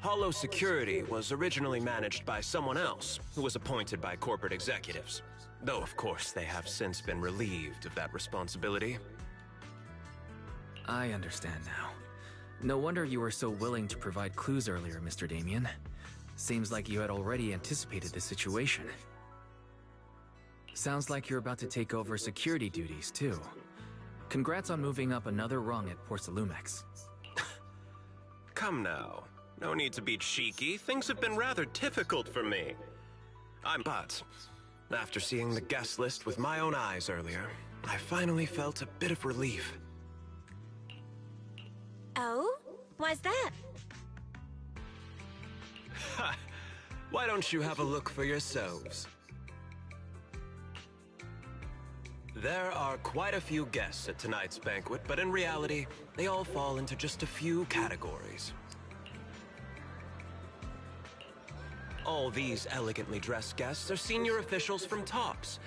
Hollow Security was originally managed by someone else, who was appointed by corporate executives. Though, of course, they have since been relieved of that responsibility. I understand now. No wonder you were so willing to provide clues earlier, Mr. Damien. Seems like you had already anticipated the situation. Sounds like you're about to take over security duties, too. Congrats on moving up another rung at Porcelumex. Come now. No need to be cheeky. Things have been rather difficult for me. But after seeing the guest list with my own eyes earlier, I finally felt a bit of relief. Oh? Why's that? Ha! Why don't you have a look for yourselves? There are quite a few guests at tonight's banquet, but in reality, they all fall into just a few categories. All these elegantly dressed guests are senior officials from TOPS.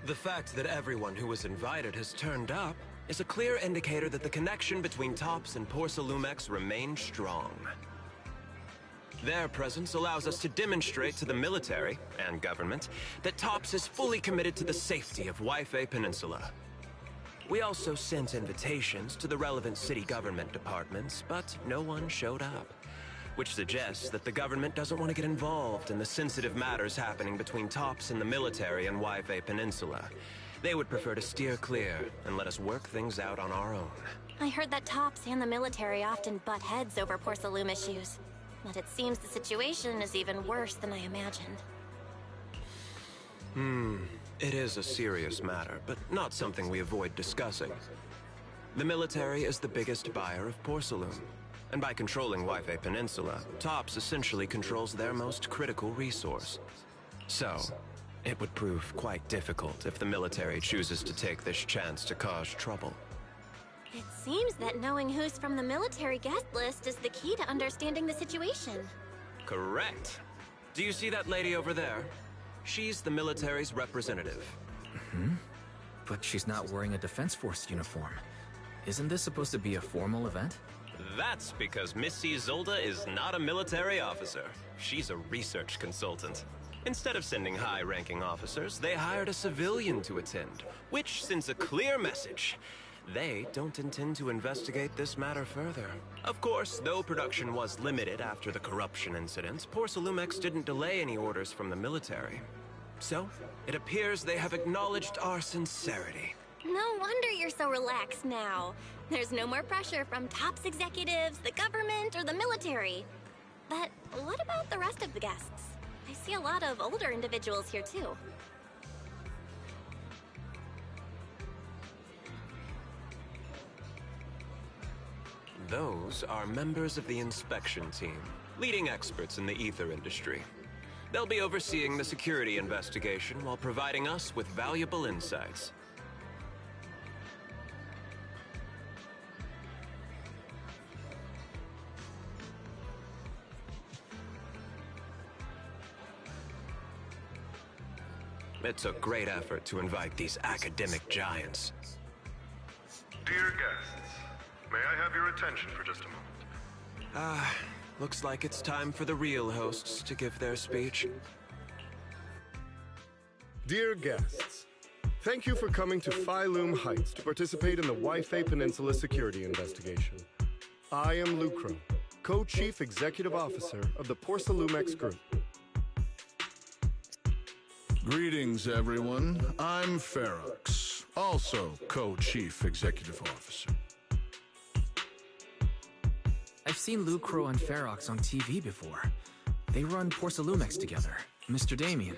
The fact that everyone who was invited has turned up is a clear indicator that the connection between TOPS and Porcelumex remains strong. Their presence allows us to demonstrate to the military and government that TOPS is fully committed to the safety of Wi-Fi Peninsula. We also sent invitations to the relevant city government departments, but no one showed up, which suggests that the government doesn't want to get involved in the sensitive matters happening between TOPS and the military and Wi-Fi Peninsula. They would prefer to steer clear and let us work things out on our own. I heard that TOPS and the military often butt heads over Porcelume issues. But it seems the situation is even worse than I imagined. It is a serious matter, but not something we avoid discussing. The military is the biggest buyer of Porcelume, and by controlling Wi-Fi Peninsula, TOPS essentially controls their most critical resource. So, it would prove quite difficult if the military chooses to take this chance to cause trouble. It seems that knowing who's from the military guest list is the key to understanding the situation. Correct. Do you see that lady over there? She's the military's representative. But she's not wearing a Defense Force uniform. Isn't this supposed to be a formal event? That's because Missy Zolda is not a military officer. She's a research consultant. Instead of sending high-ranking officers, they hired a civilian to attend, which sends a clear message. They don't intend to investigate this matter further. Of course, though production was limited after the corruption incidents, Porcelumex didn't delay any orders from the military. So, it appears they have acknowledged our sincerity. No wonder you're so relaxed now. There's no more pressure from TOPS executives, the government, or the military. But what about the rest of the guests? I see a lot of older individuals here too. Those are members of the inspection team, leading experts in the ether industry. They'll be overseeing the security investigation while providing us with valuable insights. It's a great effort to invite these academic giants. Dear guests, may I have your attention for just a moment? Looks like it's time for the real hosts to give their speech. Dear guests, thank you for coming to Phi-Lume Heights to participate in the Wi-Fi Peninsula security investigation. I am Lucro, Co-Chief Executive Officer of the Porcelumex Group. Greetings, everyone. I'm Ferox, also Co-Chief Executive Officer. I've seen Lucro and Ferox on TV before. They run Porcelumex together. Mr. Damien,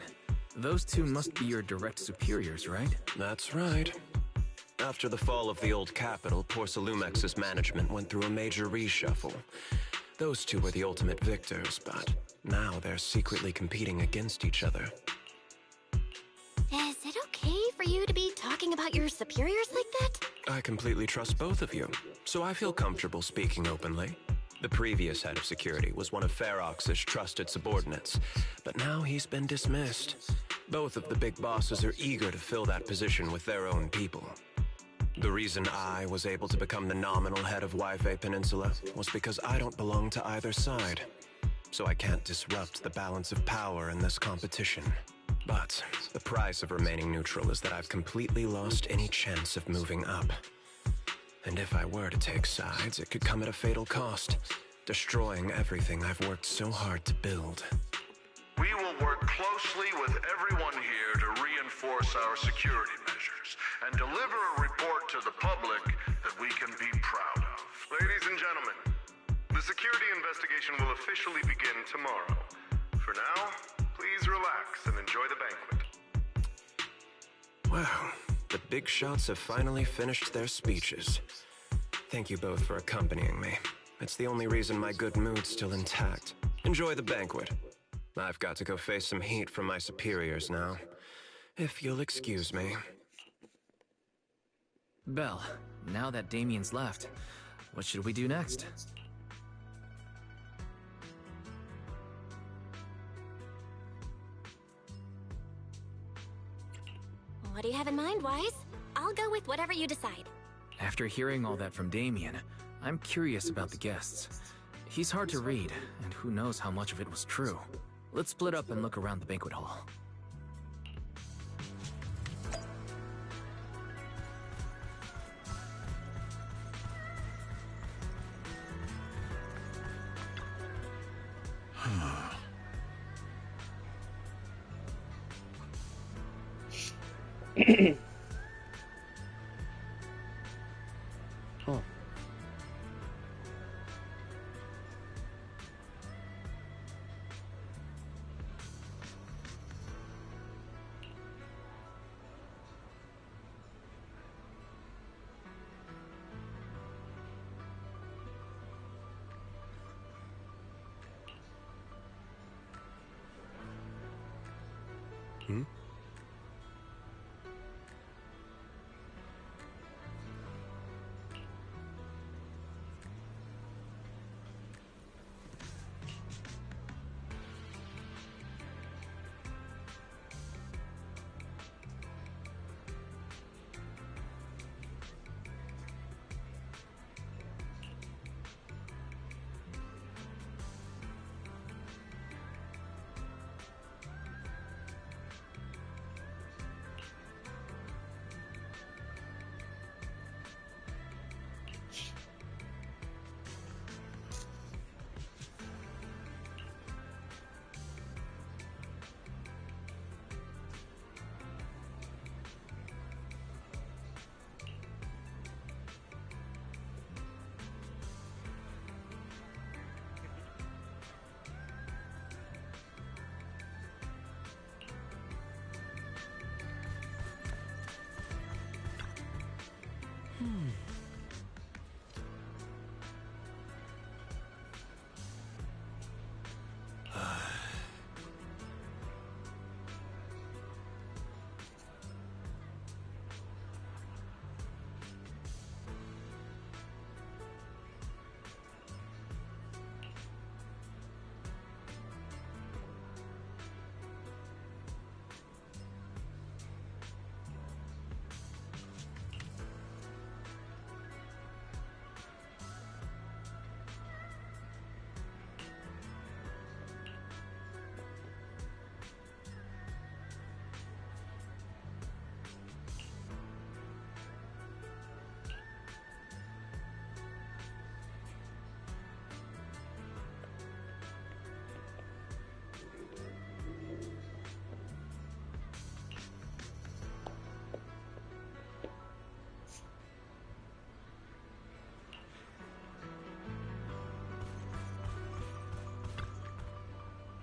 those two must be your direct superiors, right? That's right. After the fall of the old capital, Porcelumex's management went through a major reshuffle. Those two were the ultimate victors, but now they're secretly competing against each other. Is it okay for you to be talking about your superiors like that? I completely trust both of you, so I feel comfortable speaking openly. The previous head of security was one of Ferox's trusted subordinates, but now he's been dismissed. Both of the big bosses are eager to fill that position with their own people. The reason I was able to become the nominal head of Wi-Fi Peninsula was because I don't belong to either side. so I can't disrupt the balance of power in this competition. But the price of remaining neutral is that I've completely lost any chance of moving up. And if I were to take sides, it could come at a fatal cost, destroying everything I've worked so hard to build. We will work closely with everyone here to reinforce our security measures and deliver a report to the public that we can be proud of. Ladies and gentlemen, the security investigation will officially begin tomorrow. For now, please relax and enjoy the banquet. Wow, the big shots have finally finished their speeches. Thank you both for accompanying me. It's the only reason my good mood's still intact. Enjoy the banquet. I've got to go face some heat from my superiors now. If you'll excuse me. Belle, now that Damien's left, what should we do next? What do you have in mind, Wise? I'll go with whatever you decide. After hearing all that from Damien, I'm curious about the guests. He's hard to read, and who knows how much of it was true. Let's split up and look around the banquet hall. Oh.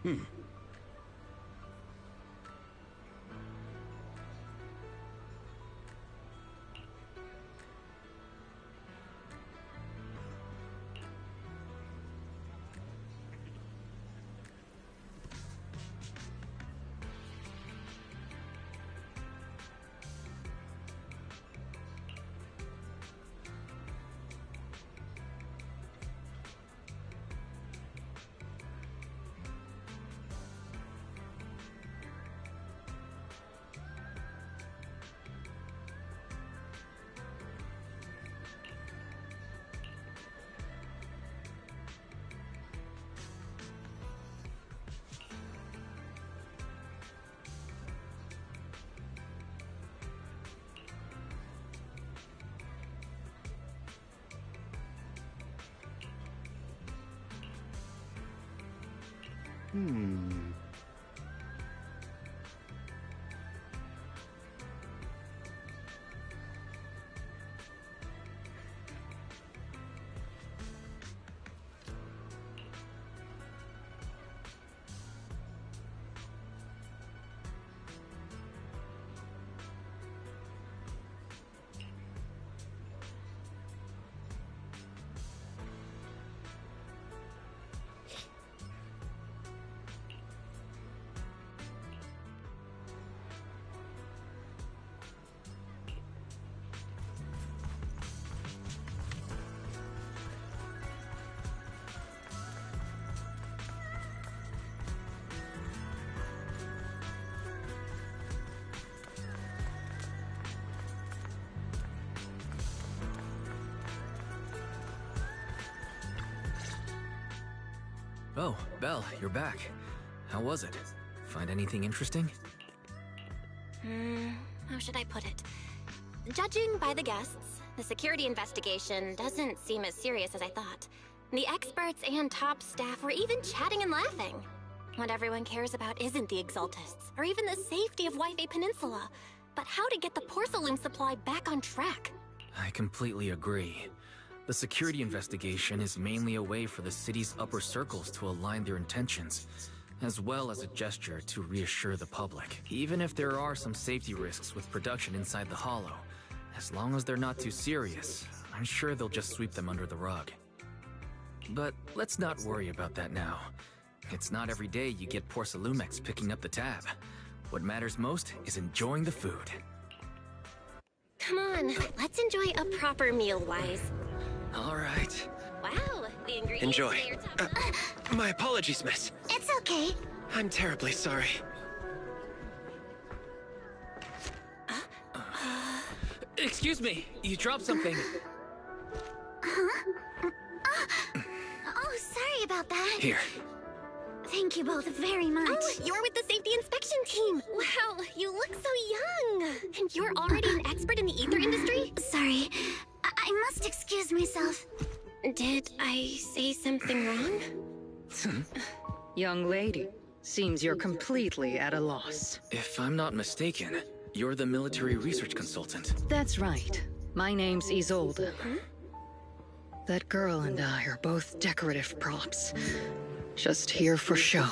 Hmm? Oh, Belle, you're back. How was it? Find anything interesting? How should I put it? Judging by the guests, the security investigation doesn't seem as serious as I thought. The experts and top staff were even chatting and laughing. What everyone cares about isn't the Exaltists, or even the safety of Wi-Fi Peninsula, but how to get the porcelain supply back on track. I completely agree. The security investigation is mainly a way for the city's upper circles to align their intentions, as well as a gesture to reassure the public. Even if there are some safety risks with production inside the Hollow, as long as they're not too serious, I'm sure they'll just sweep them under the rug. But let's not worry about that now. It's not every day you get Porcelumex picking up the tab. What matters most is enjoying the food. Come on, let's enjoy a proper meal, Wise. All right. Wow, the ingredients Enjoy. today are top My apologies, miss. It's okay. I'm terribly sorry. Excuse me, you dropped something. Oh, sorry about that. Here. Thank you both very much. Oh, you're with the safety inspection team. Wow, you look so young. And you're already an expert in the ether industry? Sorry, I must excuse myself. Did I say something wrong? Young lady, seems you're completely at a loss. If I'm not mistaken, you're the military research consultant. That's right. My name's Isolde. That girl and I are both decorative props. Just here for show.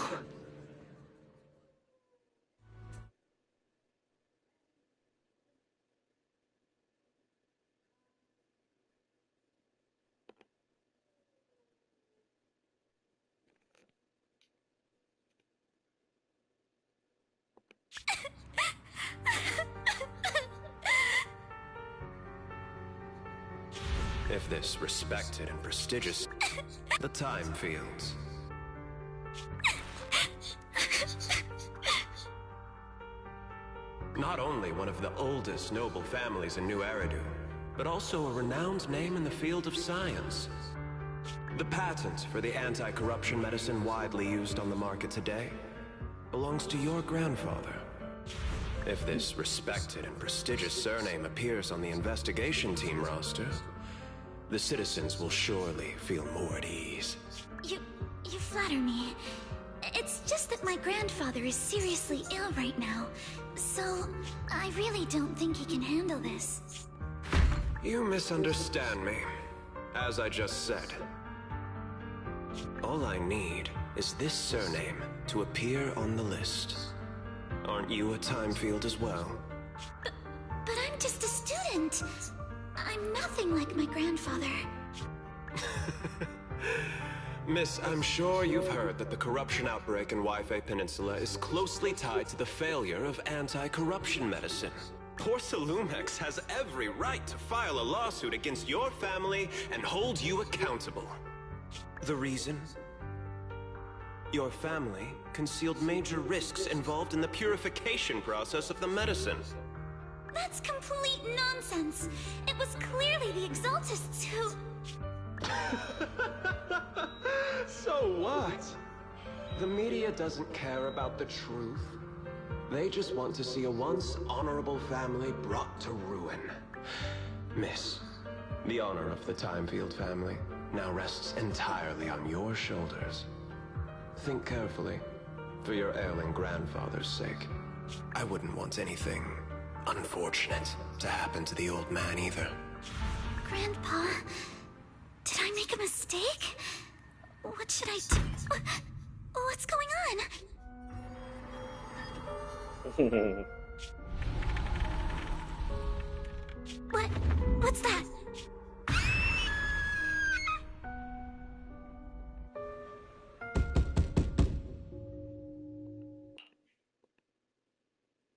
If this respected and prestigious... the time fields. Not only one of the oldest noble families in New Eridu, but also a renowned name in the field of science. The patent for the anti-corruption medicine widely used on the market today belongs to your grandfather. If this respected and prestigious surname appears on the investigation team roster, the citizens will surely feel more at ease. You flatter me. It's just that my grandfather is seriously ill right now, so I really don't think he can handle this. You misunderstand me. As I just said, all I need is this surname to appear on the list. Aren't you a time field as well? But I'm just a student. I'm nothing like my grandfather. Miss, I'm sure you've heard that the corruption outbreak in Wi-Fi Peninsula is closely tied to the failure of anti-corruption medicine. Porcelumex has every right to file a lawsuit against your family and hold you accountable. The reason? Your family concealed major risks involved in the purification process of the medicine. That's complete nonsense. It was clearly the Exaltists who... So what? The media doesn't care about the truth. They just want to see a once honorable family brought to ruin. Miss, the honor of the Timefield family now rests entirely on your shoulders. think carefully. For your ailing grandfather's sake. I wouldn't want anything unfortunate to happen to the old man either. Grandpa, did I make a mistake? What should I do? What's going on? What's that?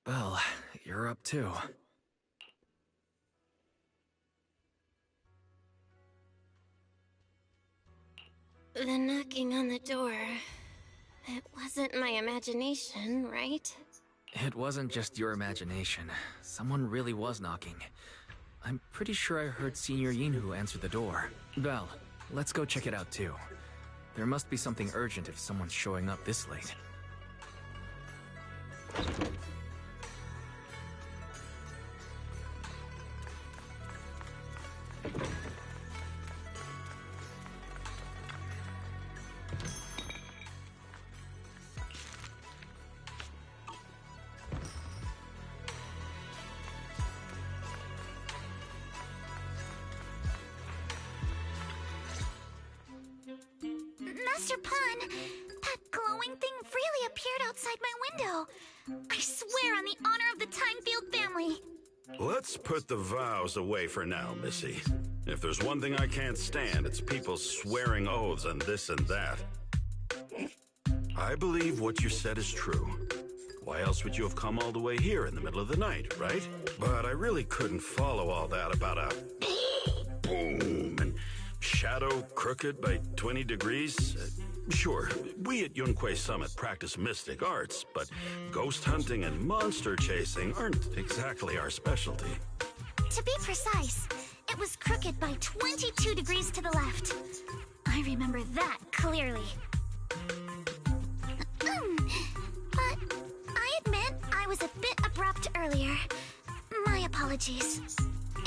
Well, you're up too. The knocking on the door. It wasn't my imagination, right? It wasn't just your imagination. Someone really was knocking. I'm pretty sure I heard Senior Yinhu answer the door. Val, let's go check it out too. There must be something urgent if someone's showing up this late. Master Pun, that glowing thing really appeared outside my window. I swear on the honor of the Timefield family. Let's put the vows away for now, Missy. If there's one thing I can't stand, it's people swearing oaths and this and that. I believe what you said is true. Why else would you have come all the way here in the middle of the night, right? But I really couldn't follow all that about a boom and shadow crooked by 20 degrees. Sure, we at Yunquei Summit practice mystic arts, but ghost hunting and monster chasing aren't exactly our specialty. To be precise, it was crooked by 22 degrees to the left. I remember that clearly. But I admit I was a bit abrupt earlier. My apologies.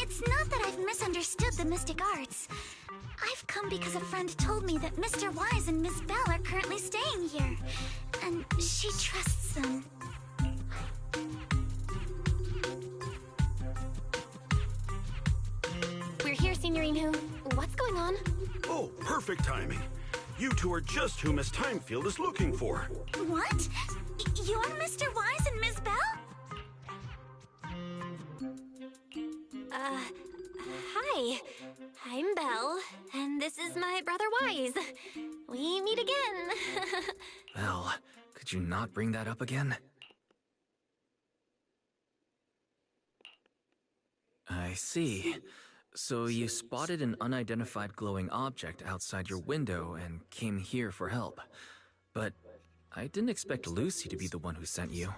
It's not that I've misunderstood the mystic arts. I've come because a friend told me that Mr. Wise and Miss Bell are currently staying here, and she trusts them. We're here, Senior Yinhu. What's going on? Oh, perfect timing. You two are just who Miss Timefield is looking for. What? You're Mr. Wise and Miss Bell? Hi. I'm Belle, and this is my brother Wise. We meet again. Val, could you not bring that up again? I see. So you spotted an unidentified glowing object outside your window and came here for help. But I didn't expect Lucy to be the one who sent you.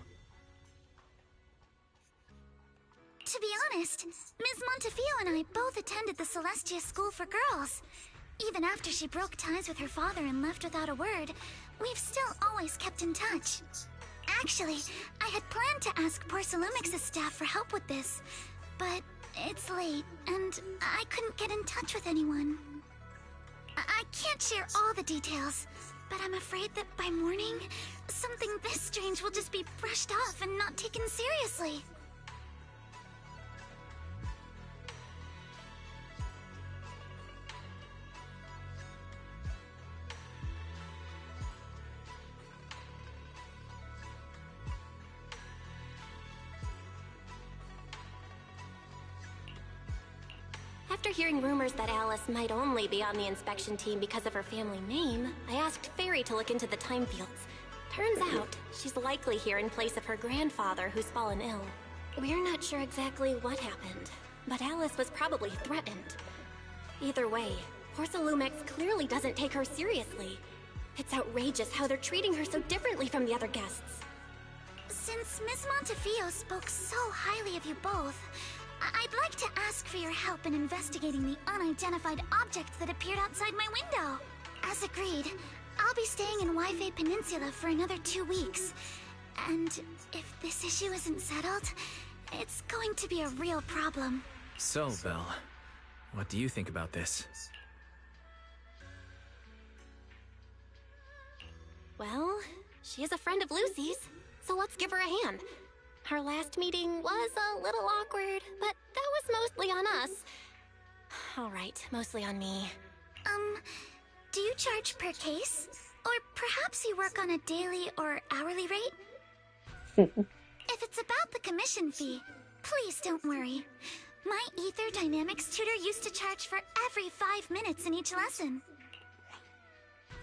To be honest, Ms. Montefiore and I both attended the Celestia School for Girls. Even after she broke ties with her father and left without a word, we've still always kept in touch. Actually, I had planned to ask Porcelumix's staff for help with this, but it's late, and I couldn't get in touch with anyone. I can't share all the details, but I'm afraid that by morning, something this strange will just be brushed off and not taken seriously. After hearing rumors that Alice might only be on the inspection team because of her family name, I asked Fairy to look into the Timefields. Turns out, she's likely here in place of her grandfather who's fallen ill. We're not sure exactly what happened, but Alice was probably threatened. Either way, Porcelumix clearly doesn't take her seriously. It's outrageous how they're treating her so differently from the other guests. Since Miss Montefiore spoke so highly of you both, I'd like to ask for your help in investigating the unidentified object that appeared outside my window. As agreed, I'll be staying in Waifei Peninsula for another 2 weeks. And if this issue isn't settled, it's going to be a real problem. So, Belle, what do you think about this? Well, she is a friend of Lucy's, so let's give her a hand. Our last meeting was a little awkward, but that was mostly on us. All right, mostly on me. Do you charge per case? Or perhaps you work on a daily or hourly rate? If it's about the commission fee, please don't worry. My Ether Dynamics tutor used to charge for every 5 minutes in each lesson.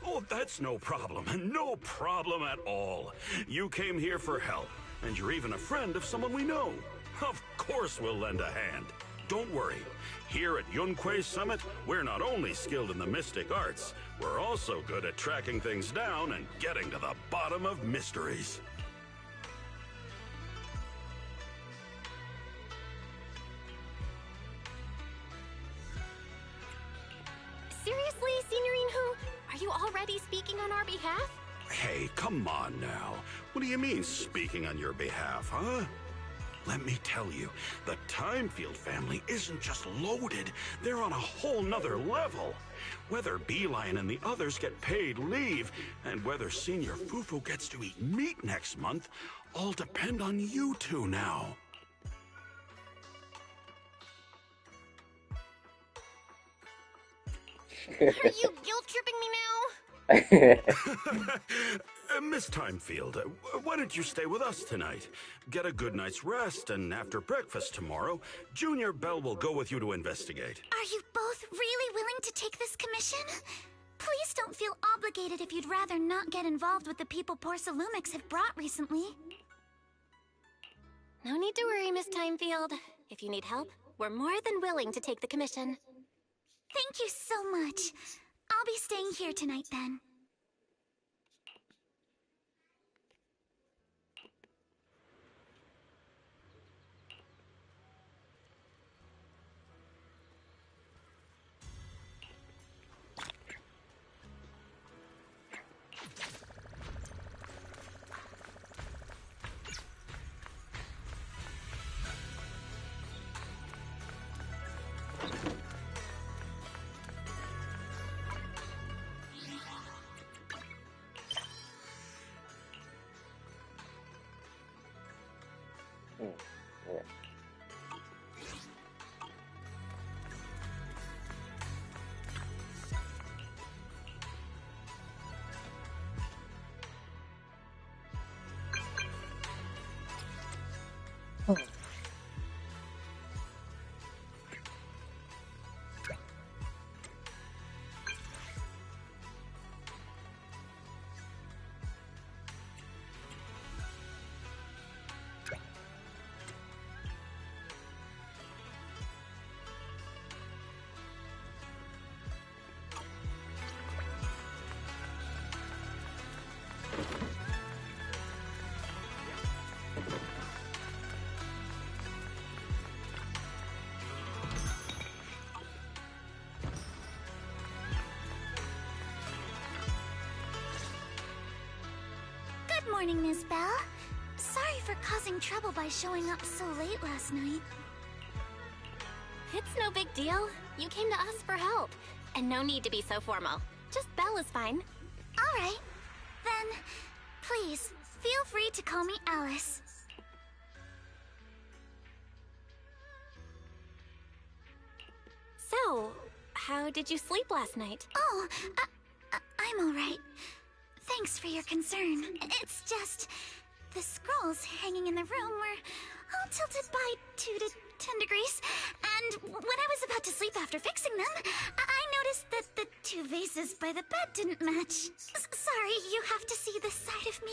Oh, that's no problem. No problem at all. You came here for help, and you're even a friend of someone we know. Of course we'll lend a hand. Don't worry. Here at Yunquei Summit, we're not only skilled in the mystic arts, we're also good at tracking things down and getting to the bottom of mysteries. Seriously, Signorine Hu? Are you already speaking on our behalf? Hey, come on now. What do you mean, speaking on your behalf, huh? Let me tell you, the Timefield family isn't just loaded, they're on a whole nother level. Whether Beeline and the others get paid leave, and whether Senior Fufu gets to eat meat next month, all depend on you two now. Are you guilt-tripping me now? Miss Timefield, why don't you stay with us tonight? Get a good night's rest, and after breakfast tomorrow, Junior Bell will go with you to investigate. Are you both really willing to take this commission? Please don't feel obligated if you'd rather not get involved with the people Porcelumics have brought recently. No need to worry, Miss Timefield. If you need help, we're more than willing to take the commission. Thank you so much. I'll be staying here tonight then. Good morning, Miss Bell. Sorry for causing trouble by showing up so late last night. It's no big deal. You came to us for help. And no need to be so formal. Just Belle is fine. All right. Then, please, feel free to call me Alice. So, how did you sleep last night? Oh, I'm all right. Thanks for your concern. It's just, the scrolls hanging in the room were all tilted by 2 to 10 degrees, and when I was about to sleep after fixing them, I noticed that the 2 vases by the bed didn't match. Sorry, you have to see this side of me.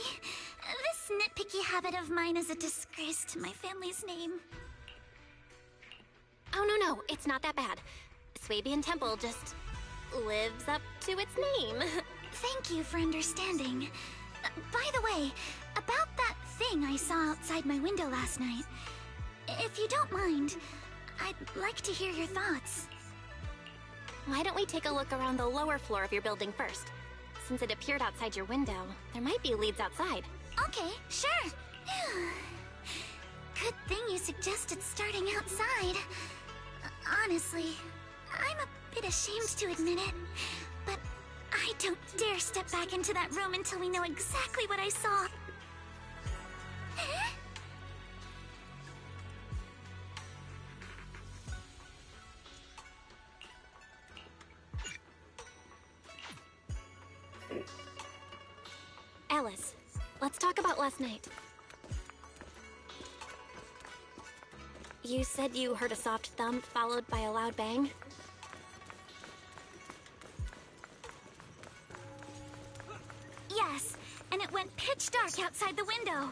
This nitpicky habit of mine is a disgrace to my family's name. Oh, no, it's not that bad. Swabian Temple just lives up to its name. Thank you for understanding. By the way, about that thing I saw outside my window last night, if you don't mind, I'd like to hear your thoughts. Why don't we take a look around the lower floor of your building first? Since it appeared outside your window, there might be leads outside. Okay, sure. Good thing you suggested starting outside. Honestly, I'm a bit ashamed to admit it, but I Don't dare step back into that room until we know exactly what I saw. Alice, let's talk about last night. You said you heard a soft thump followed by a loud bang? Yes, and it went pitch dark outside the window.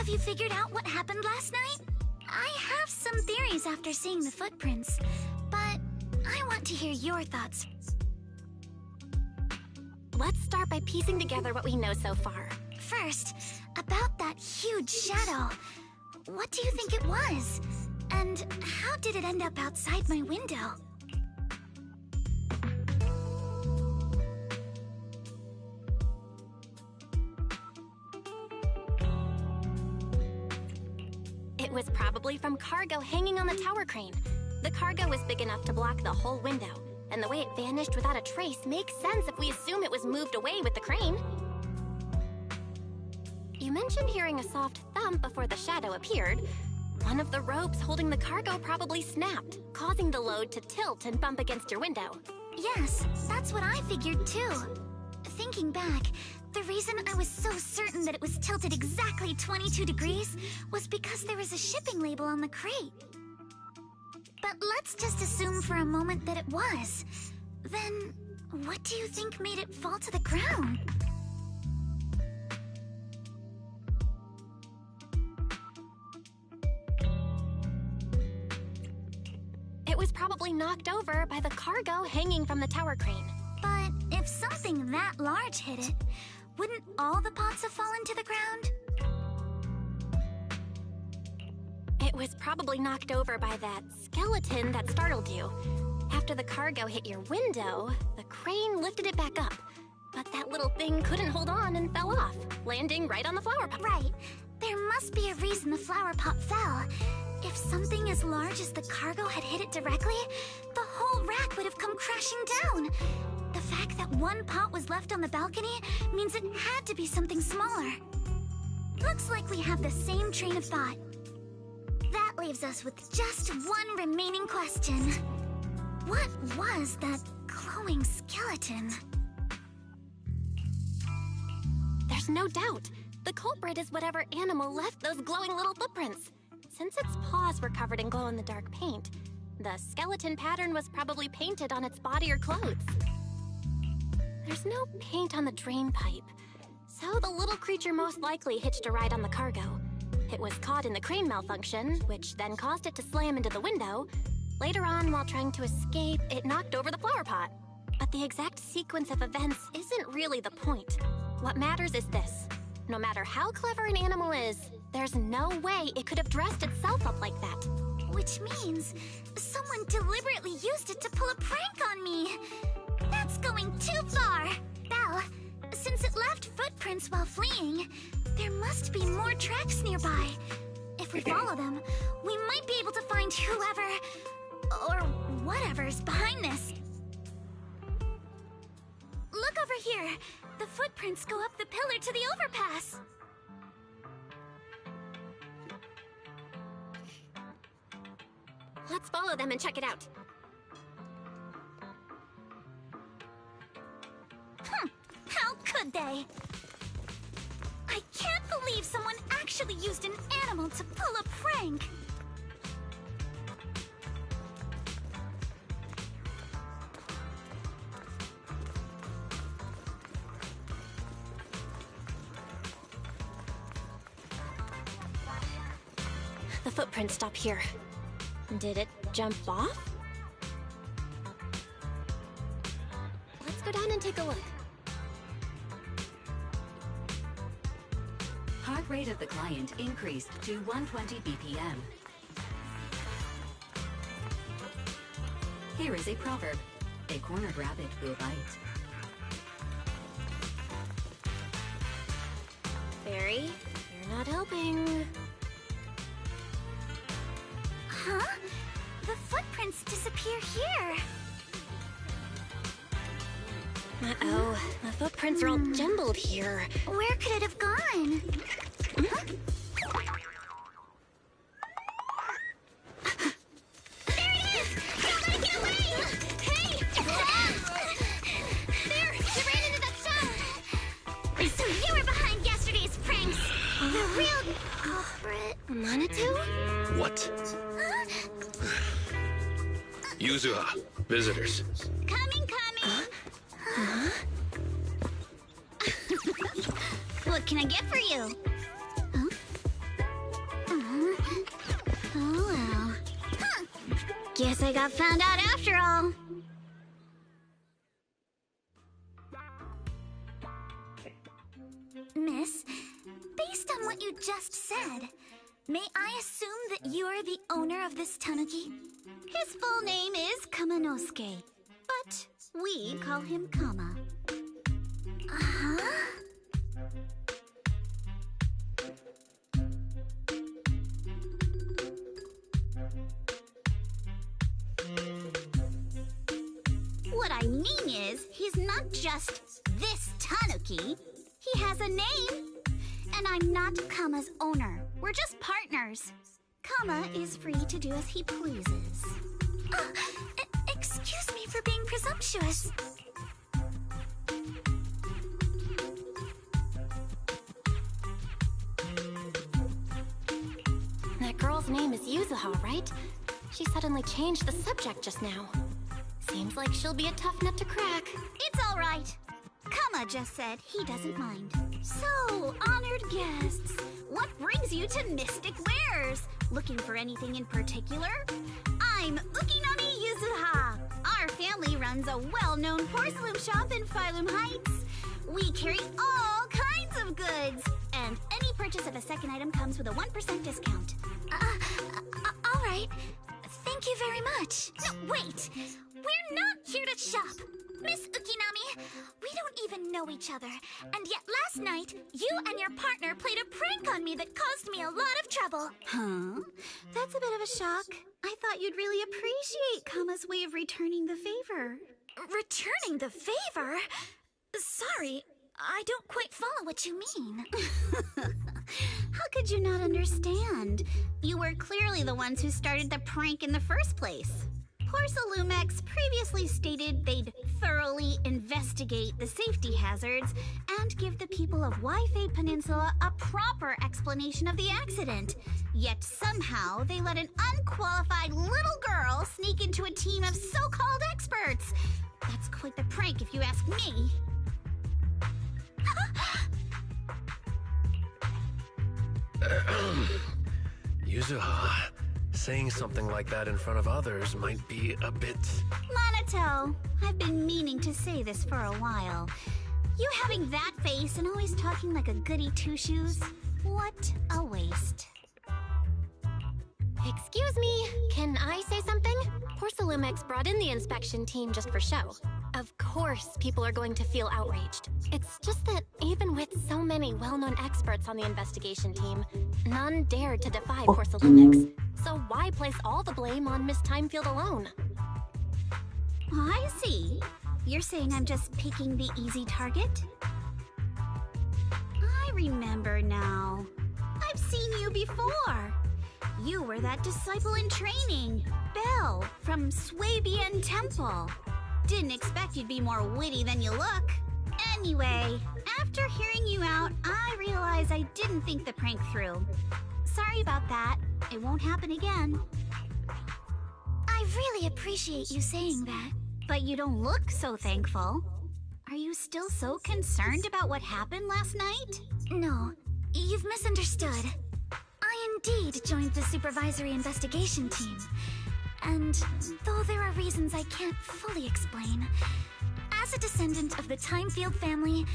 Have you figured out what happened last night? I have some theories after seeing the footprints, but I want to hear your thoughts. Let's start by piecing together what we know so far. First, about that huge shadow. What do you think it was? And how did it end up outside my window? It was probably from cargo hanging on the tower crane. The cargo was big enough to block the whole window, and the way it vanished without a trace makes sense if we assume it was moved away with the crane. You mentioned hearing a soft thump before the shadow appeared. One of the ropes holding the cargo probably snapped, causing the load to tilt and bump against your window. Yes, that's what I figured too. Thinking back, the reason I was so certain that it was tilted exactly 22 degrees was because there was a shipping label on the crate. But let's just assume for a moment that it was. Then, what do you think made it fall to the ground? It was probably knocked over by the cargo hanging from the tower crane. But if something that large hit it, wouldn't all the pots have fallen to the ground? It was probably knocked over by that skeleton that startled you. After the cargo hit your window, the crane lifted it back up. But that little thing couldn't hold on and fell off, landing right on the flower pot. Right. There must be a reason the flower pot fell. If something as large as the cargo had hit it directly, the whole rack would have come crashing down. The fact that one pot was left on the balcony means it had to be something smaller. Looks like we have the same train of thought. That leaves us with just one remaining question. What was that glowing skeleton? There's no doubt. The culprit is whatever animal left those glowing little footprints. Since its paws were covered in glow-in-the-dark paint, the skeleton pattern was probably painted on its body or clothes. There's no paint on the drain pipe, so the little creature most likely hitched a ride on the cargo. It was caught in the crane malfunction, which then caused it to slam into the window. Later on, while trying to escape, it knocked over the flower pot. But the exact sequence of events isn't really the point. What matters is this. No matter how clever an animal is, there's no way it could have dressed itself up like that. Which means someone deliberately used it to pull a prank on me. That's going too far. Belle, since it left footprints while fleeing, there must be more tracks nearby. If we follow them, we might be able to find whoever or whatever's behind this. Look over here. The footprints go up the pillar to the overpass. Let's follow them and check it out. How could they? I can't believe someone actually used an animal to pull a prank. The footprints stop here. Did it jump off? Let's go down and take a look. Heart rate of the client increased to 120 BPM. Here is a proverb. A cornered rabbit will bite. Fairy, you're not helping. Huh? The footprints disappear here. Uh-oh, the footprints are all jumbled here. Where could it have gone? Huh? There it is! Don't let it get away! Hey! There! You ran into that stone! So you were behind yesterday's pranks! The real culprit. Manitou? What? Yuzuha, visitors. Coming! What can I get for you? Huh? Oh, well. Huh. Guess I got found out after all. Miss, based on what you just said, may I assume that you are the owner of this tanuki? His full name is Kamanosuke, but we call him Kama. Uh-huh. What I mean is, he's not just this tanuki. He has a name. And I'm not Kama's owner. We're just partners. Kama is free to do as he pleases. Excuse me for being presumptuous. That girl's name is Yuzuha, right? She suddenly changed the subject just now. Seems like she'll be a tough nut to crack. It's all right. Kama just said he doesn't mind. So, honored guests, what brings you to Mystic Wares? Looking for anything in particular? I'm Ukinami Yuzuha. Our family runs a well-known porcelain shop in Phylum Heights. We carry all kinds of goods, and any purchase of a second item comes with a 1% discount. All right. Thank you very much. No, wait. We're not here to shop. Miss Ukinami, we don't even know each other, and yet last night, you and your partner played a prank on me that caused me a lot of trouble. Huh? That's a bit of a shock. I thought you'd really appreciate Kama's way of returning the favor. Returning the favor? Sorry, I don't quite follow what you mean. How could you not understand? You were clearly the ones who started the prank in the first place. Porcelumex previously stated they'd thoroughly investigate the safety hazards and give the people of Wi-Fi Peninsula a proper explanation of the accident. Yet somehow they let an unqualified little girl sneak into a team of so-called experts. That's quite the prank if you ask me. Yuzuha, saying something like that in front of others might be a bit... Monato, I've been meaning to say this for a while. You having that face and always talking like a goody two-shoes? What a waste. Excuse me, can I say something? Porcelumex brought in the inspection team just for show. Of course, people are going to feel outraged. It's just that even with so many well-known experts on the investigation team, none dared to defy Porcelumex. So why place all the blame on Miss Timefield alone? I see. You're saying I'm just picking the easy target? I remember now. I've seen you before. You were that disciple in training, Belle, from Swabian Temple. Didn't expect you'd be more witty than you look. Anyway, after hearing you out, I realized I didn't think the prank through. Sorry about that. It won't happen again. I really appreciate you saying that. But you don't look so thankful. Are you still so concerned about what happened last night? No, you've misunderstood. I indeed joined the supervisory investigation team. And though there are reasons I can't fully explain, as a descendant of the Timefield family,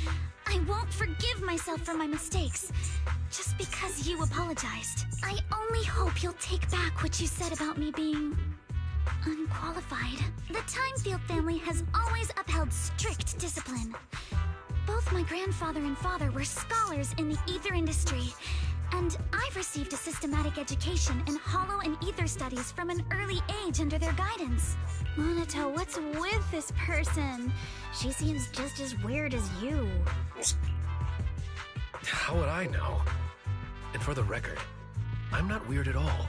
I won't forgive myself for my mistakes just because you apologized. I only hope you'll take back what you said about me being unqualified. The Timefield family has always upheld strict discipline. Both my grandfather and father were scholars in the ether industry, and I've received a systematic education in hollow and ether studies from an early age under their guidance. Monato, what's with this person? She seems just as weird as you. How would I know? And for the record, I'm not weird at all.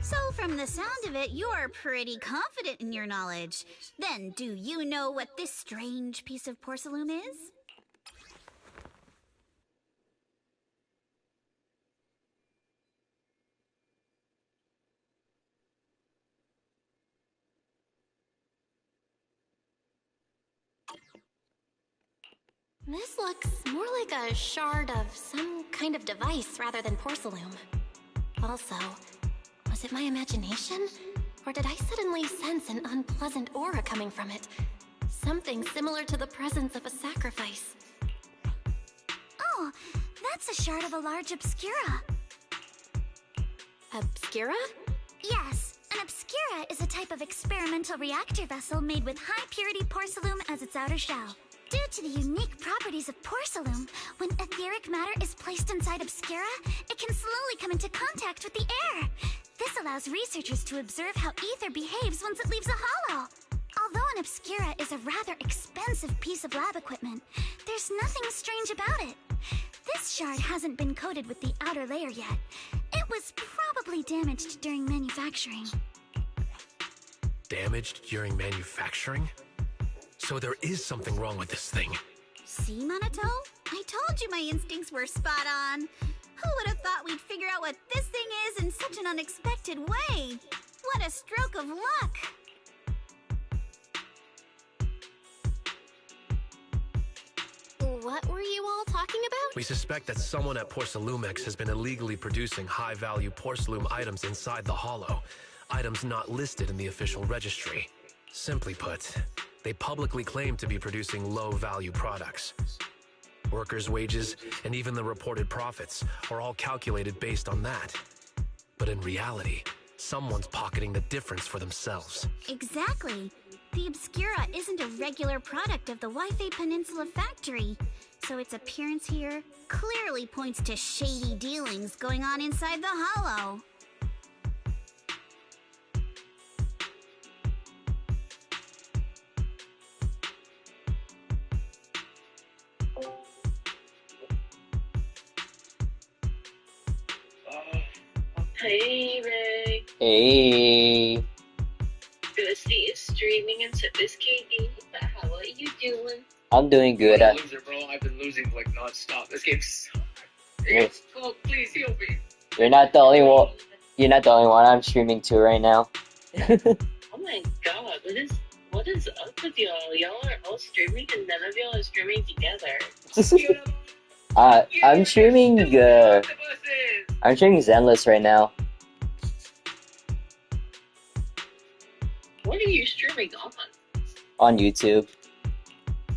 So from the sound of it, you're pretty confident in your knowledge. Then do you know what this strange piece of porcelain is? This looks more like a shard of some kind of device rather than porcelain. Also, was it my imagination? Or did I suddenly sense an unpleasant aura coming from it? Something similar to the presence of a sacrifice. Oh, that's a shard of a large obscura. Obscura? Yes, an obscura is a type of experimental reactor vessel made with high-purity porcelain as its outer shell. Due to the unique properties of porcelain, when etheric matter is placed inside obscura, it can slowly come into contact with the air. This allows researchers to observe how ether behaves once it leaves a hollow. Although an obscura is a rather expensive piece of lab equipment, there's nothing strange about it. This shard hasn't been coated with the outer layer yet. It was probably damaged during manufacturing. Damaged during manufacturing? So there is something wrong with this thing. See, Monato? I told you my instincts were spot on. Who would have thought we'd figure out what this thing is in such an unexpected way? What a stroke of luck! What were you all talking about? We suspect that someone at Porcelumex has been illegally producing high-value porcelain items inside the hollow. Items not listed in the official registry. Simply put, they publicly claim to be producing low-value products. Workers' wages and even the reported profits are all calculated based on that. But in reality, someone's pocketing the difference for themselves. Exactly. The Obscura isn't a regular product of the Wi-Fi Peninsula factory, so its appearance here clearly points to shady dealings going on inside the Hollow. Hey, Ray. Hey. Good to see you streaming into this KD. How are you doing? I'm doing good. I'm a loser, bro. I've been losing like non-stop. This game's oh, please heal me. You're not the only one. You're not the only one I'm streaming to right now. Oh my god, what is up with y'all? Y'all are all streaming and none of y'all are streaming together. I'm streaming. I'm streaming Zenless right now. What are you streaming on? On YouTube.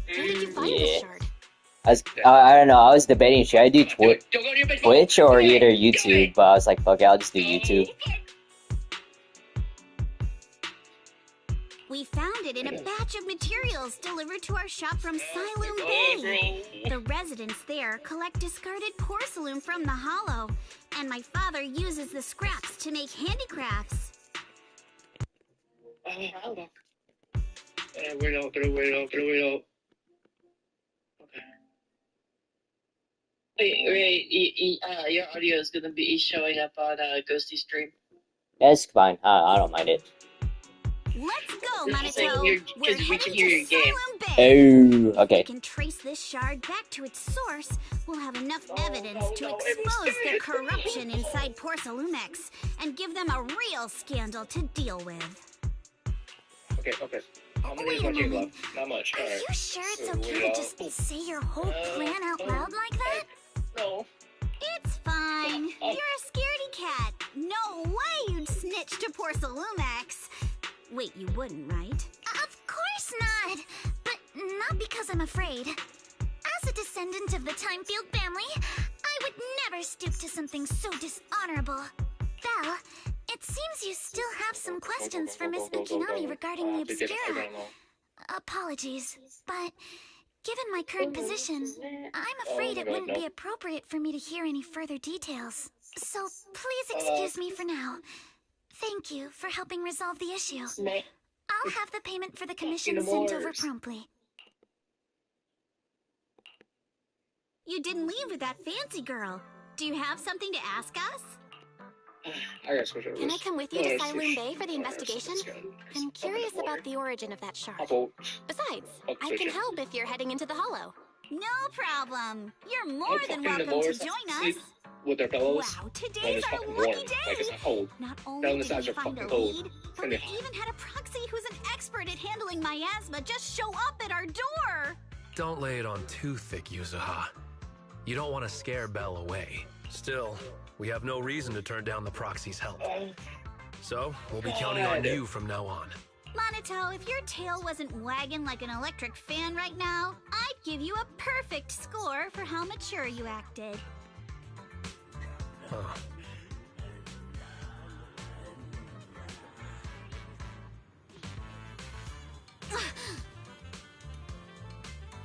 Where did you find this shard? I don't know. I was debating should I do Twitch or either YouTube, but I was like, fuck it, I'll just do YouTube. We found it in a batch of materials delivered to our shop from Siloam Bay. The residents there collect discarded porcelain from the Hollow, and my father uses the scraps to make handicrafts. Wait up. Okay. Wait, your audio is gonna be showing up on Ghosty stream. That's fine. I don't mind it. Let's go, Minato! We're we can heading hear to your game. Siloam Bay! Oh, okay. If we can trace this shard back to its source, we'll have enough evidence to expose the corruption inside Porcelumex and give them a real scandal to deal with. Okay. How many is my team left? Not much. Are Alright. you sure it's okay to just say your whole plan out loud like that? No. It's fine. You're a scaredy cat. No way you'd snitch to Porcelumex. Wait, you wouldn't, right? Of course not. But not because I'm afraid. As a descendant of the Timefield family, I would never stoop to something so dishonorable. Belle, it seems you still have some questions for Miss Ukinami regarding the Obscura. Apologies, but given my current position, I'm afraid it wouldn't be appropriate for me to hear any further details. So please excuse me for now. Thank you for helping resolve the issue. I'll have the payment for the commission sent over promptly. You didn't leave with that fancy girl. Do you have something to ask us? I gotta switch over. Can I come with you to Siloam Bay for the investigation? I'm curious about the origin of that shard. Besides, I can help if you're heading into the Hollow. No problem. You're more than welcome to join us. With their pillows. Wow, today's our lucky day. Like it's not cold. Not Down only the did sides we are find a fucking cold. lead, but we even had a proxy who's an expert at handling miasma just show up at our door. Don't lay it on too thick, Yuzuha. You don't want to scare Belle away. Still, we have no reason to turn down the proxy's help. So, we'll be counting on you from now on. Minato, if your tail wasn't wagging like an electric fan right now, I'd give you a perfect score for how mature you acted. Huh.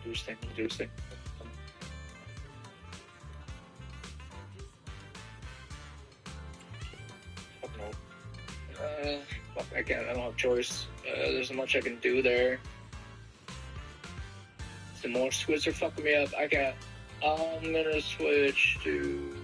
Do his thing. Fuck no. Fuck, I don't have a choice. There's not much I can do there. Some more squids are fucking me up. I'm gonna switch to...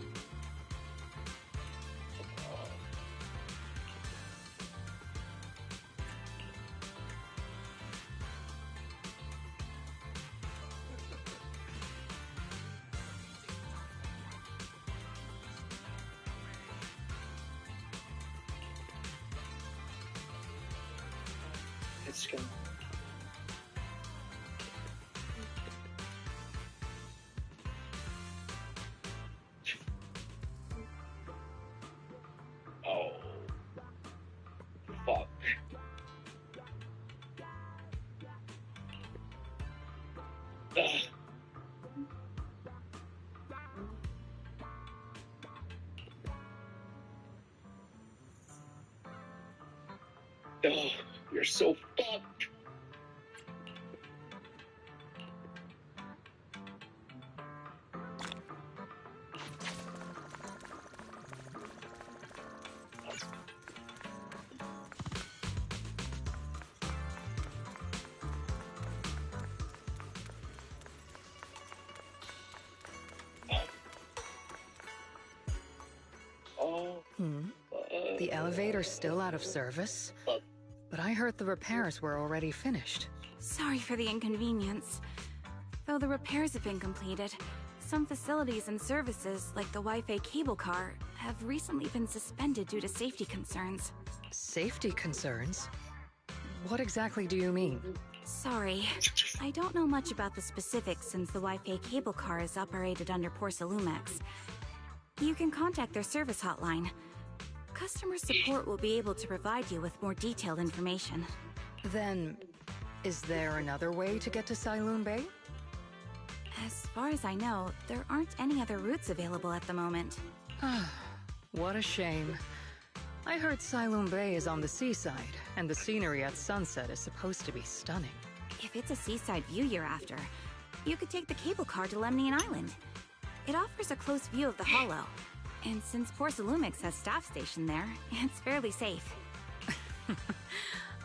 Let's go. Oh. Fuck. Ugh. Oh, you're so fucked. The elevator's still out of service? But I heard the repairs were already finished. Sorry for the inconvenience. Though the repairs have been completed, some facilities and services, like the Wi-Fi cable car, have recently been suspended due to safety concerns. Safety concerns? What exactly do you mean? Sorry, I don't know much about the specifics since the Wi-Fi cable car is operated under Porcelumex. You can contact their service hotline. Customer support will be able to provide you with more detailed information. Then, is there another way to get to Siloon Bay? As far as I know, there aren't any other routes available at the moment. What a shame. I heard Siloon Bay is on the seaside, and the scenery at sunset is supposed to be stunning. If it's a seaside view you're after, you could take the cable car to Lemnian Island. It offers a close view of the Hollow, and since Porcelumix has staff stationed there, it's fairly safe.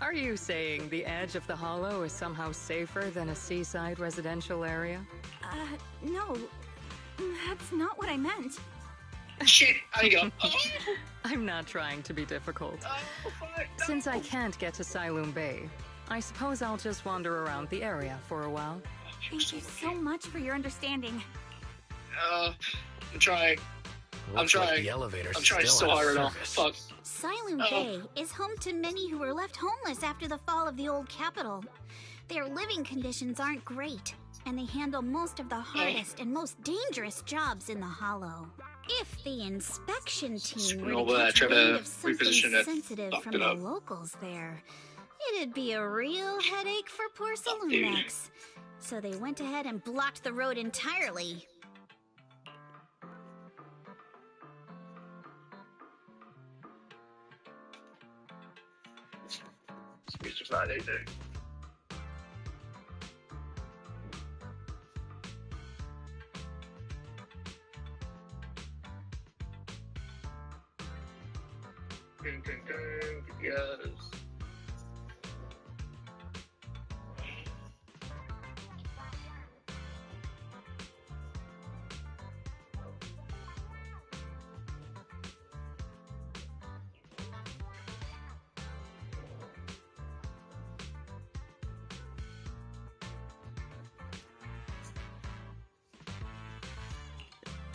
Are you saying the edge of the Hollow is somehow safer than a seaside residential area? No. That's not what I meant. Shit, I go. I'm not trying to be difficult. Since I can't get to Siloon Bay, I suppose I'll just wander around the area for a while. Thank you so much for your understanding. I'm trying. I'm trying. The elevator's I'm trying still so hard out right of now. service. Fuck. Siloon Bay is home to many who were left homeless after the fall of the old capital. Their living conditions aren't great, and they handle most of the hardest and most dangerous jobs in the Hollow. If the inspection team were to catch wind of something sensitive from the locals there, it'd be a real headache for Porcelumex. So they went ahead and blocked the road entirely. It's just not anything. Yes.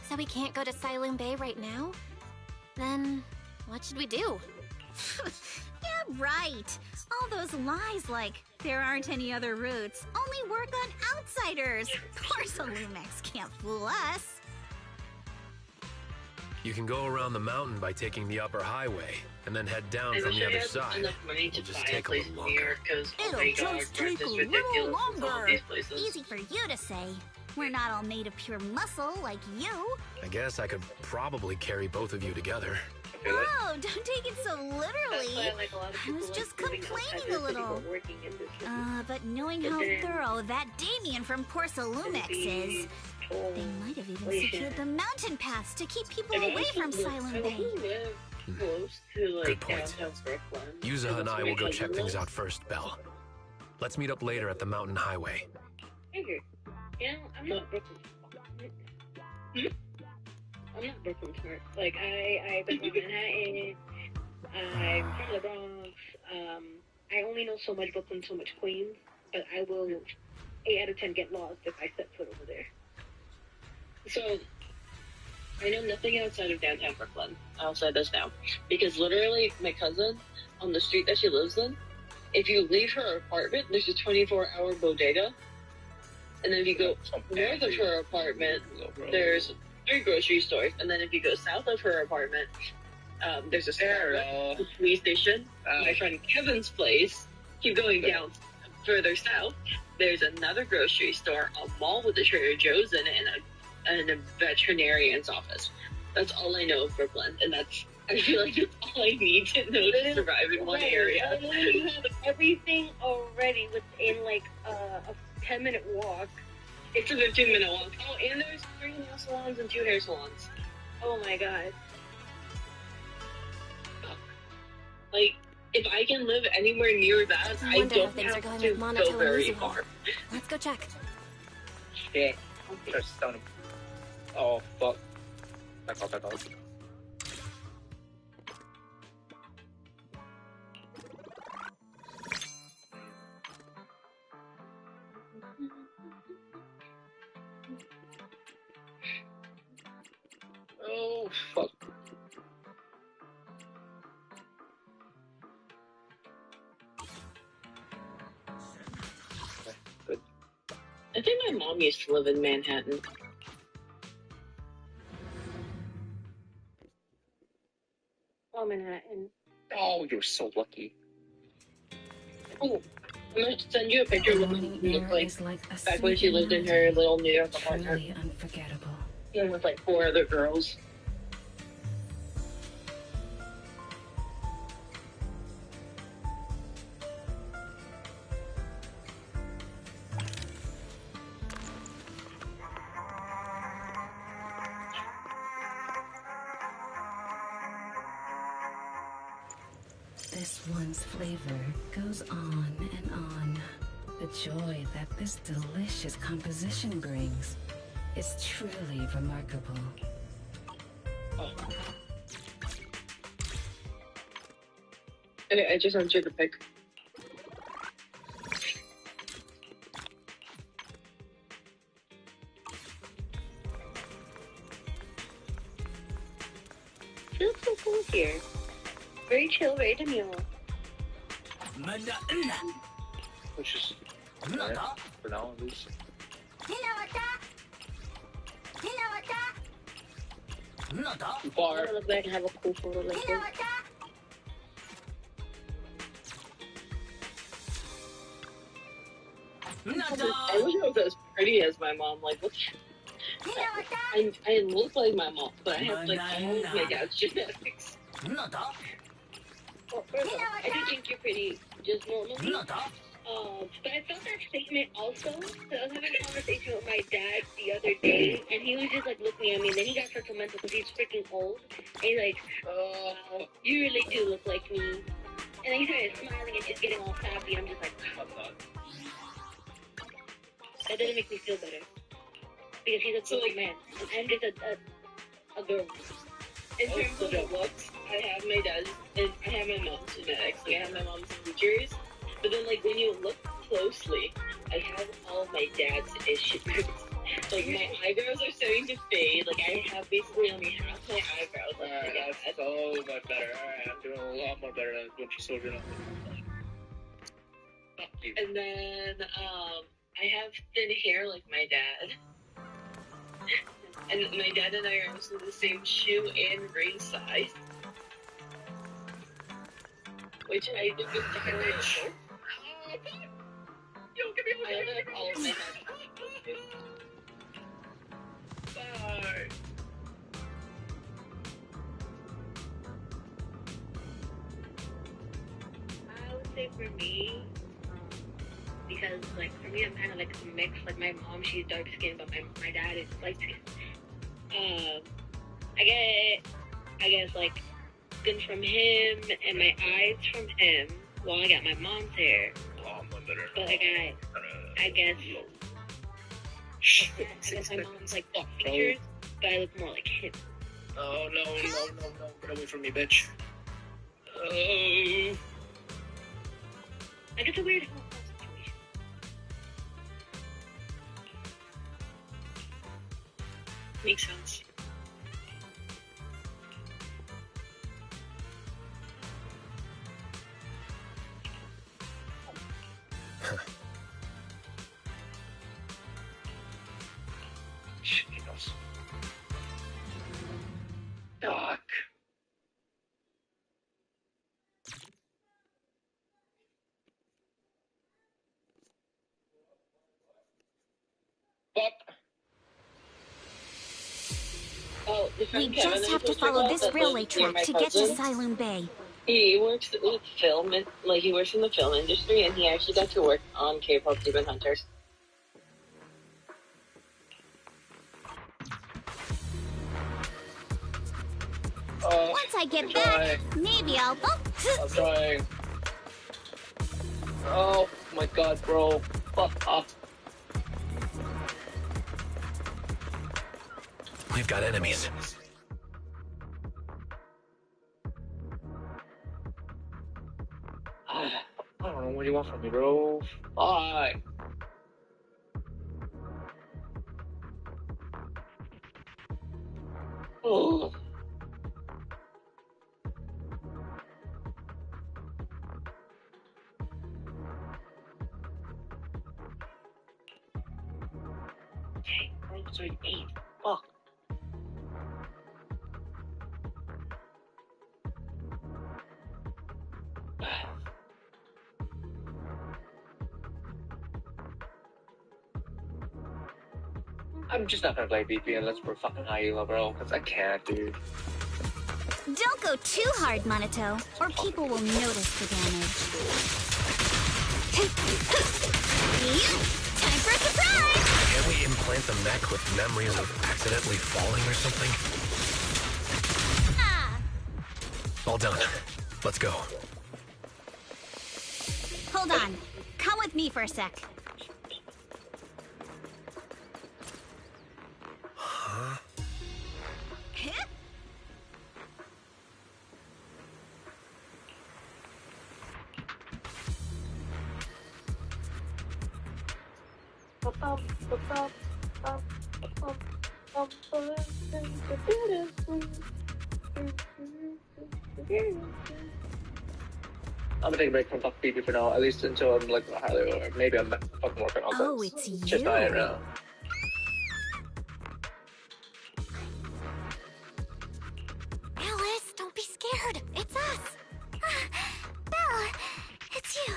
So we can't go to Siloon Bay right now? Then what should we do? Yeah, right. All those lies like there aren't any other routes only work on outsiders. Porcelumex can't fool us. You can go around the mountain by taking the upper highway, and then head down from the other side. Money to It'll just buy take a a place little in New longer. York, 'cause, oh It'll my God, just take rent a is little ridiculous in all longer. these places. Easy for you to say. We're not all made of pure muscle like you. I guess I could probably carry both of you together. Whoa, don't take it so literally. That's why, like, a lot of I people was like just moving complaining outside a the city little. but working in this city. But knowing But how then- thorough that Damien from Porcelumex is, they might have even secured the mountain paths to keep people away from Siloon Bay. Live close to, like, Good point. downtown Brooklyn. Yuza and I will go check things out. out first, Belle. Let's meet up later at the mountain highway. You know, I'm not Brooklyn. I'm not Brooklyn smart. Like, I live in Manhattan. I'm from the Bronx. I only know so much Brooklyn, so much Queens, but I will 8 out of 10 get lost if I set foot over there. So, I know nothing outside of downtown Brooklyn. I'll say this now. Because literally, my cousin, on the street that she lives in, if you leave her apartment, there's a 24-hour bodega. And then if you go north of her apartment, there's 3 grocery stores. And then if you go south of her apartment, there's a Starbucks, a police station, my friend Kevin's place. Keep going down further south, there's another grocery store, a mall with a Trader Joe's in it, and a veterinarian's office. That's all I know of Brooklyn, and I feel like that's all I need to know to survive in one area. You have everything already within like a 10-minute walk. It's a 15-minute walk. Oh, and there's 3 nail salons and 2 hair salons. Oh my god. Like, if I can live anywhere near that, I wonder how don't things are have going to with Monaco go and very Lucy. far. Let's go check. Shit. Just don't. Oh, fuck. Back off. think my mom used to live in Manhattan. Oh, Manhattan. Oh, you're so lucky. Oh, I'm gonna send you a picture of what it looked like back when she lived in her little New York apartment. Truly unforgettable. And with like 4 other girls. This one's flavor goes on and on. The joy that this delicious composition brings is truly remarkable. Oh. Okay, I just entered the pic. Feels so cool here. Very chill, very demure. Which is alright, for now at least. Bar. I look back and have a cool photo like this. I wish I was as pretty as my mom. Like, what? I look like my mom, but I have like all of my dad's genetics. Well, first off, I do think you're pretty, just normally. But I felt that statement also. So I was having a conversation with my dad the other day, and he was just like looking at me, and then he got sentimental because he's freaking old. And he's like, wow, you really do look like me. And then he started smiling and just getting all happy. I'm just like, that doesn't make me feel better. Because he's a grown man, and I'm just a girl. In terms of the looks, I have my dad's, and I have my mom's genetics. Like, I have my mom's features. But then, like, when you look closely, I have all of my dad's issues. Like, my eyebrows are starting to fade. Like, I have basically only half my eyebrows. Alright, that's so much better. Alright, I'm doing a lot more better than when she's still doing it. And then, I have thin hair like my dad. And my dad and I are also the same shoe and ring size. Which I think is terrible. I have all of my head. Sorry. I would say for me, because like for me, I'm kind of like a mix. Like my mom, she's dark skinned, but my dad is light skinned. I guess like skin from him and my eyes from him. Well, I got my mom's hair, but like I guess my mom's like dark features, but I look more like him. Oh, no, get away from me, bitch. Oh. Like it's a weird situation. Makes sense. Doc. Fuck. Oh, We just have to follow this railway track to get to Siloon Bay. He works with film, like he works in the film industry, and he actually got to work on K-pop Demon Hunters. Once I get back, maybe I'll I'm trying. Oh my god, bro. Fuck off. We've got enemies. I don't know what you want from me, bro. Bye. Oh. It's already 8. Fuck. I'm just not gonna play BP unless we're fucking high elo, bro. Because I can't, dude. Don't go too hard, Monato, or people will notice the damage. Time for a surprise! Can't we implant the mech with memories of accidentally falling or something? Ah! All done. Let's go. Hold on. Come with me for a sec. Huh? Huh? I'm gonna take a break from fucking BP for now, at least until I'm like highly, or maybe I'm fucking working on Oh, it's you. Just not right now. Alice, don't be scared. It's us. Belle, it's you.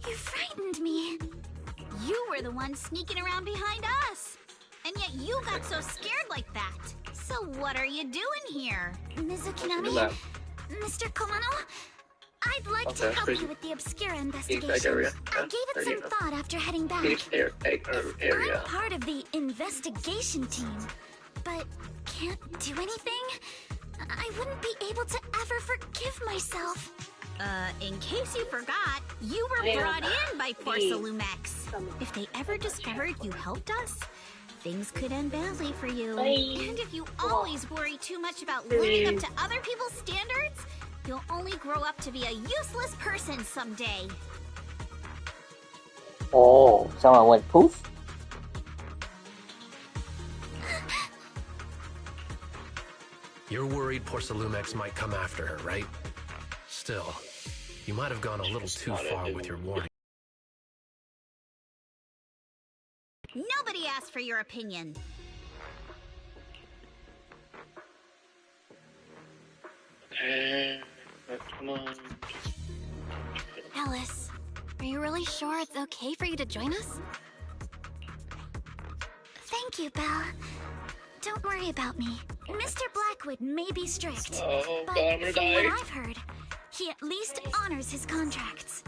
You frightened me. You were the one sneaking around behind us. And yet you got so scared like that. So what are you doing here? Mizukinami? Mr. Komano? I'd like to help you with the Obscura investigation. I gave it some thought after heading back. I'm part of the investigation team, but can't do anything? I wouldn't be able to ever forgive myself. In case you forgot, you were brought in by Porcelumex. If they ever discovered you helped us, things could end badly for you. And if you always worry too much about living up to other people's standards, you'll only grow up to be a useless person someday. Oh, someone went poof? You're worried Porcelumex might come after her, right? Still, you might have gone a little too far with your warning. Nobody asked for your opinion. Come on. Alice, are you really sure it's okay for you to join us? Thank you, Belle. Don't worry about me. Mr. Blackwood may be strict, but from what I've heard, he at least honors his contracts.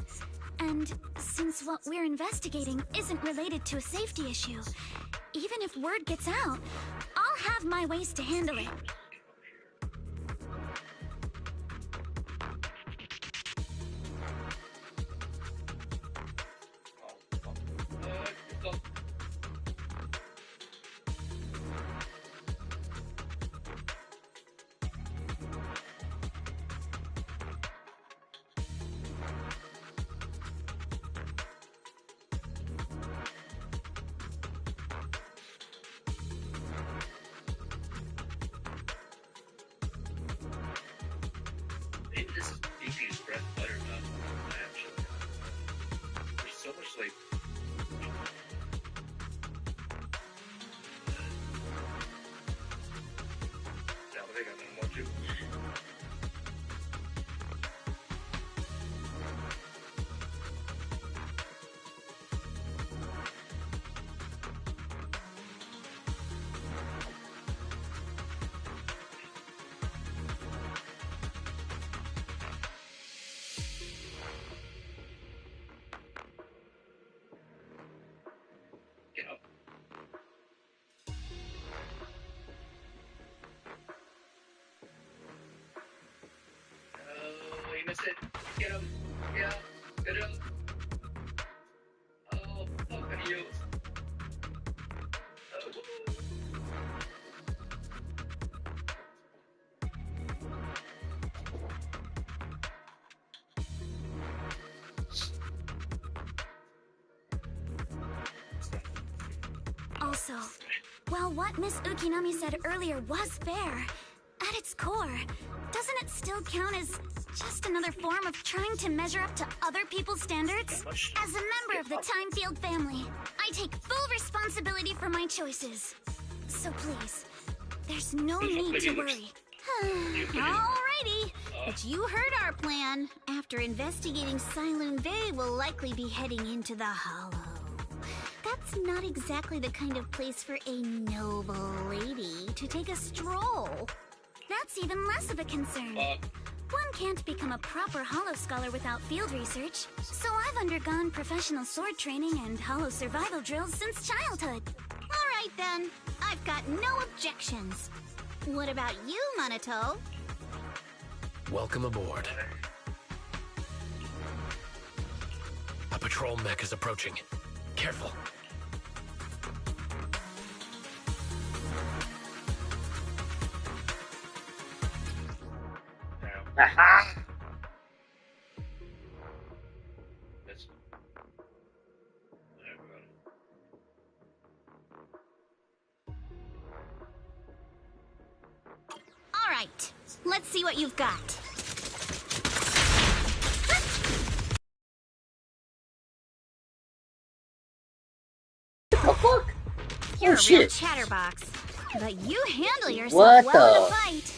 And since what we're investigating isn't related to a safety issue, even if word gets out, I'll have my ways to handle it. Maybe this is DP's bread and butter, not actually. There's so much like. Yeah, but they got no more too. Get up. Oh, you missed it. Get him. Yeah. Get him. Oh, fuck you. Also, while what Miss Ukinami said earlier was fair, At its core, doesn't it still count as just another form of trying to measure up to other people's standards? As a member of the Timefield family, I take full responsibility for my choices. So please, there's no need to worry. Alrighty, but you heard our plan. After investigating Siloon Bay, we'll likely be heading into the Hollow. That's not exactly the kind of place for a noble lady to take a stroll. That's even less of a concern. One can't become a proper Hollow scholar without field research, so I've undergone professional sword training and Hollow survival drills since childhood. Alright then, I've got no objections. What about you, Monato? Welcome aboard. A patrol mech is approaching. Careful. Aha! Alright, let's see what you've got. You're a real chatterbox, but you handle yourself well in a fight.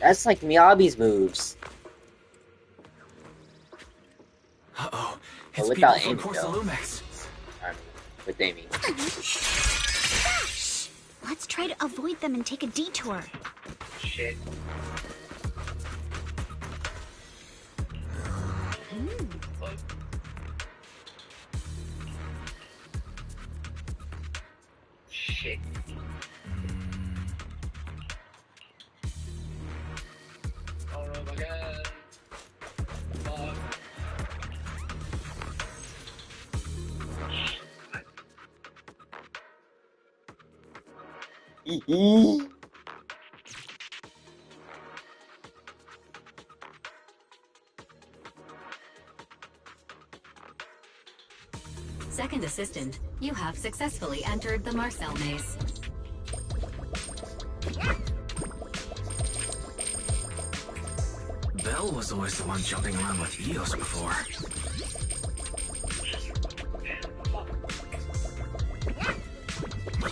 That's like Miyabi's moves. Uh-oh. But It's without people aiming, from though. Porcelumex. I mean, with aiming. Let's try to avoid them and take a detour. Shit. Shit. Oh my god. Fuck. Second assistant, you have successfully entered the Marcel maze. Belle was always the one jumping around with Eos before.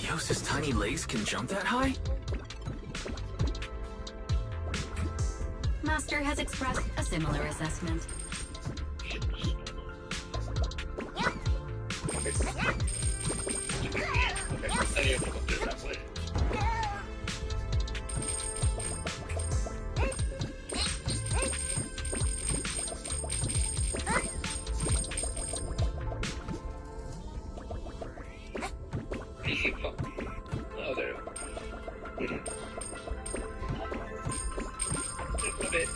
Eos's tiny legs can jump that high? Master has expressed a similar assessment. Oh, there. A bit.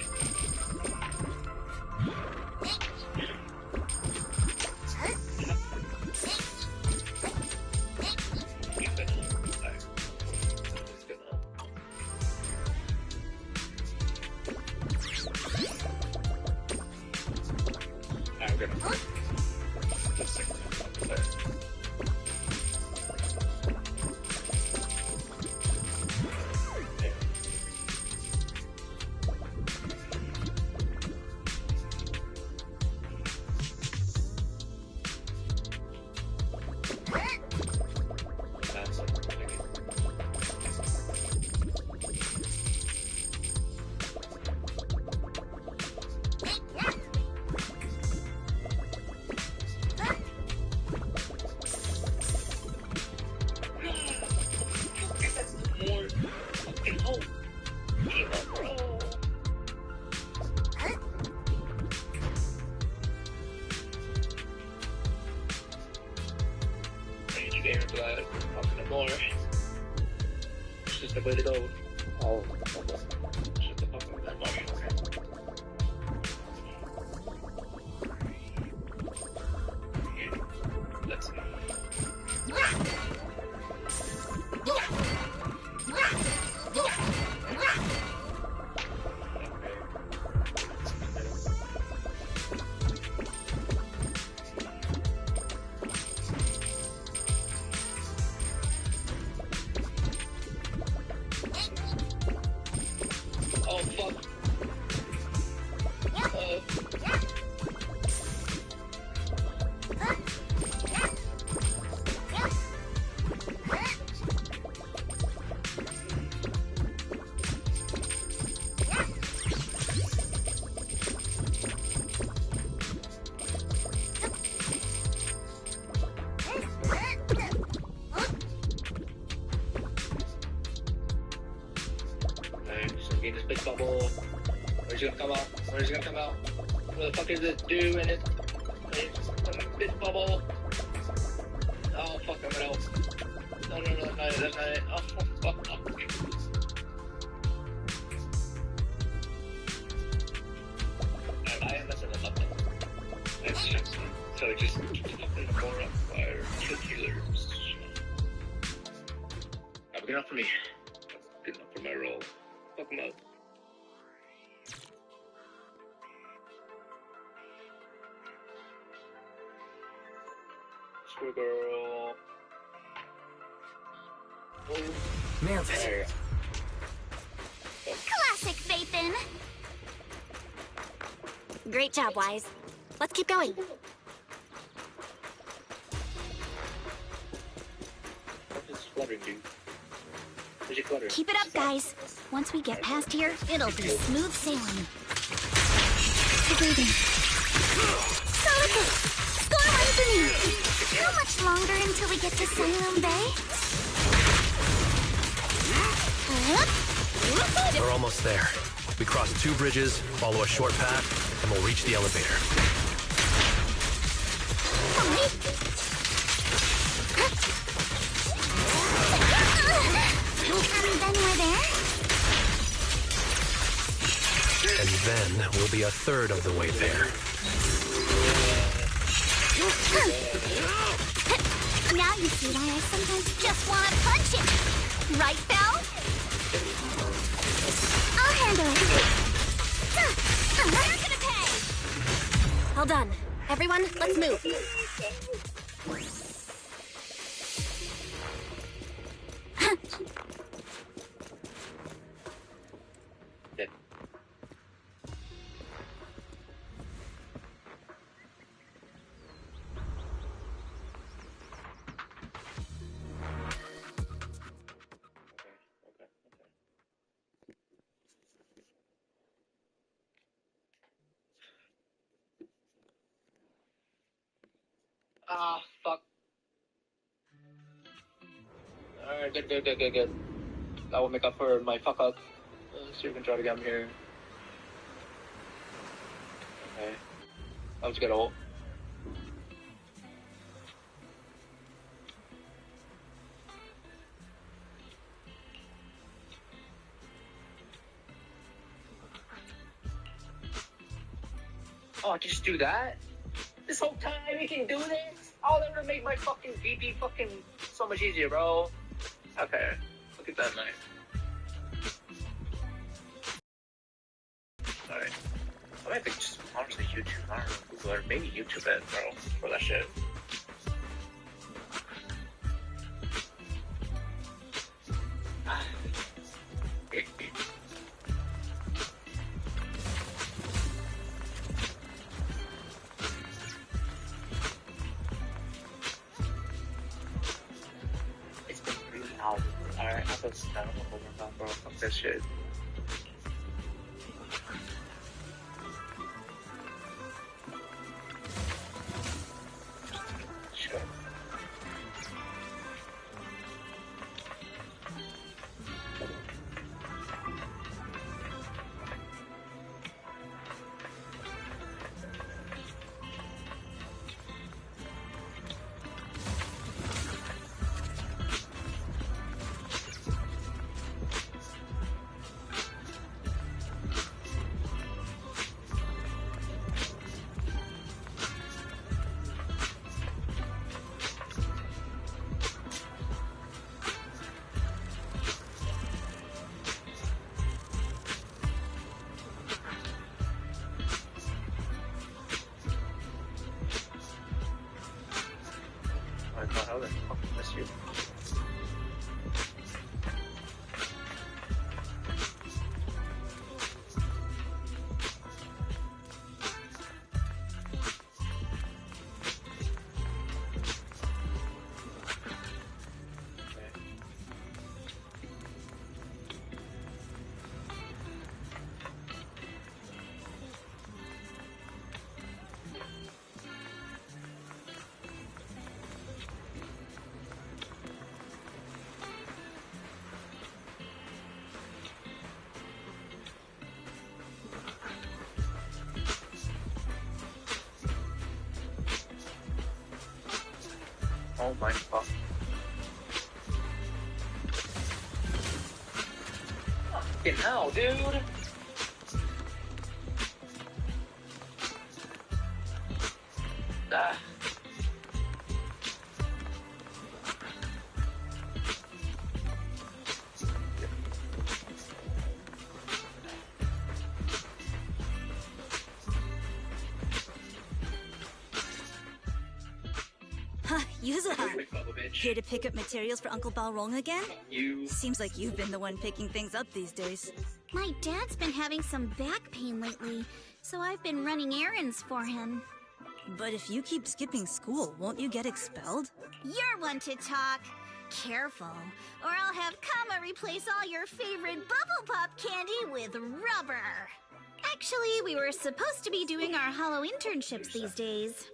More. It's just the way to go. Oh. Shut the fuck up, that much. Let's see. Oh fuck. In this big bubble. Where's it gonna come out? Where's it gonna come out? What the fuck is it do in it? It's a big bubble. Oh fuck, I'm gonna. No, that's not it. Oh fuck. I am messing it up. It's just so it just keeps fucking more on fire. Kill killers. Good enough for me. Good enough for my role. Fuck him up. Screw girl. Mantis. Classic Vathan. Great job, Wise. Let's keep going. What is fluttering, dude? Where's your clutter? Keep it up, guys. Once we get past here, it'll be smooth sailing. Keep breathing. Solid. Score one for me. How much longer until we get to Sunroom Bay? We're almost there. We cross 2 bridges, follow a short path, and we'll reach the elevator. And then we're there? And then we'll be a third of the way there. Now you see why I sometimes just want to punch it. Right, Belle? I'll handle it. You're gonna pay! All done. Everyone, let's move. Ah, fuck. Alright, good. That will make up for my fuck up. So you can try to get him here. Okay. Let's get ult. Oh, I can just do that? This whole time you can do this? Oh, that would've made my fucking VP fucking so much easier, bro. Okay, look at that knife. Alright. I might think just honestly YouTube, I don't know, Google or maybe YouTube it, bro, for that shit. It's been really hot. Alright, I don't know what we're about, bro. Fuck that shit. Sure. mind fuck. Fucking hell, dude. Ah. Yuzuha, here to pick up materials for Uncle Balrog again? Seems like you've been the one picking things up these days. My dad's been having some back pain lately, so I've been running errands for him. But if you keep skipping school, won't you get expelled? You're one to talk. Careful, or I'll have Kama replace all your favorite Bubble Pop candy with rubber. Actually, we were supposed to be doing our Hollow internships these days.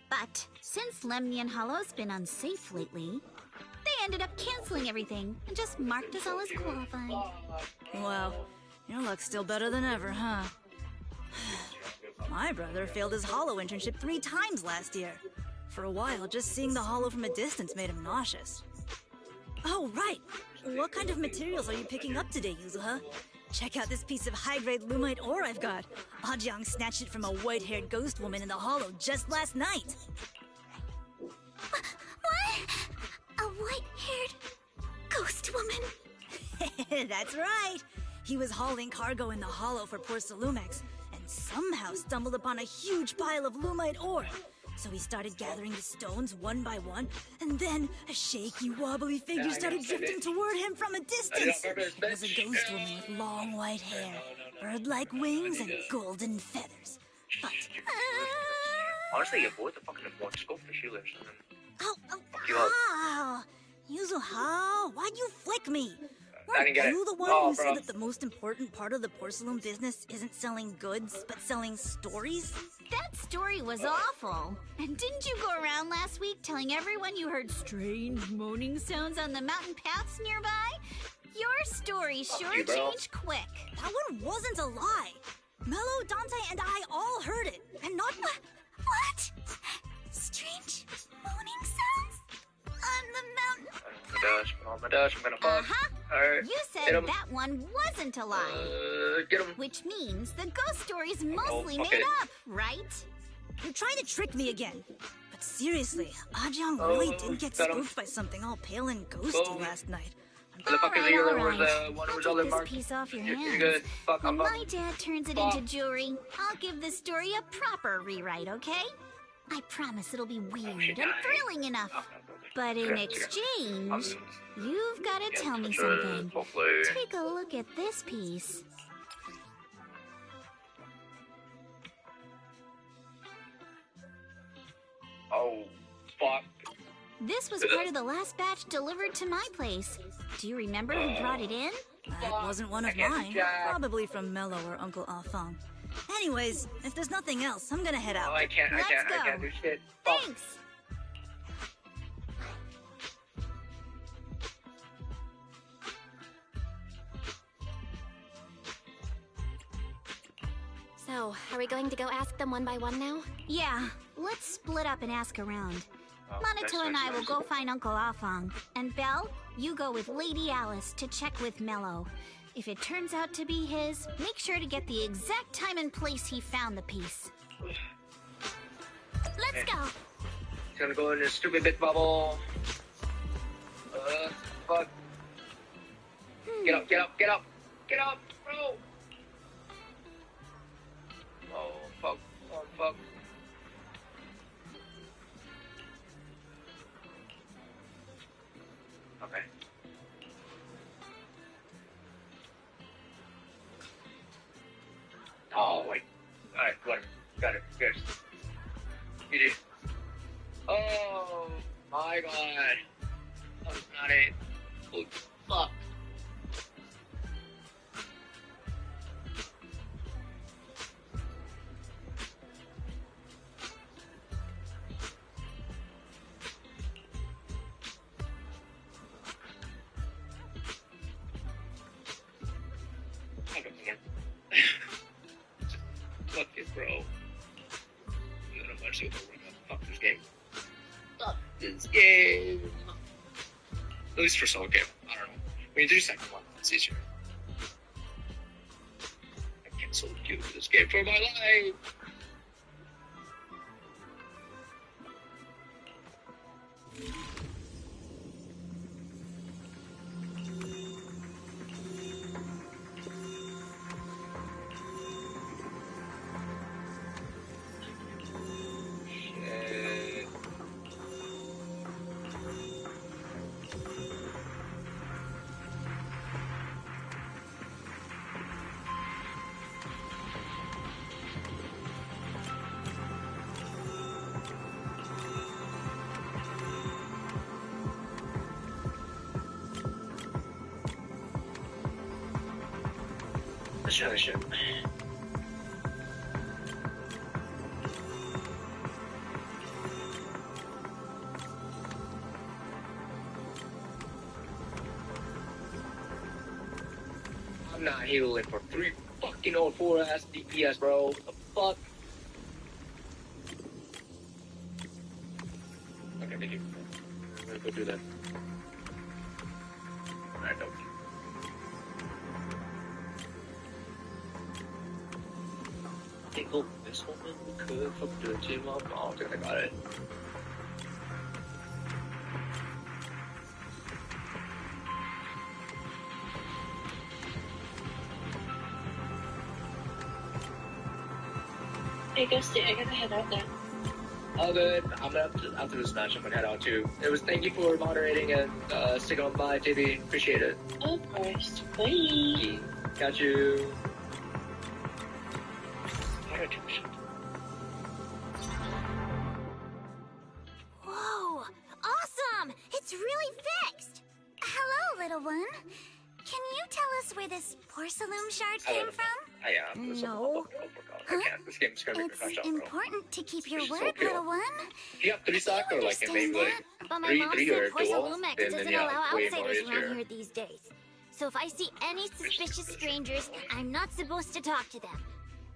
But since Lemnian Hollow's been unsafe lately, they ended up canceling everything and just marked us all as qualified. Wow, your luck's still better than ever, huh? My brother failed his Hollow internship 3 times last year. For a while, just seeing the Hollow from a distance made him nauseous. Oh, right. What kind of materials are you picking up today, Yuzuha? Check out this piece of high-grade lumite ore I've got. Ajang snatched it from a white-haired ghost woman in the Hollow just last night. What? A white-haired ghost woman? That's right. He was hauling cargo in the Hollow for Porcelumex, and somehow stumbled upon a huge pile of lumite ore. So he started gathering the stones one by one, and then a shaky, wobbly figure started drifting toward him from a distance. It was a ghost woman with long white hair, bird-like wings, and golden feathers. But... Honestly, you both are fucking important. Just go for the shoeless and then... Ow! Yuzuha, why'd you flick me? Weren't you the one who said that the most important part of the porcelain business isn't selling goods, but selling stories? That story was awful. And didn't you go around last week telling everyone you heard strange moaning sounds on the mountain paths nearby? Your story sure changed quick. That one wasn't a lie. Mello, Dante, and I all heard it. And not... What? Strange moaning sounds? On the mountain? On my dash, I'm gonna fuck. Alright. You said that one wasn't a lie. Get him. Which means the ghost story's mostly made up, right? You're trying to trick me again. But seriously, Ajang really did get spooked by something all pale and ghosty last night. All right. I'll take this piece off your hands. When my dad turns it into jewelry, I'll give the story a proper rewrite, okay? I promise it'll be weird and thrilling enough. But in exchange, you've got to tell me something. Take a look at this piece. Oh, fuck. This was part of the last batch delivered to my place. Do you remember who brought it in? That wasn't one of mine. Probably from Mello or Uncle Afang. Anyways, if there's nothing else, I'm gonna head out. I can't do shit. Thanks. So, are we going to go ask them one by one now? Yeah, let's split up and ask around. Monito and I will go find Uncle Afang. And Belle, you go with Lady Alice to check with Mello. If it turns out to be his, make sure to get the exact time and place he found the piece. Let's go! He's gonna go in this stupid bit bubble. Fuck. Get up, get up, get up! Get up, bro! Oh, fuck. Oh, fuck. Okay. Oh, wait. Alright, whatever. Got it. Good. You did. Oh, my God. That's not it. Oh, fuck. Fuck it, bro. I'm gonna fuck this game. Fuck this Yay! At least for solo game. I don't know. We can do second one. It's easier. I can't solo queue this game for my life. Shit. I'm not healing for 3 fucking 4 ass DPS, bro. The fuck? Okay, thank you. I'm gonna go do that. Alright, no. Tingle, this woman could fuck the team up. Oh, I think I got it. Hey, Ghosty, I gotta head out now. All good. I'm gonna after this match, I'm gonna head out too. It was thank you for moderating and sticking on by, TV. Appreciate it. Of course. Bye. Got you. Whoa! Awesome! It's really fixed! Hello, little one. Can you tell us where this porcelain shard came from? No. I can't. This game's gonna be It's important to keep your word, so little one. If you have 3 stock or like maybe like But my 3 mom 3 said or dual, Porcelumex then doesn't yeah, allow way more outsiders around easier. here these days. So if I see any suspicious strangers, I'm not supposed to talk to them.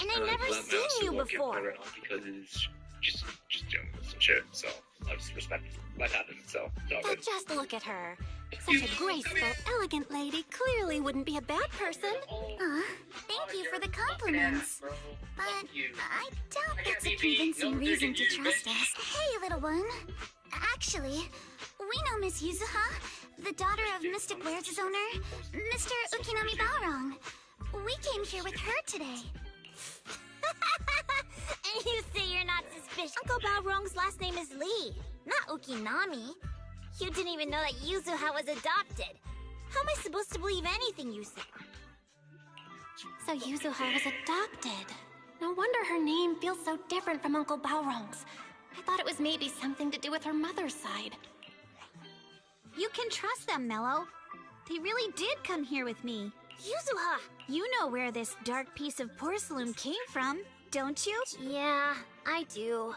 And I've never seen you before. Because it's just doing some shit. So I just respect what happened. So But just look at her. Such a graceful, elegant lady clearly wouldn't be a bad person. Thank you for the compliments. But I doubt that's a convincing reason to trust us. Hey, little one. Actually, we know Miss Yuzuha, the daughter of Mystic Wares' owner, Mr. Ukinami Balrong. We came here with her today. And you say you're not suspicious. Uncle Balrong's last name is Lee, not Ukinami. You didn't even know that Yuzuha was adopted. How am I supposed to believe anything you say? So Yuzuha was adopted. No wonder her name feels so different from Uncle Balrong's. I thought it was maybe something to do with her mother's side. You can trust them, Mello. They really did come here with me. Yuzuha! You know where this dark piece of porcelain came from, don't you? Yeah, I do.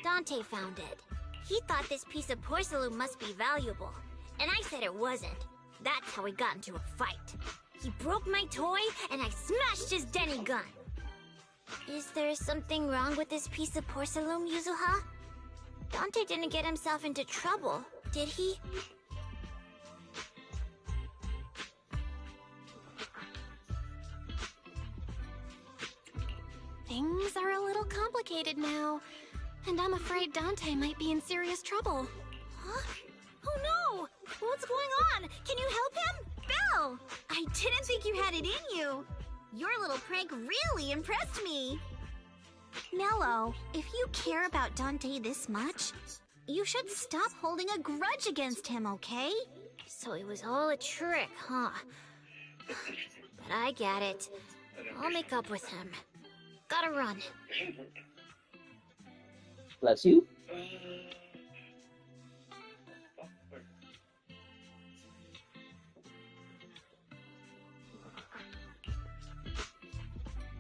Dante found it. He thought this piece of porcelain must be valuable, and I said it wasn't. That's how we got into a fight. He broke my toy, and I smashed his Denny gun. Is there something wrong with this piece of porcelain, Yuzuha? Dante didn't get himself into trouble, did he? Things are a little complicated now, and I'm afraid Dante might be in serious trouble. Huh? Oh no! What's going on? Can you help him? Belle! I didn't think you had it in you. Your little prank really impressed me. Mello, if you care about Dante this much, you should stop holding a grudge against him, okay? So it was all a trick, huh? But I get it. I'll make up with him. Gotta run. Bless you.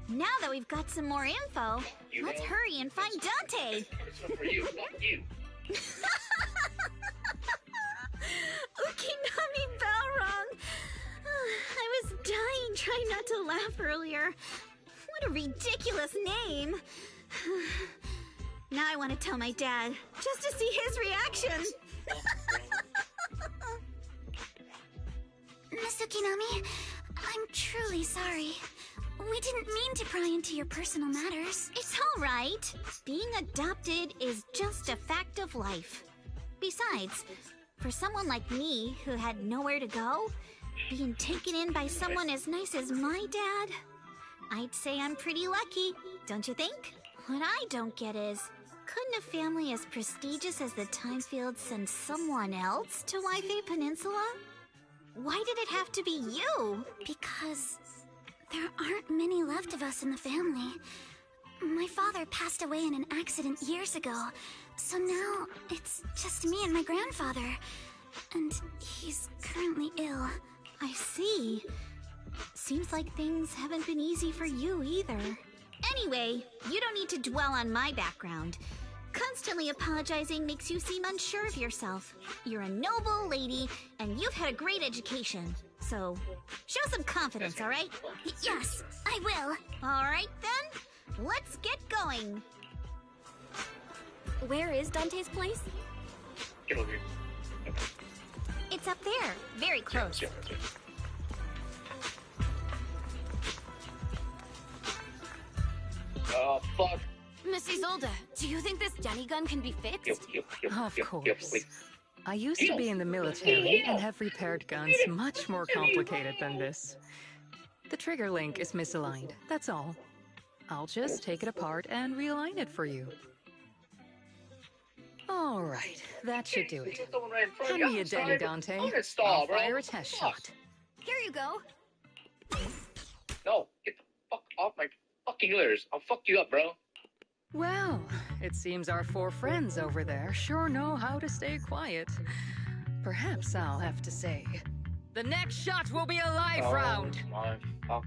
Now that we've got some more info, let's hurry and find Dante. For you, fuck you. Ukinami Balrong. I was dying trying not to laugh earlier. What a ridiculous name. Now I want to tell my dad, just to see his reaction. Miss Ukinami, I'm truly sorry. We didn't mean to pry into your personal matters. It's all right. Being adopted is just a fact of life. Besides, for someone like me who had nowhere to go, being taken in by someone as nice as my dad, I'd say I'm pretty lucky, don't you think? What I don't get is, couldn't a family as prestigious as the Timefields send someone else to Waifei Peninsula? Why did it have to be you? Because there aren't many left of us in the family. My father passed away in an accident years ago, so now it's just me and my grandfather. And he's currently ill. I see. Seems like things haven't been easy for you either. Anyway, you don't need to dwell on my background. Constantly apologizing makes you seem unsure of yourself. You're a noble lady, and you've had a great education. So, show some confidence, alright? Yes, I will. Alright then, let's get going. Where is Dante's place? Get over here. It's up there, very close. Oh, fuck. Miss Isolde, do you think this Denny gun can be fixed? Of course. I used to be in the military and have repaired guns much more complicated than this. The trigger link is misaligned, that's all. I'll just take it apart and realign it for you. All right, that should do it. Hand me a Denny, Dante. I'll fire a test shot. Here you go. No, get the fuck off my fucking ears. I'll fuck you up, bro. Well, it seems our four friends over there sure know how to stay quiet. Perhaps I'll have to say, the next shot will be a live round. My fuck.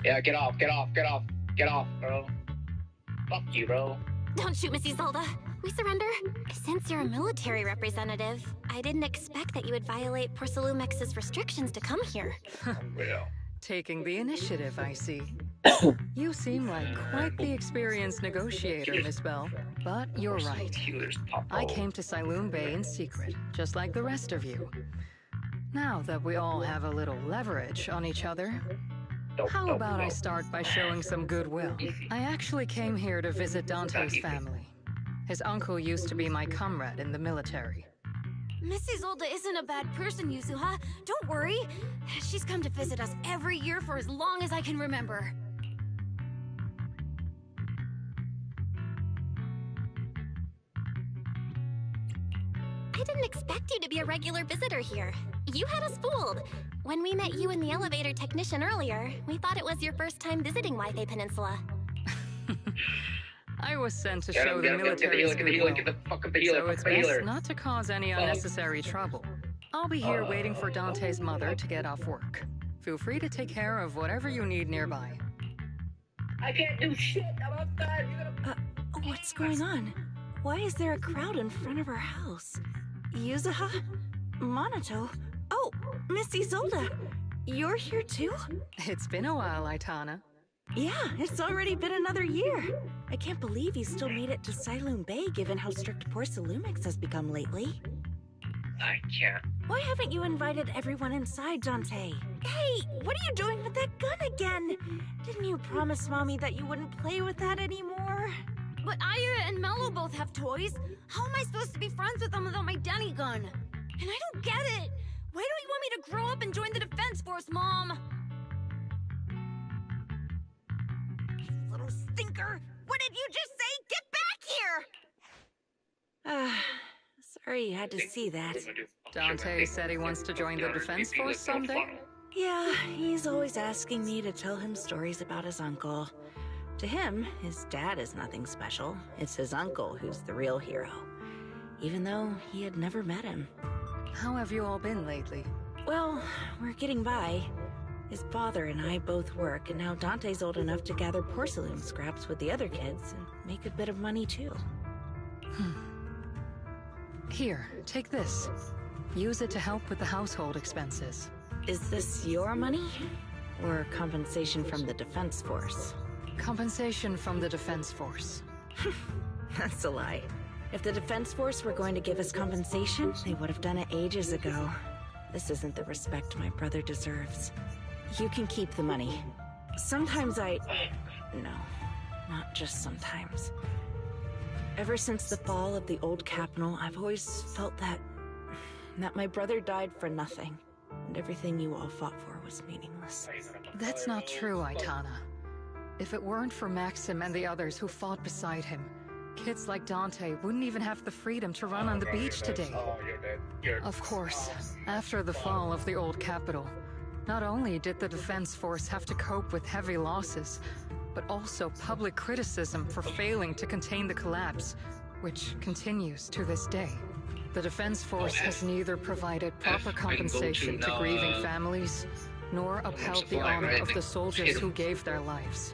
Yeah, get off, bro. Fuck you, bro. Don't shoot, Miss Isolde. We surrender. Since you're a military representative, I didn't expect that you would violate Porcelumex's restrictions to come here. Taking the initiative, I see. You seem like quite the experienced negotiator, Miss Bell. But you're right. I came to Siloon Bay in secret, just like the rest of you. Now that we all have a little leverage on each other, how about I start by showing some goodwill? I actually came here to visit Dante's family. His uncle used to be my comrade in the military. Miss Isolde isn't a bad person, Yuzuha. Don't worry. She's come to visit us every year for as long as I can remember. I didn't expect you to be a regular visitor here. You had us fooled. When we met you and the elevator technician earlier, we thought it was your first time visiting Waifei Peninsula. I was sent to show the military's goodwill, so it's best not to cause any unnecessary trouble. I'll be here waiting for Dante's mother to get off work. Feel free to take care of whatever you need nearby. I can't do shit about that. What's going on? Why is there a crowd in front of our house? Yuzuha? Monato? Oh, Miss Isolde! You're here too? It's been a while, Aitana. Yeah, it's already been another year. I can't believe you still made it to Siloon Bay given how strict Porcelumix has become lately. I can't. Why haven't you invited everyone inside, Dante? Hey, what are you doing with that gun again? Didn't you promise Mommy that you wouldn't play with that anymore? But Aya and Mello both have toys. How am I supposed to be friends with them without my Denny gun? And I don't get it. Why don't you want me to grow up and join the Defense Force, Mom? You little stinker! What did you just say? Get back here! Sorry you had to see that. Dante said he wants to join the Defense Force someday? Yeah, he's always asking me to tell him stories about his uncle. To him, his dad is nothing special. It's his uncle who's the real hero. Even though he had never met him. How have you all been lately? Well, we're getting by. His father and I both work, and now Dante's old enough to gather porcelain scraps with the other kids and make a bit of money too. Here, take this. Use it to help with the household expenses. Is this your money? Or compensation from the Defense Force? Compensation from the Defense Force. That's a lie. If the Defense Force were going to give us compensation, they would have done it ages ago. This isn't the respect my brother deserves. You can keep the money. Sometimes No, not just sometimes. Ever since the fall of the old capital, I've always felt that my brother died for nothing, and everything you all fought for was meaningless. That's not true, Aitana. If it weren't for Maxim and the others who fought beside him, kids like Dante wouldn't even have the freedom to run on the beach today. Of course, after the fall of the old capital, not only did the Defense Force have to cope with heavy losses, but also public criticism for failing to contain the collapse, which continues to this day. The Defense Force has neither provided proper compensation to grieving families, nor upheld the honor of the soldiers who gave their lives.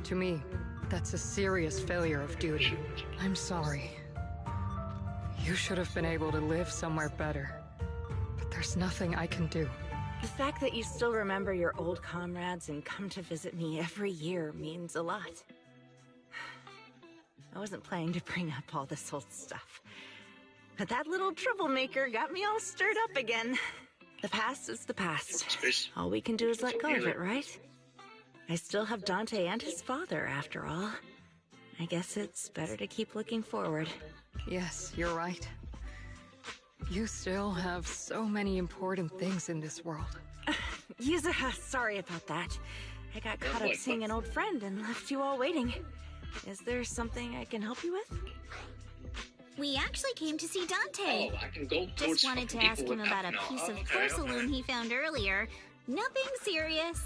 To me, that's a serious failure of duty. I'm sorry. You should have been able to live somewhere better, but there's nothing I can do. The fact that you still remember your old comrades and come to visit me every year means a lot. I wasn't planning to bring up all this old stuff, but that little troublemaker got me all stirred up again. The past is the past. All we can do is let go of it, right? I still have Dante and his father, after all. I guess it's better to keep looking forward. Yes, you're right. You still have so many important things in this world. Yuzuha, sorry about that. I got caught up seeing an old friend and left you all waiting. Is there something I can help you with? We actually came to see Dante. Oh, I can go Just wanted to ask him about a piece of porcelain he found earlier. Nothing serious.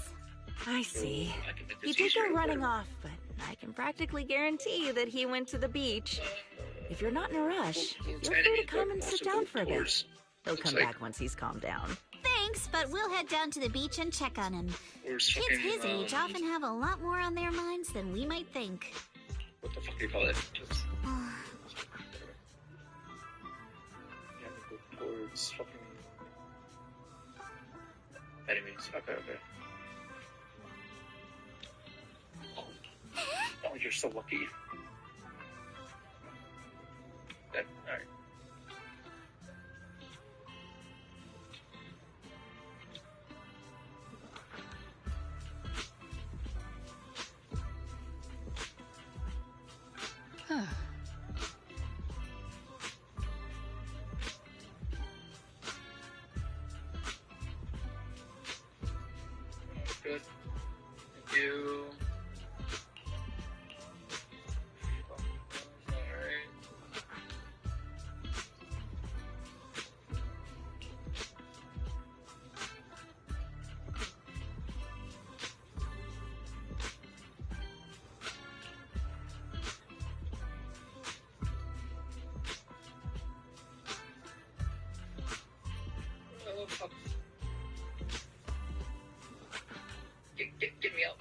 I see. He did go running off, but I can practically guarantee you that he went to the beach. If you're not in a rush, feel free to come and sit down for a bit. He'll come back once he's calmed down. Thanks, but we'll head down to the beach and check on him. Kids his age often have a lot more on their minds than we might think. What the fuck do you call it? Towards fucking enemies. Okay. Oh, you're so lucky. Alright. Huh. Good. Thank you. Oh, fuck. Get me out.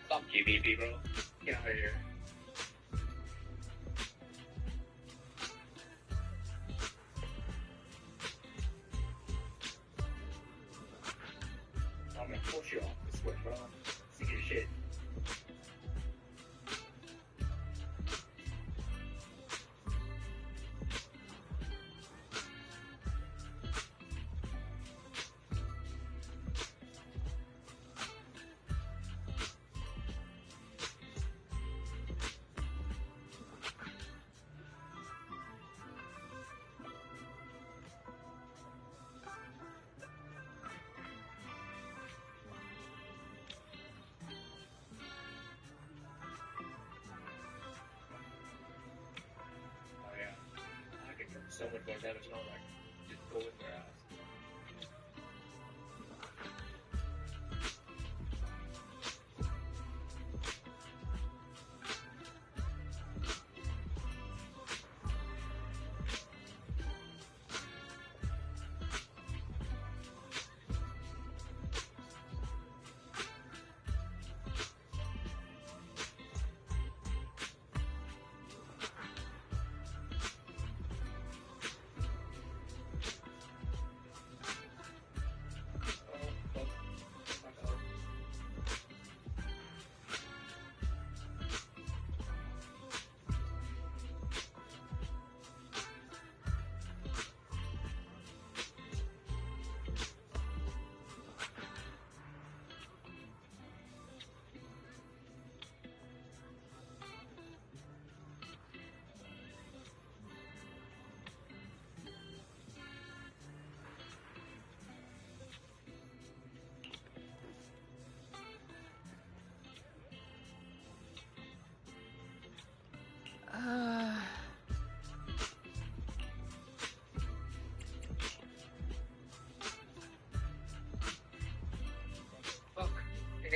Fuck you, BP, bro. Get out of here. I'm gonna force you off this way, bro. See your shit. So much more damage and all that. Just go in their ass.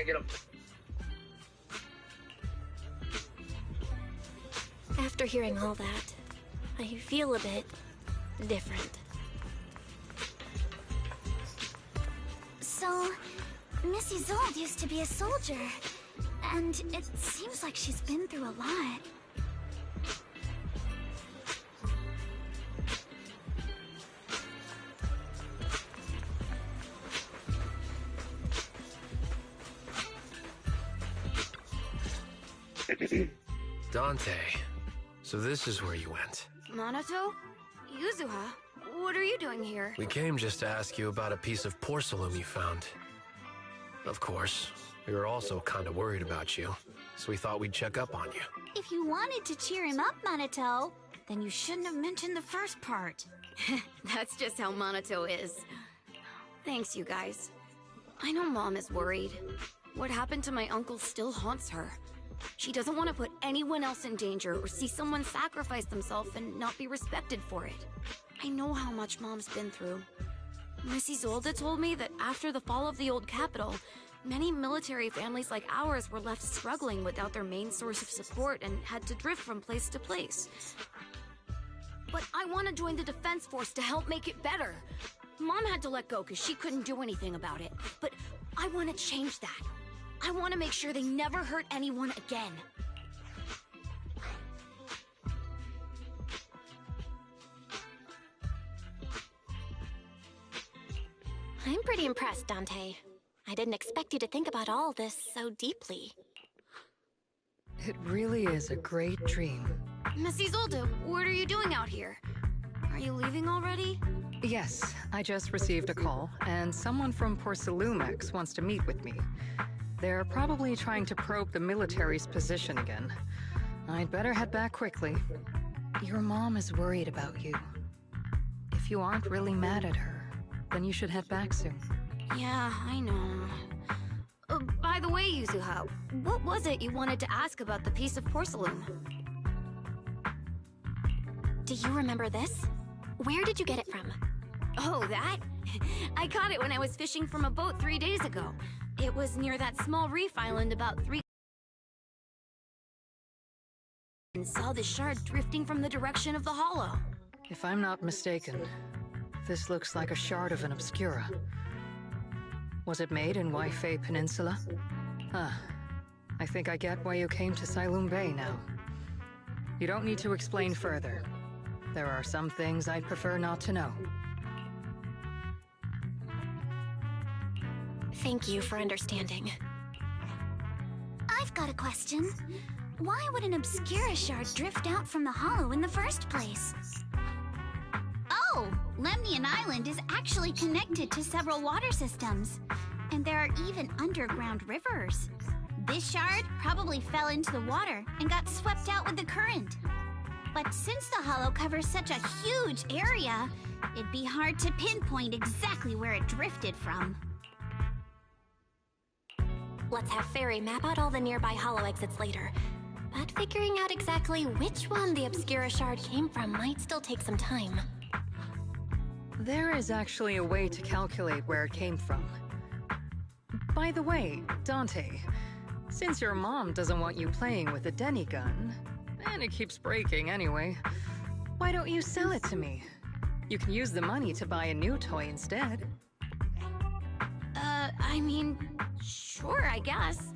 can't get him. After hearing all that, I feel a bit different. So, Miss Isolde used to be a soldier, and it seems like she's been through a lot. Dante, so this is where you went. Minato? Yuzuha? What are you doing here? We came just to ask you about a piece of porcelain you found. Of course, we were also kind of worried about you, so we thought we'd check up on you. If you wanted to cheer him up, Minato, then you shouldn't have mentioned the first part. That's just how Minato is. Thanks, you guys. I know Mom is worried. What happened to my uncle still haunts her. She doesn't want to put anyone else in danger or see someone sacrifice themselves and not be respected for it. I know how much Mom's been through. Miss Isolde told me that after the fall of the old capital, many military families like ours were left struggling without their main source of support and had to drift from place to place. But I want to join the defense force to help make it better. Mom had to let go because she couldn't do anything about it. But I want to change that. I want to make sure they never hurt anyone again. I'm pretty impressed, Dante. I didn't expect you to think about all this so deeply. It really is a great dream. Miss Isolde, what are you doing out here? Are you leaving already? Yes, I just received a call, and someone from Porcelumex wants to meet with me. They're probably trying to probe the military's position again. I'd better head back quickly. Your mom is worried about you. If you aren't really mad at her, then you should head back soon. Yeah, I know. By the way, Yuzuha, what was it you wanted to ask about the piece of porcelain? Do you remember this? Where did you get it from? Oh, that? I caught it when I was fishing from a boat 3 days ago. It was near that small reef island about 3... and saw the shard drifting from the direction of the hollow. If I'm not mistaken, this looks like a shard of an Obscura. Was it made in Waifei Peninsula? Ah, I think I get why you came to Sailoon Bay now. You don't need to explain further. There are some things I'd prefer not to know. Thank you for understanding. I've got a question. Why would an Obscura shard drift out from the hollow in the first place? Oh, Lemnian Island is actually connected to several water systems. And there are even underground rivers. This shard probably fell into the water and got swept out with the current. But since the hollow covers such a huge area, it'd be hard to pinpoint exactly where it drifted from. Let's have Fairy map out all the nearby hollow exits later. But figuring out exactly which one the Obscura shard came from might still take some time. There is actually a way to calculate where it came from. By the way, Dante, since your mom doesn't want you playing with a Denny gun, and it keeps breaking anyway, why don't you sell it to me? You can use the money to buy a new toy instead. I mean, sure, I guess.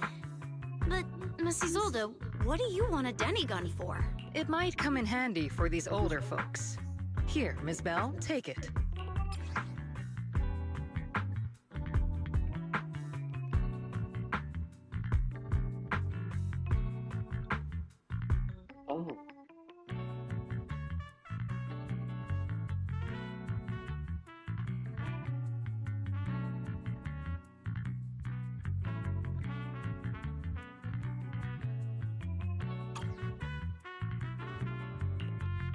But, Miss Isolde, what do you want a Denny gun for? It might come in handy for these older folks. Here, Ms. Bell, take it. Oh.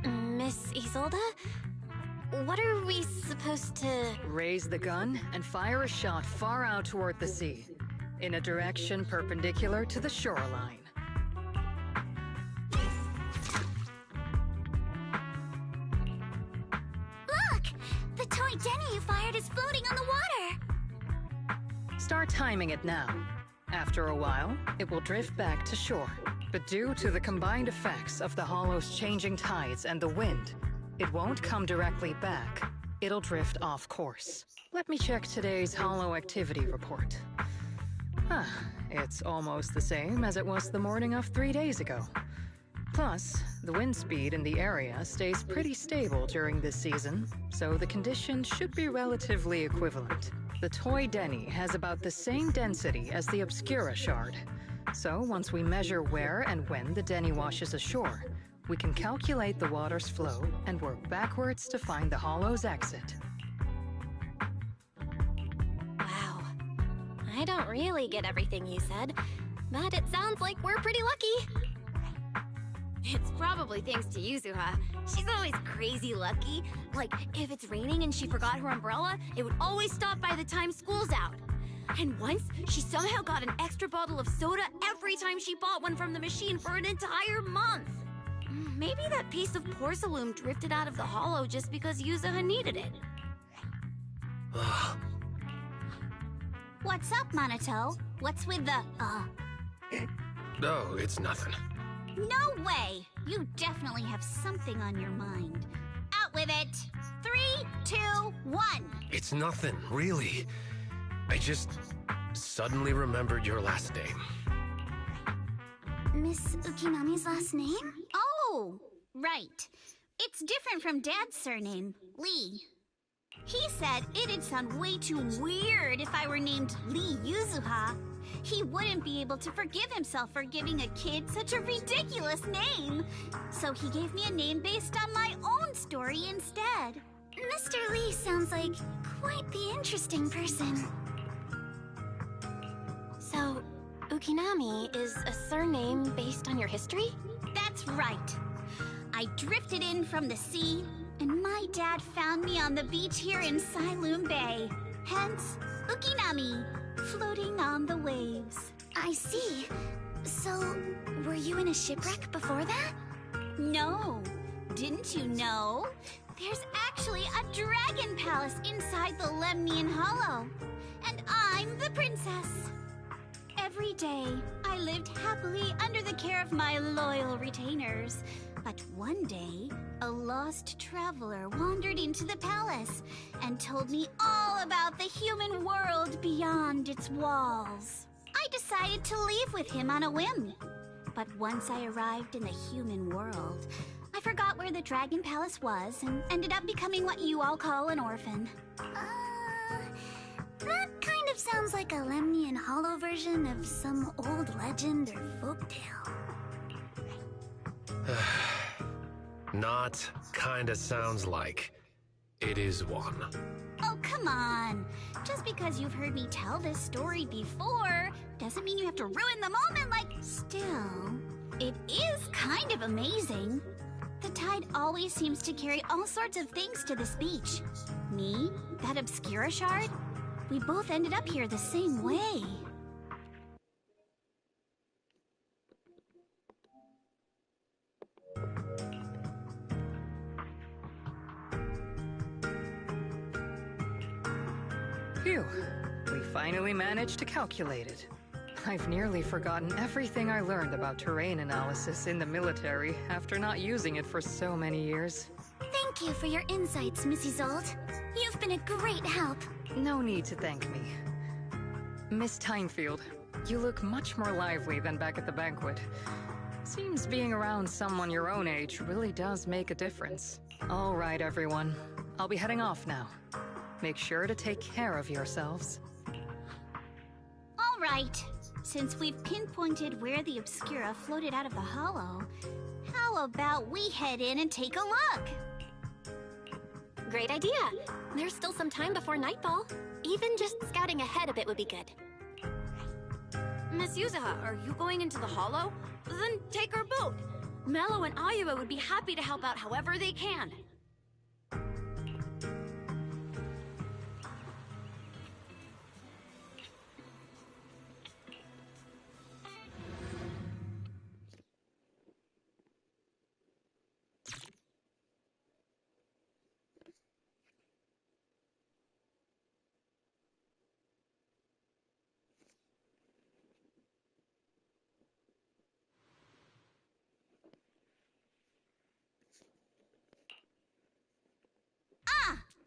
Miss Isolde? What are we supposed to... Raise the gun and fire a shot far out toward the sea, in a direction perpendicular to the shoreline. Look! The toy Denny you fired is floating on the water! Start timing it now. After a while, it will drift back to shore. But due to the combined effects of the hollow's changing tides and the wind, it won't come directly back. It'll drift off course. Let me check today's hollow activity report. It's almost the same as it was the morning of 3 days ago. Plus, the wind speed in the area stays pretty stable during this season, so the conditions should be relatively equivalent. The Toy Denny has about the same density as the Obscura Shard. So once we measure where and when the Denny washes ashore, we can calculate the water's flow and work backwards to find the hollow's exit. Wow. I don't really get everything you said, but it sounds like we're pretty lucky. It's probably thanks to Yuzuha. She's always crazy lucky. Like, if it's raining and she forgot her umbrella, it would always stop by the time school's out. And once, she somehow got an extra bottle of soda every time she bought one from the machine for an entire month. Maybe that piece of porcelain drifted out of the hollow just because Yuzuha needed it. What's up, Monato? What's with the, No, it's nothing. No way! You definitely have something on your mind. Out with it! 3, 2, 1! It's nothing, really. I just suddenly remembered your last name. Miss Ukinami's last name? Oh, right. It's different from Dad's surname, Lee. He said it'd sound way too weird if I were named Lee Yuzuha. He wouldn't be able to forgive himself for giving a kid such a ridiculous name. So he gave me a name based on my own story instead. Mr. Lee sounds like quite the interesting person. So, Ukinami is a surname based on your history? That's right. I drifted in from the sea, and my dad found me on the beach here in Sailoon Bay. Hence, Ukinami, floating on the waves. I see. So, were you in a shipwreck before that? No. Didn't you know? There's actually a dragon palace inside the Lemnian Hollow. And I'm the princess. Every day, I lived happily under the care of my loyal retainers. But one day, a lost traveler wandered into the palace and told me all about the human world beyond its walls. I decided to leave with him on a whim. But once I arrived in the human world, I forgot where the Dragon Palace was and ended up becoming what you all call an orphan. That kind of sounds like a Lemnian Hollow version of some old legend or folktale. Not kinda sounds like. It is one. Oh, come on. Just because you've heard me tell this story before doesn't mean you have to ruin the moment like... Still, it is kind of amazing. The tide always seems to carry all sorts of things to this beach. Me, that Obscura Shard, we both ended up here the same way. Phew. We finally managed to calculate it. I've nearly forgotten everything I learned about terrain analysis in the military after not using it for so many years. Thank you for your insights, Miss Isolde. You've been a great help. No need to thank me. Miss Timefield, you look much more lively than back at the banquet. Seems being around someone your own age really does make a difference. All right, everyone. I'll be heading off now. Make sure to take care of yourselves. All right. Since we've pinpointed where the Obscura floated out of the hollow, how about we head in and take a look? Great idea. There's still some time before nightfall. Even just scouting ahead a bit would be good. Miss Yuzuha, are you going into the hollow? Then take our boat. Mello and Ayuba would be happy to help out however they can.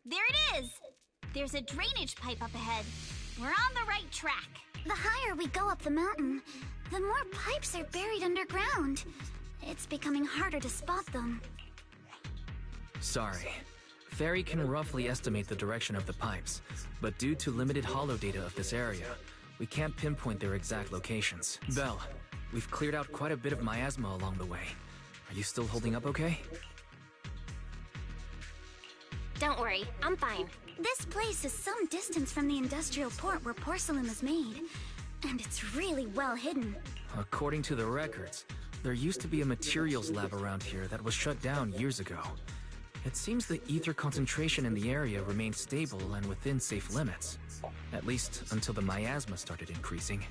There it is! There's a drainage pipe up ahead. We're on the right track. The higher we go up the mountain, the more pipes are buried underground. It's becoming harder to spot them. Sorry. Fairy can roughly estimate the direction of the pipes, but due to limited holo data of this area, we can't pinpoint their exact locations. Belle, we've cleared out quite a bit of miasma along the way. Are you still holding up okay? Don't worry, I'm fine. This place is some distance from the industrial port where porcelain is made, and it's really well hidden. According to the records, there used to be a materials lab around here that was shut down years ago. It seems the ether concentration in the area remained stable and within safe limits. At least until the miasma started increasing.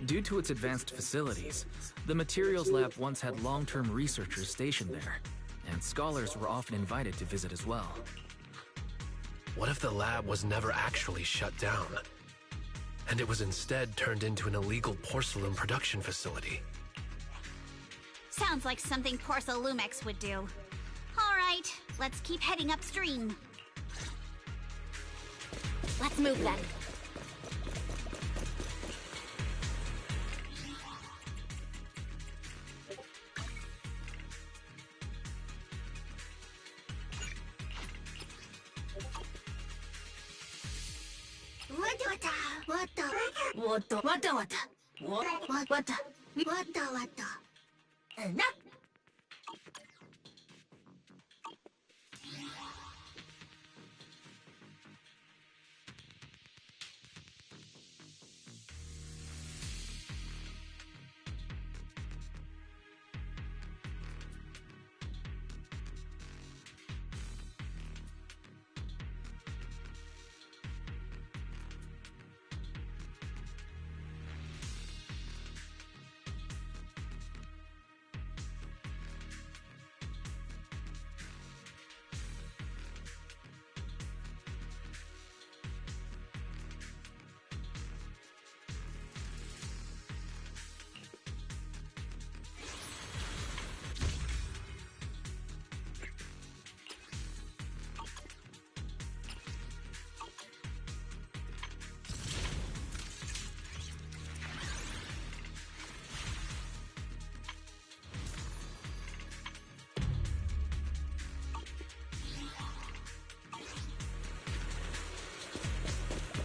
Due to its advanced facilities, the materials lab once had long-term researchers stationed there, and scholars were often invited to visit as well. What if the lab was never actually shut down, and it was instead turned into an illegal porcelain production facility? Sounds like something Porcelumex would do. All right, let's keep heading upstream. Let's move then.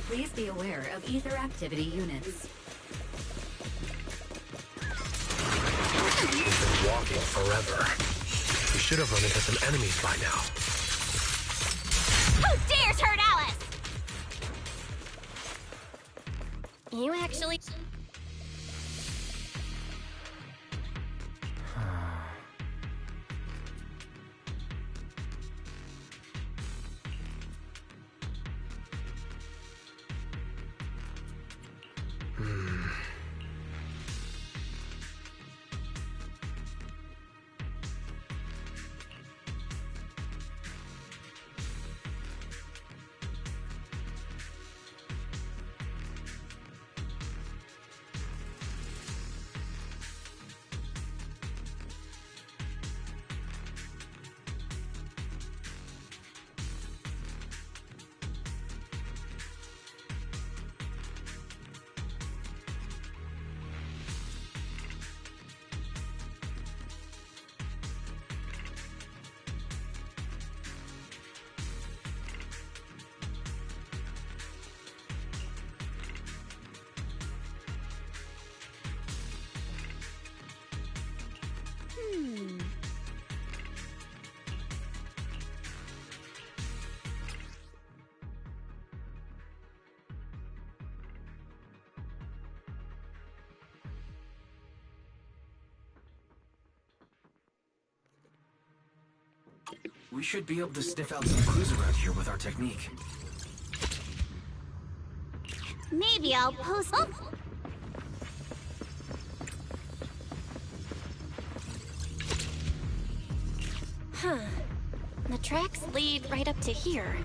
Please be aware of ether activity units. We've been walking forever. We should have run into some enemies by now. Who dares hurt Alice? You actually... We should be able to sniff out some clues around here with our technique. Maybe I'll post. Oh! Huh. The tracks lead right up to here.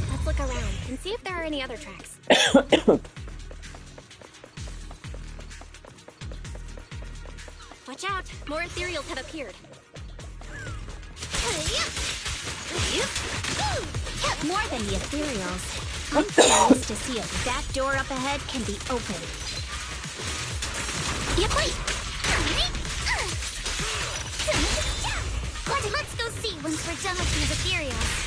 Let's look around and see if there are any other tracks. Watch out! More ethereals have appeared. More than the ethereals. I'm curious to see if that door up ahead can be opened. Yeah, wait! Let's go see once we're done with these ethereals.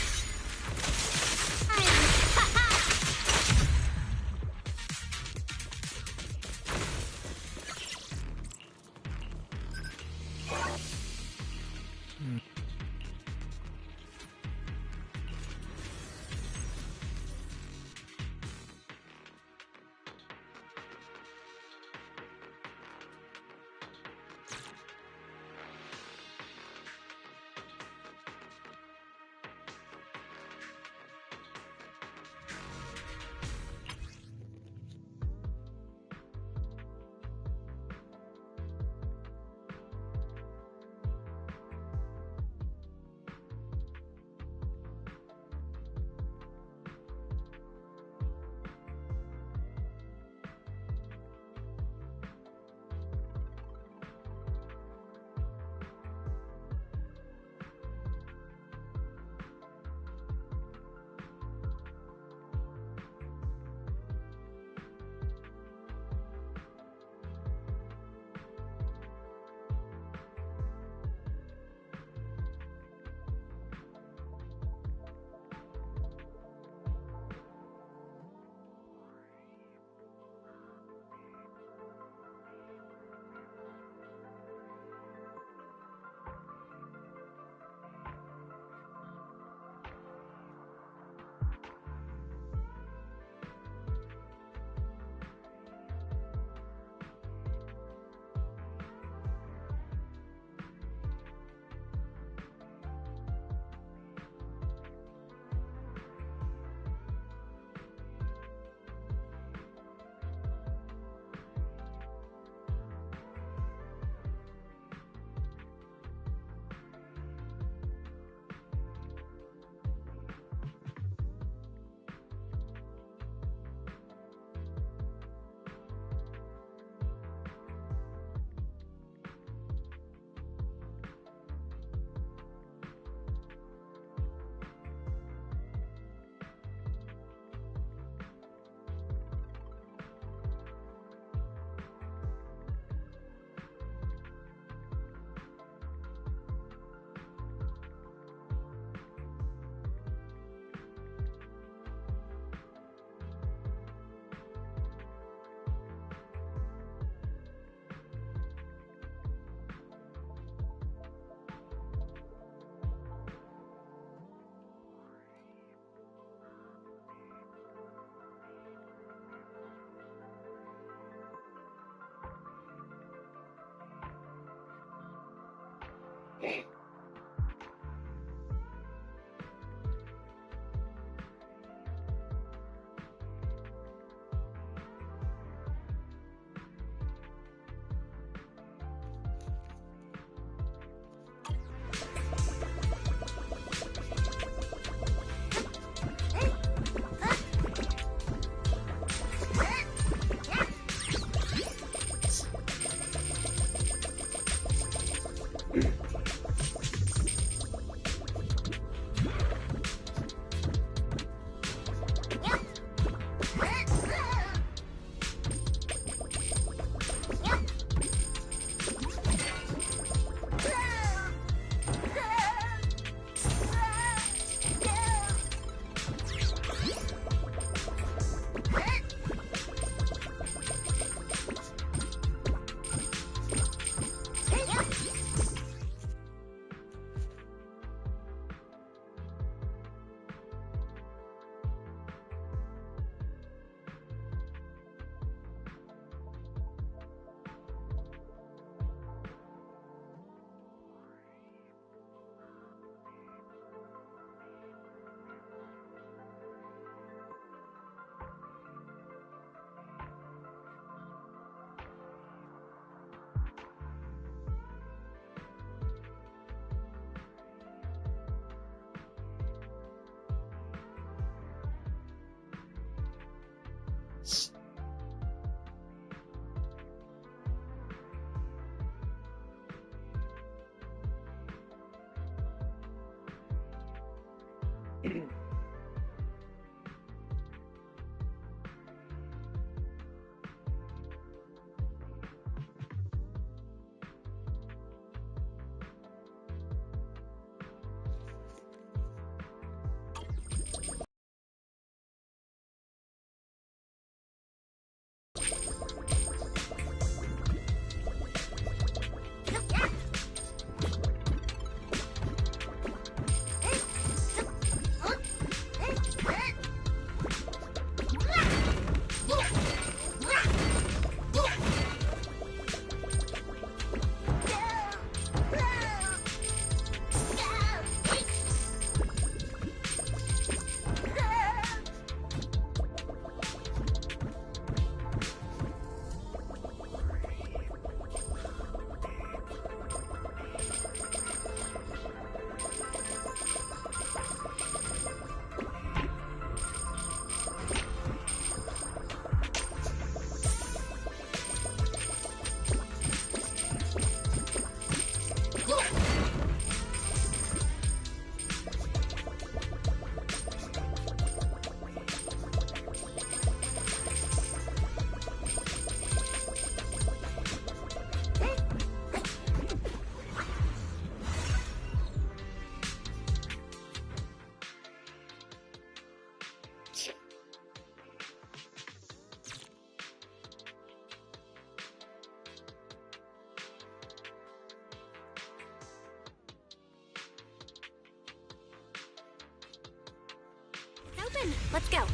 Let's go.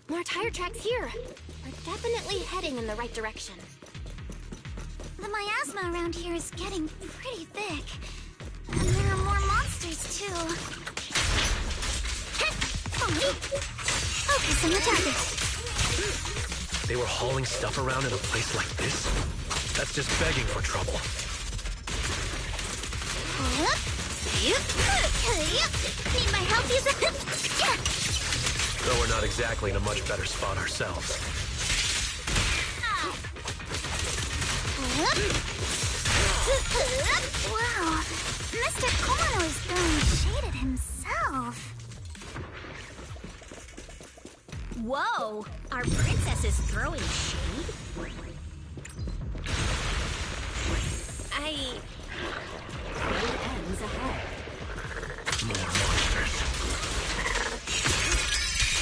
More tire tracks here. We're definitely heading in the right direction. The miasma around here is getting pretty thick. And there are more monsters, too. Focus on the target. They were hauling stuff around in a place like this? That's just begging for trouble. Need my help, Yuzu? Though we're not exactly in a much better spot ourselves. Wow, Mr. Kono is throwing shade at himself. Whoa, our princess is throwing shade? Ends ahead. More monsters.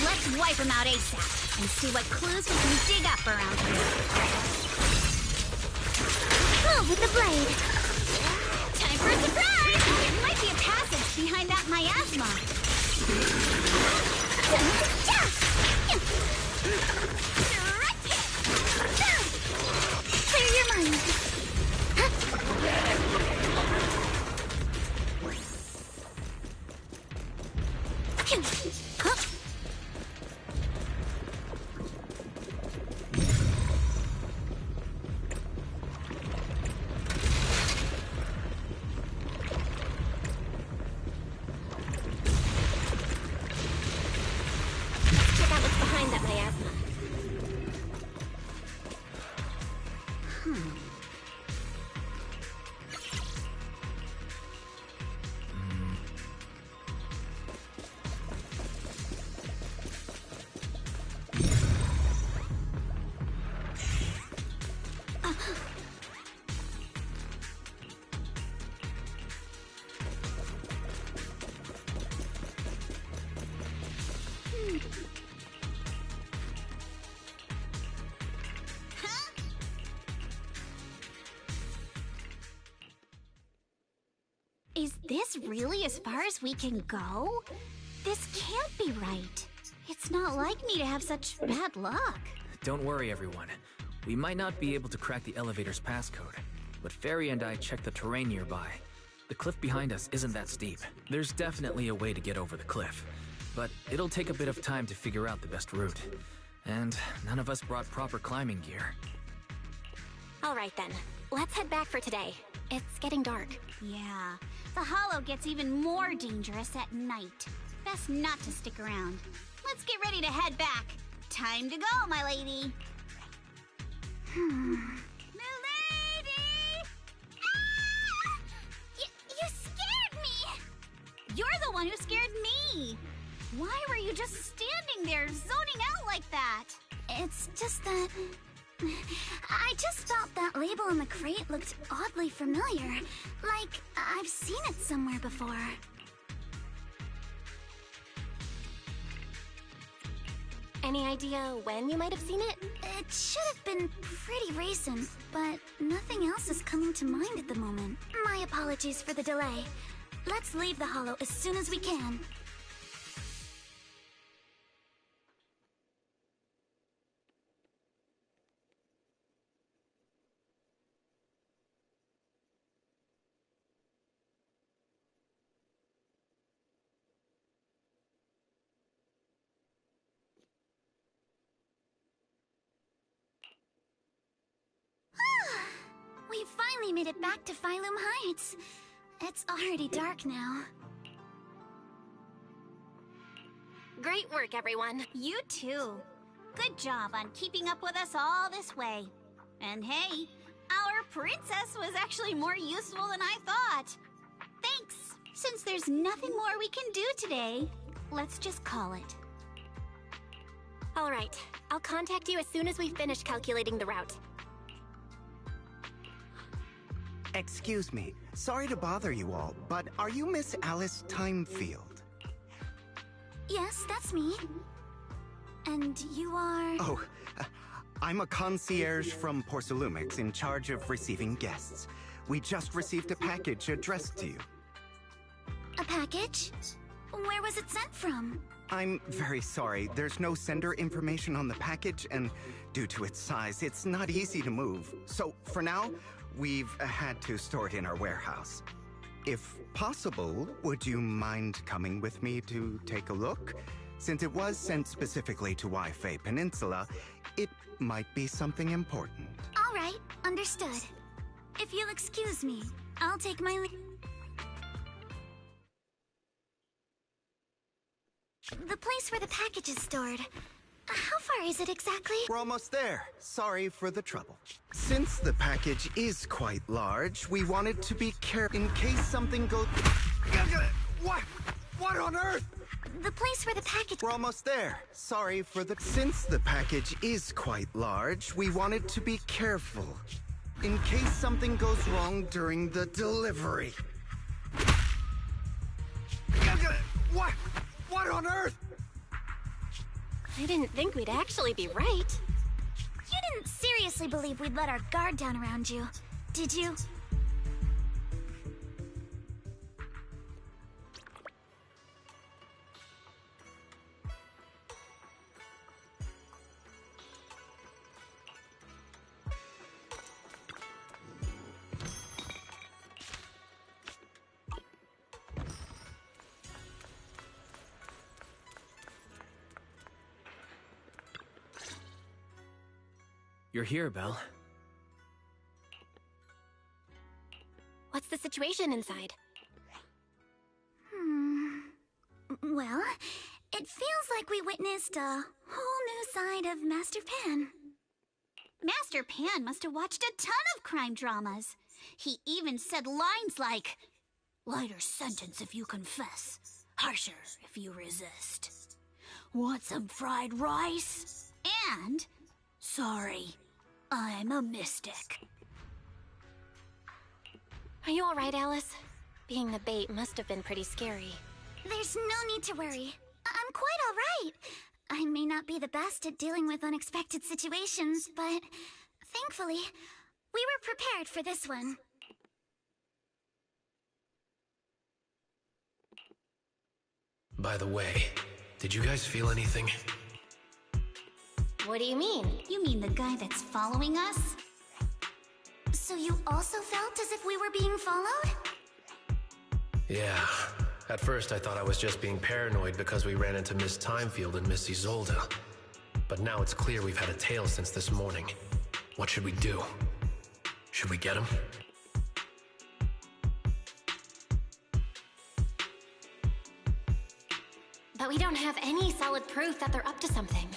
Let's wipe them out ASAP and see what clues we can dig up around here. Move with the blade. Time for a surprise! There might be a passage behind that miasma. Clear your mind. Check out what's behind that miasma. Is this really as far as we can go? This can't be right. It's not like me to have such bad luck. Don't worry, everyone. We might not be able to crack the elevator's passcode, but Fairy and I checked the terrain nearby. The cliff behind us isn't that steep. There's definitely a way to get over the cliff, but it'll take a bit of time to figure out the best route. And none of us brought proper climbing gear. All right then, let's head back for today. It's getting dark. Yeah, the hollow gets even more dangerous at night. Best not to stick around. Let's get ready to head back. Time to go, my lady. Milady! Ah! You scared me! You're the one who scared me! Why were you just standing there, zoning out like that? It's just that... I just thought that label on the crate looked oddly familiar. Like, I've seen it somewhere before. Any idea when you might have seen it? It should have been pretty recent, but nothing else is coming to mind at the moment. My apologies for the delay. Let's leave the hollow as soon as we can. We finally made it back to Phylum Heights. It's already dark now. Great work, everyone. You too. Good job on keeping up with us all this way. And hey, our princess was actually more useful than I thought. Thanks. Since there's nothing more we can do today, let's just call it. All right, I'll contact you as soon as we finish calculating the route. Excuse me, sorry to bother you all, but are you Miss Alice Timefield? Yes, that's me. And you are... Oh, I'm a concierge from Porcelumix in charge of receiving guests. We just received a package addressed to you. A package? Where was it sent from? I'm very sorry. There's no sender information on the package, and due to its size, it's not easy to move. So, for now, we've had to store it in our warehouse. If possible, would you mind coming with me to take a look? Since it was sent specifically to Wi-Fi Peninsula, it might be something important. All right, understood. If you'll excuse me, I'll take my The place where the package is stored. How far is it exactly? We're almost there. Sorry for the trouble. Since the package is quite large, we wanted to be careful in case something goes... What? What on earth? The place where the package... We're almost there. Sorry for the... Since the package is quite large, we wanted to be careful in case something goes wrong during the delivery. What? What on earth? I didn't think we'd actually be right. You didn't seriously believe we'd let our guard down around you, did you? You're here, Belle. What's the situation inside? Well, it feels like we witnessed a whole new side of Master Pan. Master Pan must have watched a ton of crime dramas. He even said lines like, "Lighter sentence if you confess, harsher if you resist. Want some fried rice?" And, "Sorry, I'm a mystic." Are you alright, Alice? Being the bait must have been pretty scary. There's no need to worry. I'm quite alright. I may not be the best at dealing with unexpected situations, but thankfully, we were prepared for this one. By the way, did you guys feel anything? What do you mean? You mean the guy that's following us? So you also felt as if we were being followed? Yeah. At first I thought I was just being paranoid because we ran into Miss Timefield and Miss Isolde. But now it's clear we've had a tail since this morning. What should we do? Should we get him? But we don't have any solid proof that they're up to something.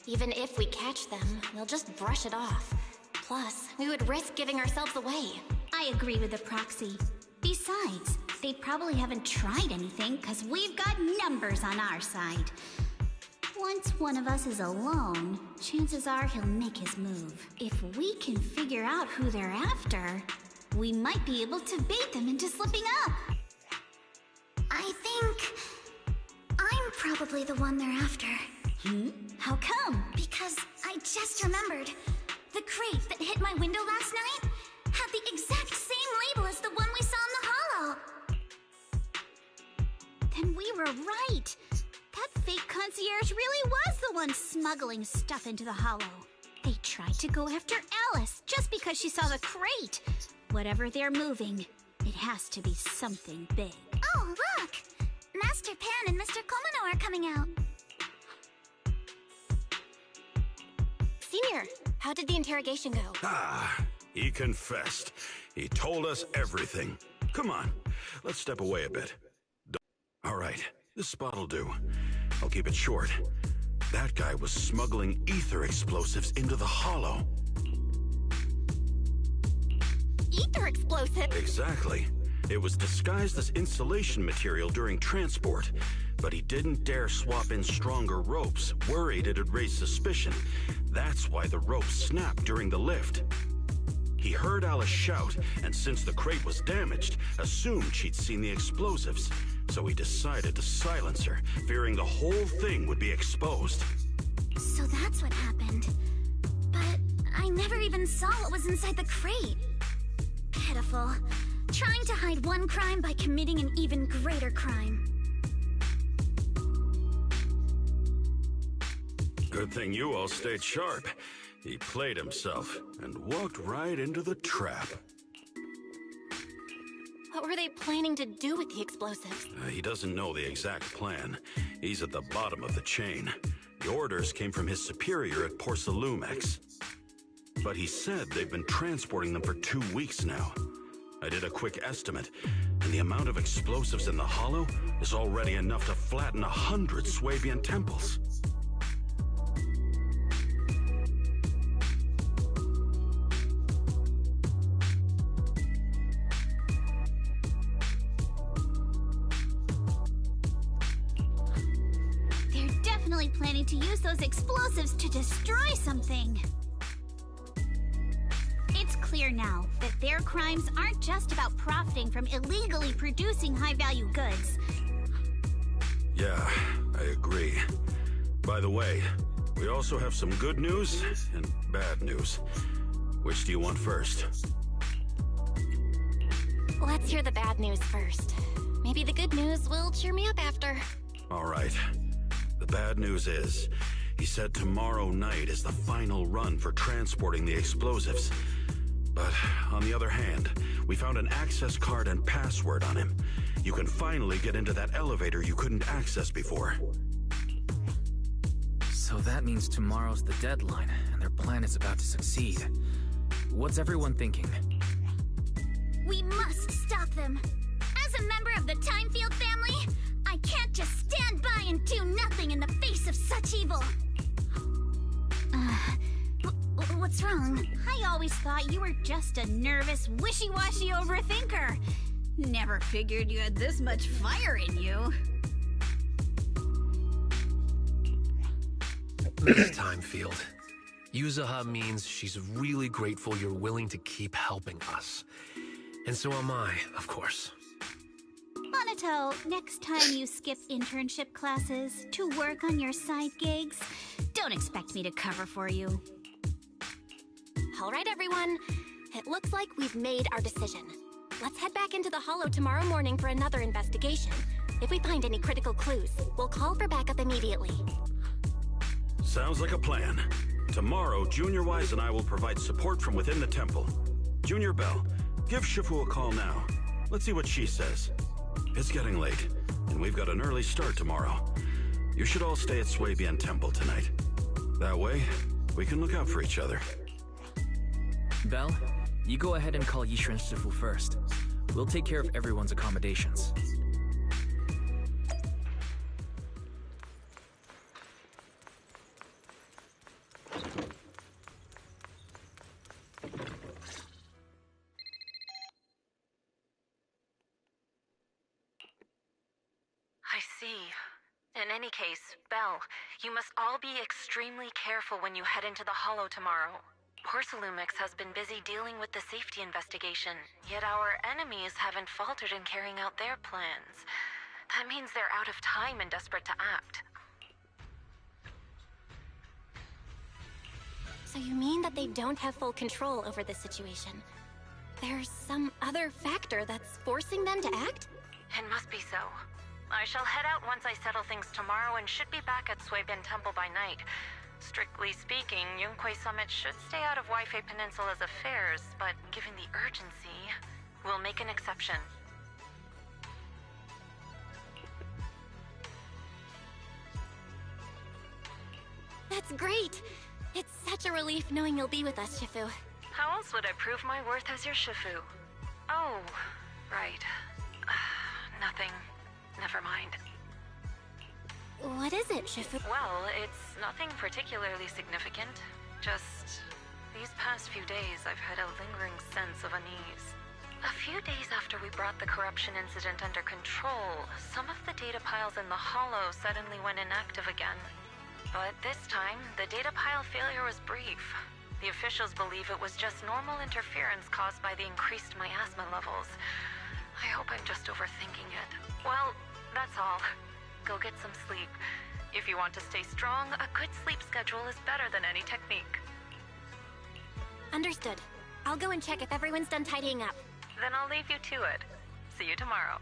Even if we catch them, they'll just brush it off. Plus, we would risk giving ourselves away. I agree with the proxy. Besides, they probably haven't tried anything because we've got numbers on our side. Once one of us is alone, chances are he'll make his move. If we can figure out who they're after, we might be able to bait them into slipping up. I think I'm probably the one they're after. How come? Because I just remembered. The crate that hit my window last night had the exact same label as the one we saw in the hollow. Then we were right. That fake concierge really was the one smuggling stuff into the hollow. They tried to go after Alice just because she saw the crate. Whatever they're moving, it has to be something big. Oh, look! Master Pan and Mr. Komano are coming out. Senior, how did the interrogation go? He confessed. He told us everything. Come on, let's step away a bit. All right, this spot'll do. I'll keep it short. That guy was smuggling ether explosives into the hollow. Ether explosive? Exactly. It was disguised as insulation material during transport, but he didn't dare swap in stronger ropes, worried it'd raise suspicion. That's why the ropes snapped during the lift. He heard Alice shout, and since the crate was damaged, assumed she'd seen the explosives. So he decided to silence her, fearing the whole thing would be exposed. So that's what happened. But I never even saw what was inside the crate. Pitiful. Trying to hide one crime by committing an even greater crime. Good thing you all stayed sharp. He played himself and walked right into the trap. What were they planning to do with the explosives? He doesn't know the exact plan. He's at the bottom of the chain. The orders came from his superior at Porcelumex. But he said they've been transporting them for 2 weeks now. I did a quick estimate, and the amount of explosives in the hollow is already enough to flatten 100 Swabian temples. They're definitely planning to use those explosives to destroy something. It's clear now that their crimes aren't just about profiting from illegally producing high-value goods. Yeah, I agree. By the way, we also have some good news and bad news. Which do you want first? Let's hear the bad news first. Maybe the good news will cheer me up after. All right. The bad news is, he said tomorrow night is the final run for transporting the explosives. But on the other hand, we found an access card and password on him. You can finally get into that elevator you couldn't access before. So that means tomorrow's the deadline, and their plan is about to succeed. What's everyone thinking? We must stop them. As a member of the Timefield family, I can't just stand by and do nothing in the face of such evil. What's wrong? I always thought you were just a nervous, wishy-washy overthinker. Never figured you had this much fire in you. Miss Timefield, Yuzuha means she's really grateful you're willing to keep helping us. And so am I, of course. Monato, next time you skip internship classes to work on your side gigs, don't expect me to cover for you. All right, everyone. It looks like we've made our decision. Let's head back into the Hollow tomorrow morning for another investigation. If we find any critical clues, we'll call for backup immediately. Sounds like a plan. Tomorrow, Junior Wise and I will provide support from within the temple. Junior Bell, give Shifu a call now. Let's see what she says. It's getting late, and we've got an early start tomorrow. You should all stay at Swabian Temple tonight. That way, we can look out for each other. Belle, you go ahead and call Yishuan Shifu first. We'll take care of everyone's accommodations. I see. In any case, Belle, you must all be extremely careful when you head into the Hollow tomorrow. Porcelumex has been busy dealing with the safety investigation, yet our enemies haven't faltered in carrying out their plans. That means they're out of time and desperate to act. So you mean that they don't have full control over this situation? There's some other factor that's forcing them to act? It must be so. I shall head out once I settle things tomorrow and should be back at Swabian Temple by night. Strictly speaking, Yunquay Summit should stay out of Waifei Peninsula's affairs, but given the urgency, we'll make an exception. That's great! It's such a relief knowing you'll be with us, Shifu. How else would I prove my worth as your Shifu? Oh, right. Nothing. Never mind. What is it, Shifu? Well, it's nothing particularly significant. Just these past few days, I've had a lingering sense of unease. A few days after we brought the corruption incident under control, some of the data piles in the Hollow suddenly went inactive again. But this time, the data pile failure was brief. The officials believe it was just normal interference caused by the increased miasma levels. I hope I'm just overthinking it. Well, that's all. Go get some sleep. If you want to stay strong, a good sleep schedule is better than any technique. Understood. I'll go and check if everyone's done tidying up. Then I'll leave you to it. See you tomorrow.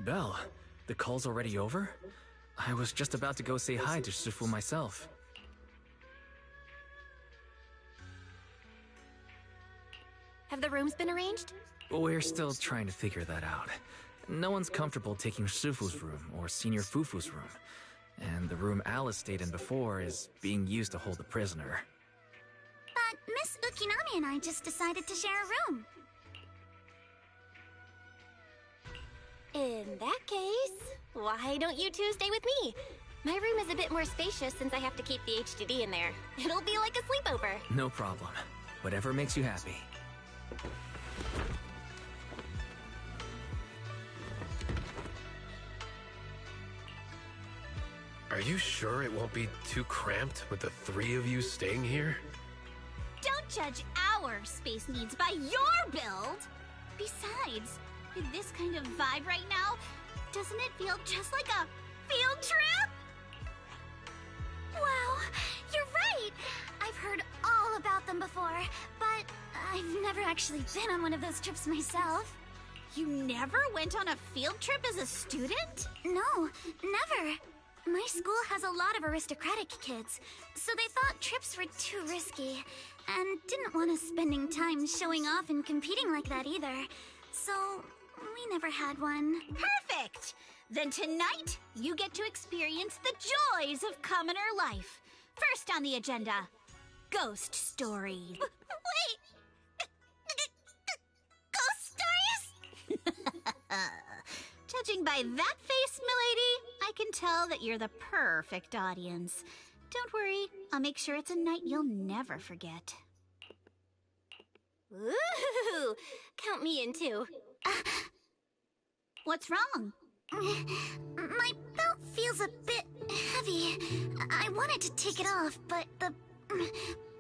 Belle, the call's already over? I was just about to go say hi to Shifu myself. Have the rooms been arranged? We're still trying to figure that out. No one's comfortable taking Shifu's room or Senior Fufu's room. And the room Alice stayed in before is being used to hold the prisoner. But Miss Ukinami and I just decided to share a room. In that case, why don't you two stay with me? My room is a bit more spacious since I have to keep the HDD in there. It'll be like a sleepover. No problem. Whatever makes you happy. Are you sure it won't be too cramped with the three of you staying here? Don't judge our space needs by your build! Besides, with this kind of vibe right now, doesn't it feel just like a field trip? Wow, you're right! I've heard all about them before, but I've never actually been on one of those trips myself. You never went on a field trip as a student? No, never. My school has a lot of aristocratic kids, so they thought trips were too risky, and didn't want us spending time showing off and competing like that either. So, we never had one. Perfect! Then tonight, you get to experience the joys of commoner life. First on the agenda, ghost stories. Wait! Ghost stories? Judging by that face, milady, I can tell that you're the perfect audience. Don't worry, I'll make sure it's a night you'll never forget. Ooh, count me in too. What's wrong? My belt feels a bit heavy. I wanted to take it off, but the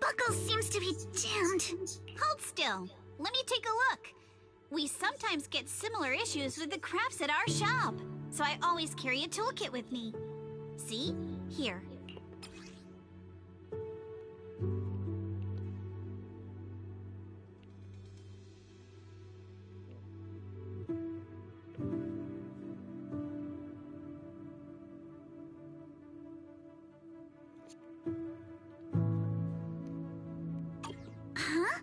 buckle seems to be jammed. Hold still. Let me take a look. We sometimes get similar issues with the crafts at our shop, so I always carry a toolkit with me. See? Here. Huh?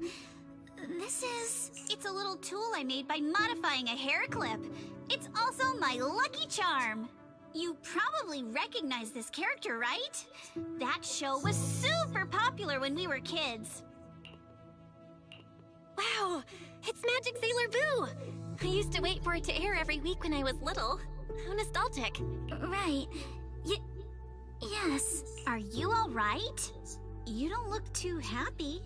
This is... It's a little tool I made by modifying a hair clip. It's also my lucky charm. You probably recognize this character, right? That show was super popular when we were kids. Wow, it's Magic Sailor Boo! I used to wait for it to air every week when I was little. How nostalgic. Right. Yes. Are you all right? You don't look too happy.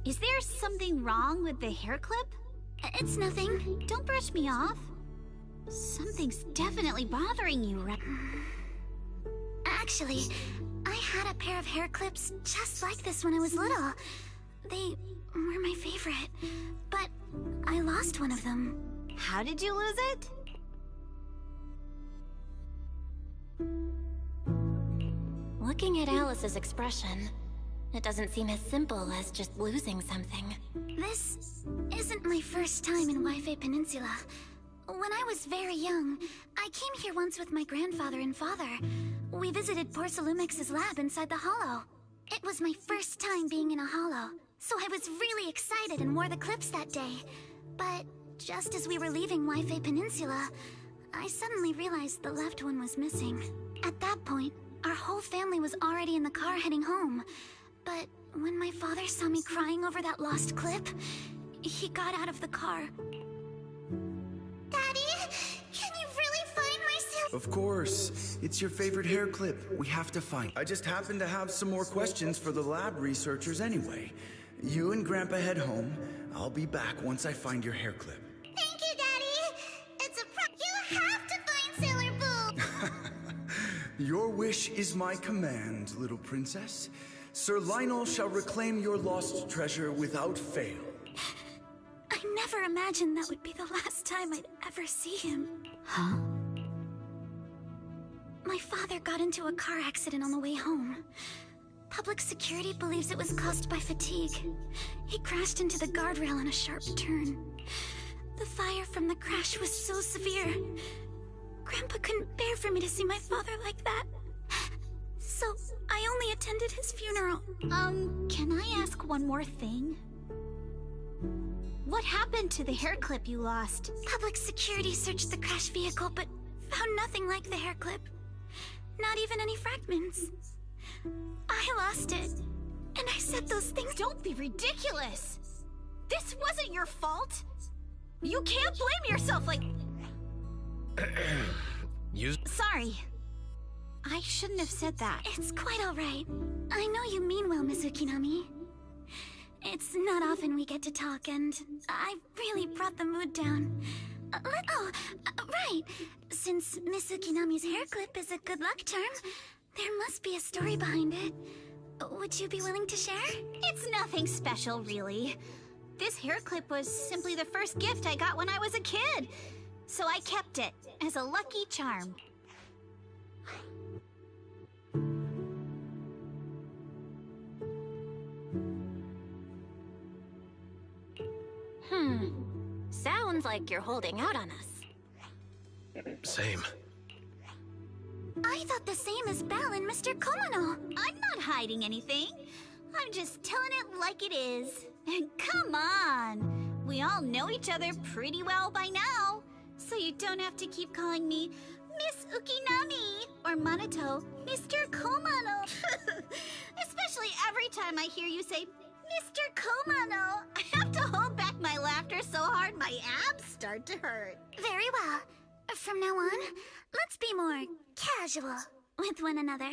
Is there something wrong with the hair clip? It's nothing. Don't brush me off. Something's definitely bothering you, right? Actually, I had a pair of hair clips just like this when I was little. They were my favorite, but I lost one of them. How did you lose it? Looking at Alice's expression, it doesn't seem as simple as just losing something. This isn't my first time in Wi-Fi Peninsula. When I was very young, I came here once with my grandfather and father. We visited Porcelumex's lab inside the Hollow. It was my first time being in a Hollow, so I was really excited and wore the clips that day. But just as we were leaving Wi-Fi Peninsula, I suddenly realized the left one was missing. At that point, our whole family was already in the car heading home. But when my father saw me crying over that lost clip, he got out of the car. Daddy, can you really find my silver? Of course. It's your favorite hair clip. We have to find. I just happen to have some more questions for the lab researchers anyway. You and Grandpa head home. I'll be back once I find your hair clip. Thank you, Daddy. It's a You have to find Sailor Boo. Your wish is my command, little princess. Sir Lionel shall reclaim your lost treasure without fail. I never imagined that would be the last time I'd ever see him. Huh? My father got into a car accident on the way home. Public security believes it was caused by fatigue. He crashed into the guardrail on a sharp turn. The fire from the crash was so severe. Grandpa couldn't bear for me to see my father like that. So, I only attended his funeral. Can I ask one more thing? What happened to the hair clip you lost? Public security searched the crash vehicle, but found nothing like the hair clip. Not even any fragments. I lost it, and I said those things. Don't be ridiculous! This wasn't your fault! You can't blame yourself like... Sorry. I shouldn't have said that. It's quite alright. I know you mean well, Miss Ukinami. It's not often we get to talk, and I really brought the mood down. Right. Since Miss Ukinami's hair clip is a good luck charm, there must be a story behind it. Would you be willing to share? It's nothing special, really. This hair clip was simply the first gift I got when I was a kid. So I kept it as a lucky charm. Sounds like you're holding out on us. Same. I thought the same as Belle and Mr. Komano. I'm not hiding anything. I'm just telling it like it is. And come on! We all know each other pretty well by now. So you don't have to keep calling me Miss Ukinami or Manato Mr. Komano. Especially every time I hear you say Mr. Komano. I have to hold back my laughter so hard my abs start to hurt. Very well. From now on, let's be more casual with one another.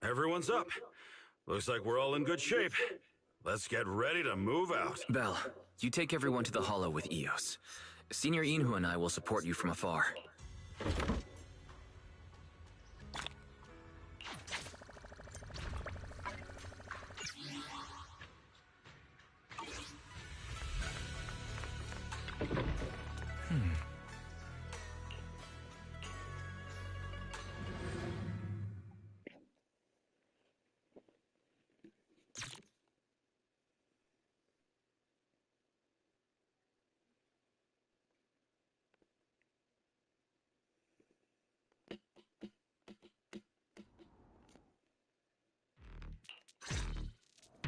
Everyone's up. Looks like we're all in good shape. Let's get ready to move out. Belle, you take everyone to the Hollow with Eos. Senior Inhu and I will support you from afar.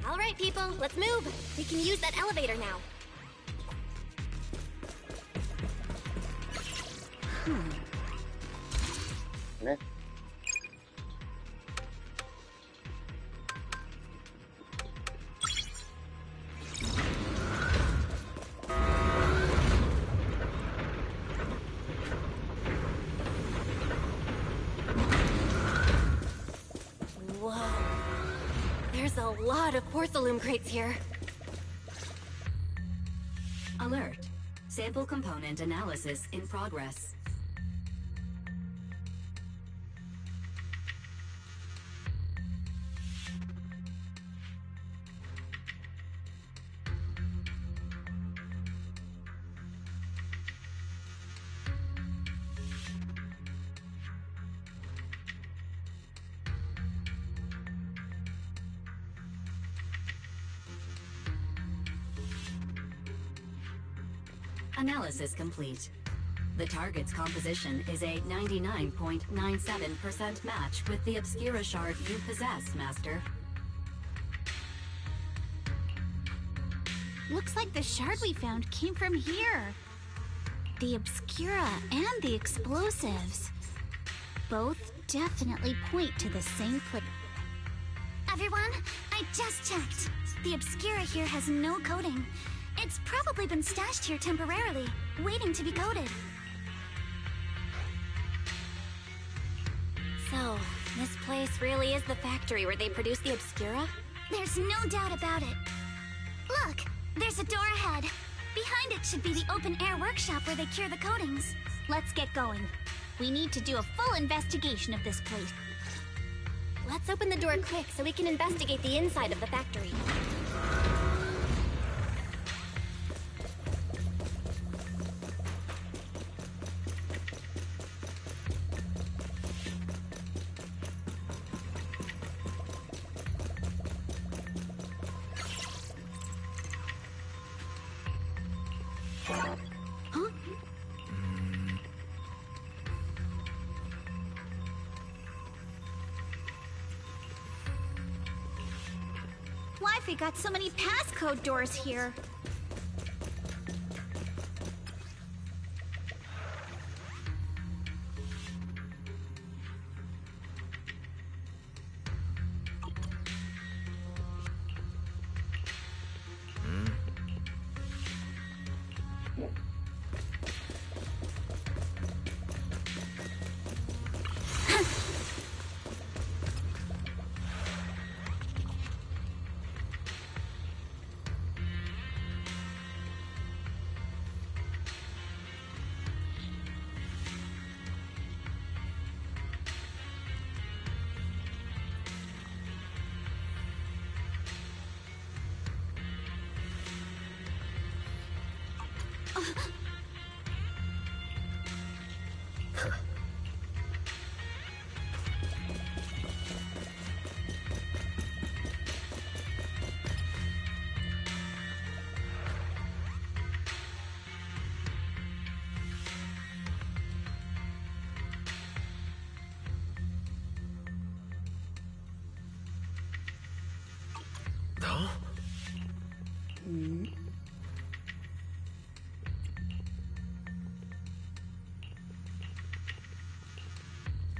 All right, people, let's move. We can use that elevator now. Whoa. There's a lot of porcelain crates here. Alert. Sample component analysis in progress. Analysis complete. The target's composition is a 99.97% match with the Obscura shard you possess, Master. Looks like the shard we found came from here. The Obscura and the explosives. Both definitely point to the same place. Everyone, I just checked. The Obscura here has no coding. It's probably been stashed here temporarily, waiting to be coded. So, this place really is the factory where they produce the Obscura? There's no doubt about it. Look, there's a door ahead. Behind it should be the open-air workshop where they cure the coatings. Let's get going. We need to do a full investigation of this place. Let's open the door quick so we can investigate the inside of the factory. Huh? Wi-Fi got so many passcode doors here. Huh?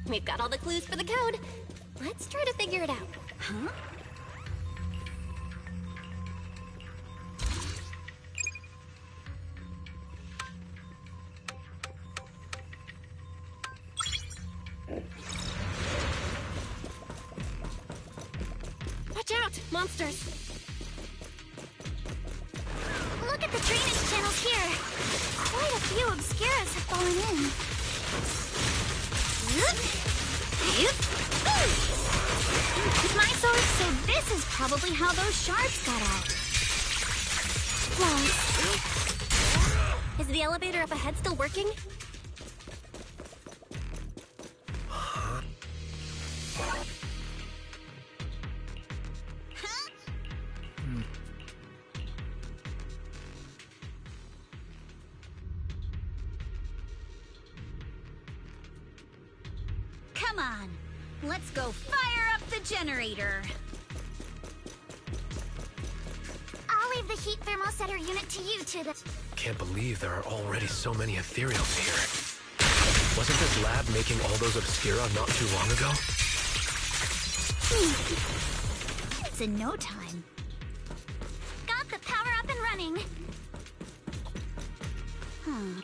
We've got all the clues for the code. Let's try to figure it out. Huh? Watch out, monsters! Look at the drainage channels here. Quite a few obscuras have fallen in. With my sword, so this is probably how those shards got out. Plus, Is the elevator up ahead still working? come on. Let's go fire up the generator. I'll leave the heat thermosetter unit to you to Can't believe there are already so many ethereals here. Wasn't this lab making all those obscura not too long ago? It's in no time. Got the power up and running. Huh.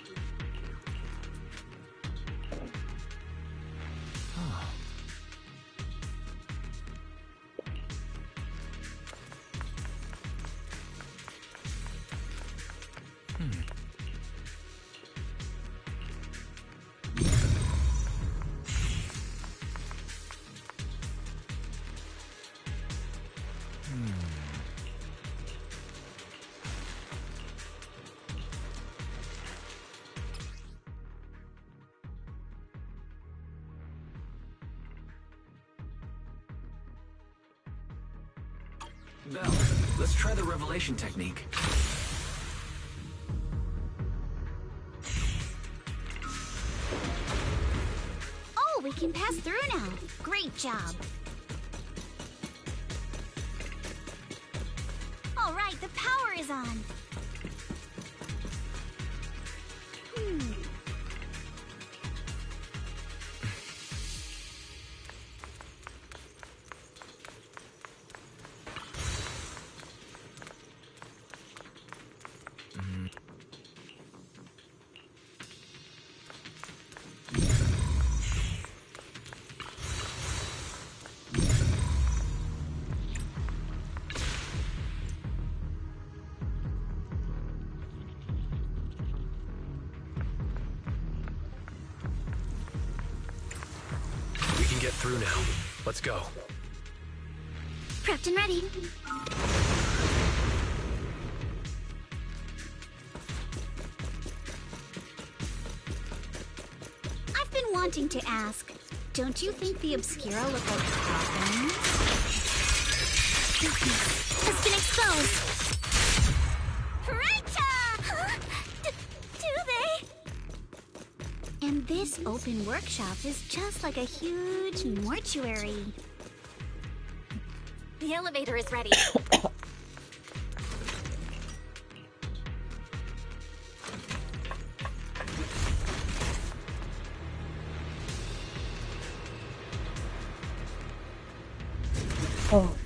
Belle, let's try the revelation technique. Oh, we can pass through now. Great job. All right, the power is on. We can get through now. Let's go. Prepped and ready. I've been wanting to ask, don't you think the Obscura look like coffins? Has been exposed. Rachel! Huh? And this open workshop is just like a huge mortuary. The elevator is ready. Oh.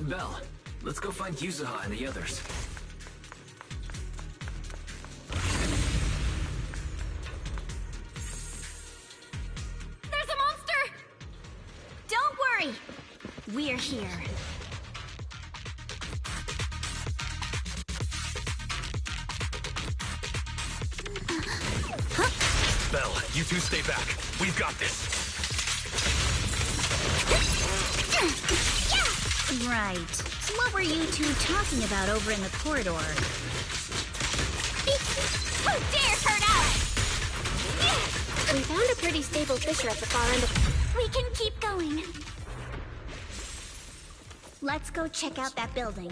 Belle, let's go find Yuzuha and the others. There's a monster! Don't worry. We're here. Belle, you two stay back. We've got this. Right. What were you two talking about over in the corridor? Who dares hurt Alice? We found a pretty stable fissure at the far end of... We can keep going. Let's go check out that building.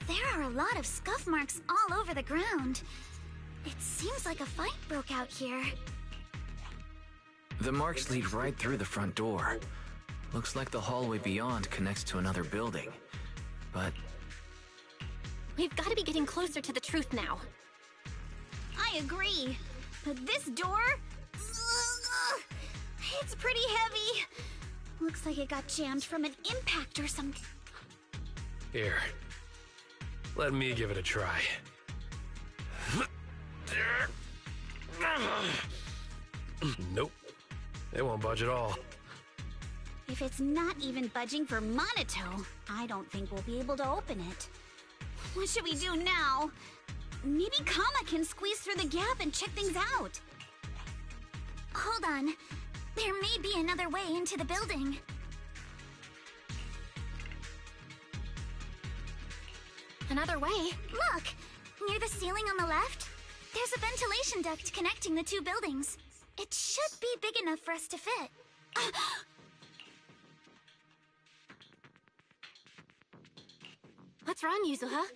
There are a lot of scuff marks all over the ground. It seems like a fight broke out here. The marks lead right through the front door. Looks like the hallway beyond connects to another building. But... We've got to be getting closer to the truth now. I agree. But this door... It's pretty heavy. Looks like it got jammed from an impact or something. Here. Let me give it a try. Nope. It won't budge at all. If it's not even budging for Monito, I don't think we'll be able to open it. What should we do now? Maybe Kama can squeeze through the gap and check things out. Hold on. There may be another way into the building. Another way? Look! Near the ceiling on the left, there's a ventilation duct connecting the two buildings. It should be big enough for us to fit. What's wrong, Yuzuha?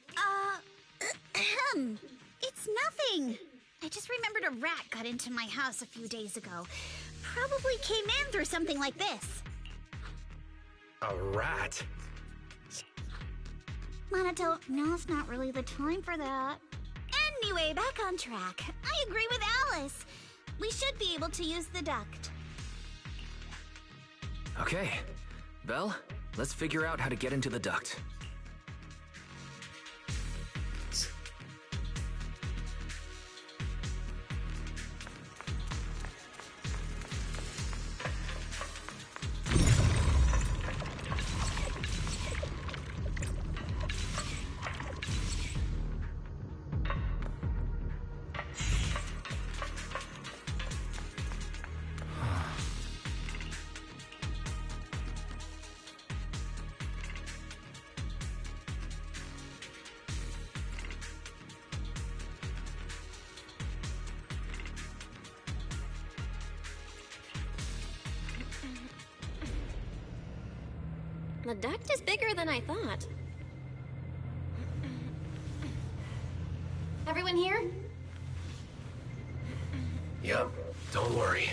It's nothing. I just remembered a rat got into my house a few days ago. Probably came in through something like this. A rat? Monito, now's not really the time for that. Anyway, back on track. I agree with Alice. We should be able to use the duct. Okay. Belle, let's figure out how to get into the duct. The duct is bigger than I thought. Everyone here? Yup, don't worry.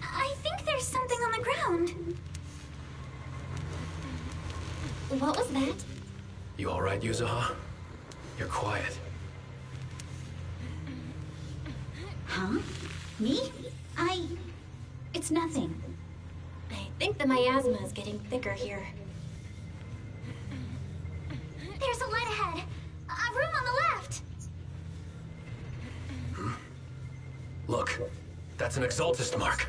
I think there's something on the ground. What was that? You alright, Yuzuha? You're quiet. Huh? Me? It's nothing. I think the miasma is getting thicker here. There's a light ahead. A room on the left. Look, that's an Exaltist mark.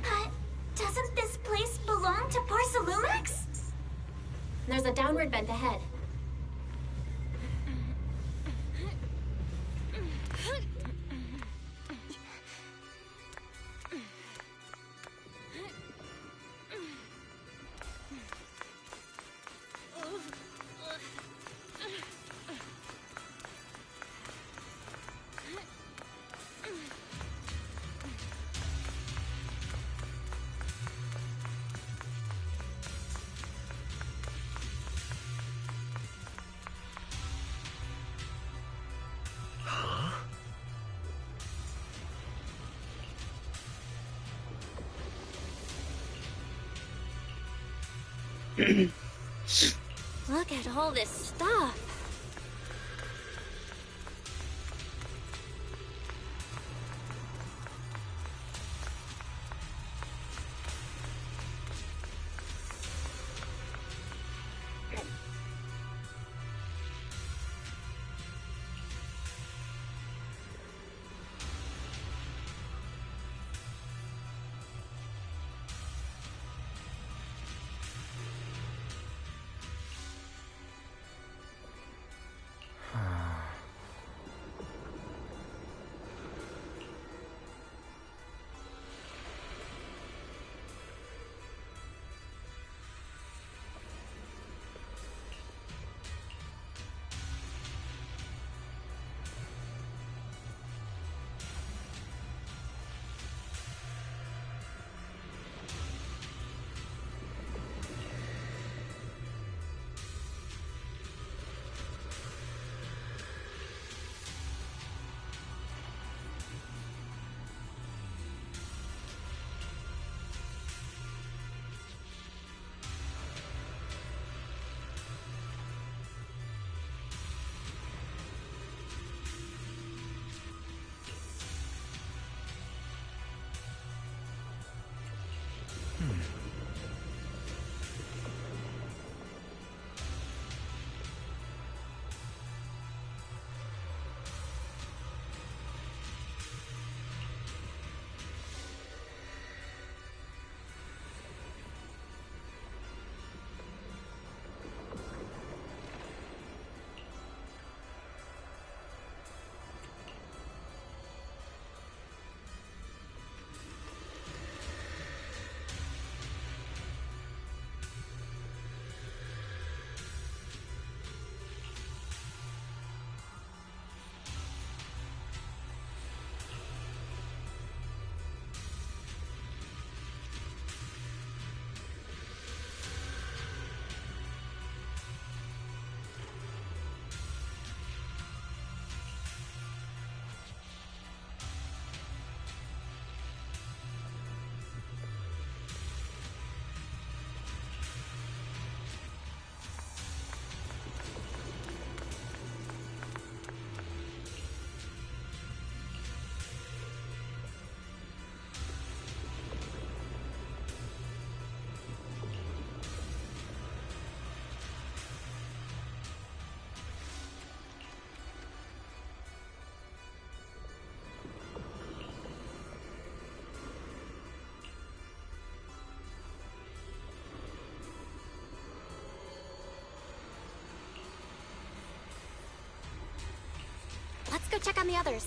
But doesn't this place belong to Porcelumex? There's a downward vent ahead. Look at all this stuff. Let's go check on the others.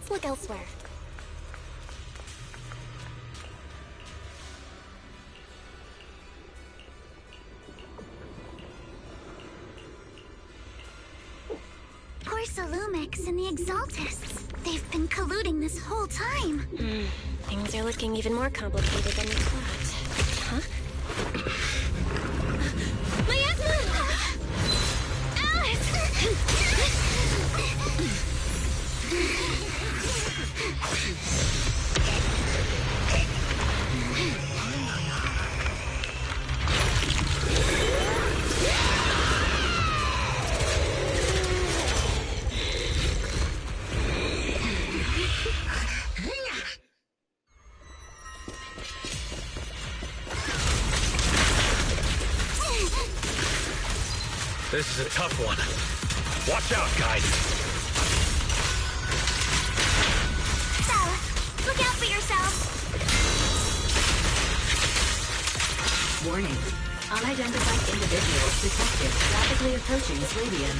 Let's look elsewhere. Porsalumix and the Exaltists. They've been colluding this whole time. Things are looking even more complicated than we thought. Huh? Miasma! Alice! This is a tough one. Watch out, guys. Belle, look out for yourself. Warning. Unidentified individuals detected rapidly approaching Slavian.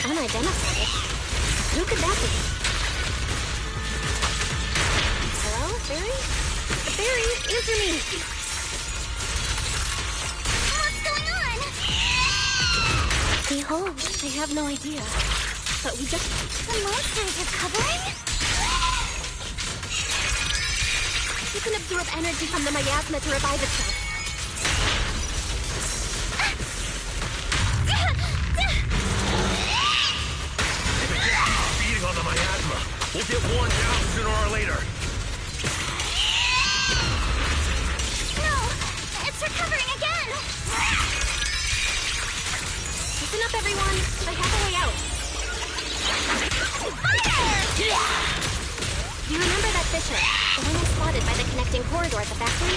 Unidentified? Who could that be? Hello, Fairy? Fairy, answer me! What's going on? Behold, I have no idea. But we just... The monster is recovering? You can absorb energy from the miasma to revive itself. Feeding on the miasma. We'll get worn down sooner or later. Recovering again! Listen up, everyone. I have a way out. Fire! Do you remember that Fisher? The one I spotted by the connecting corridor at the factory?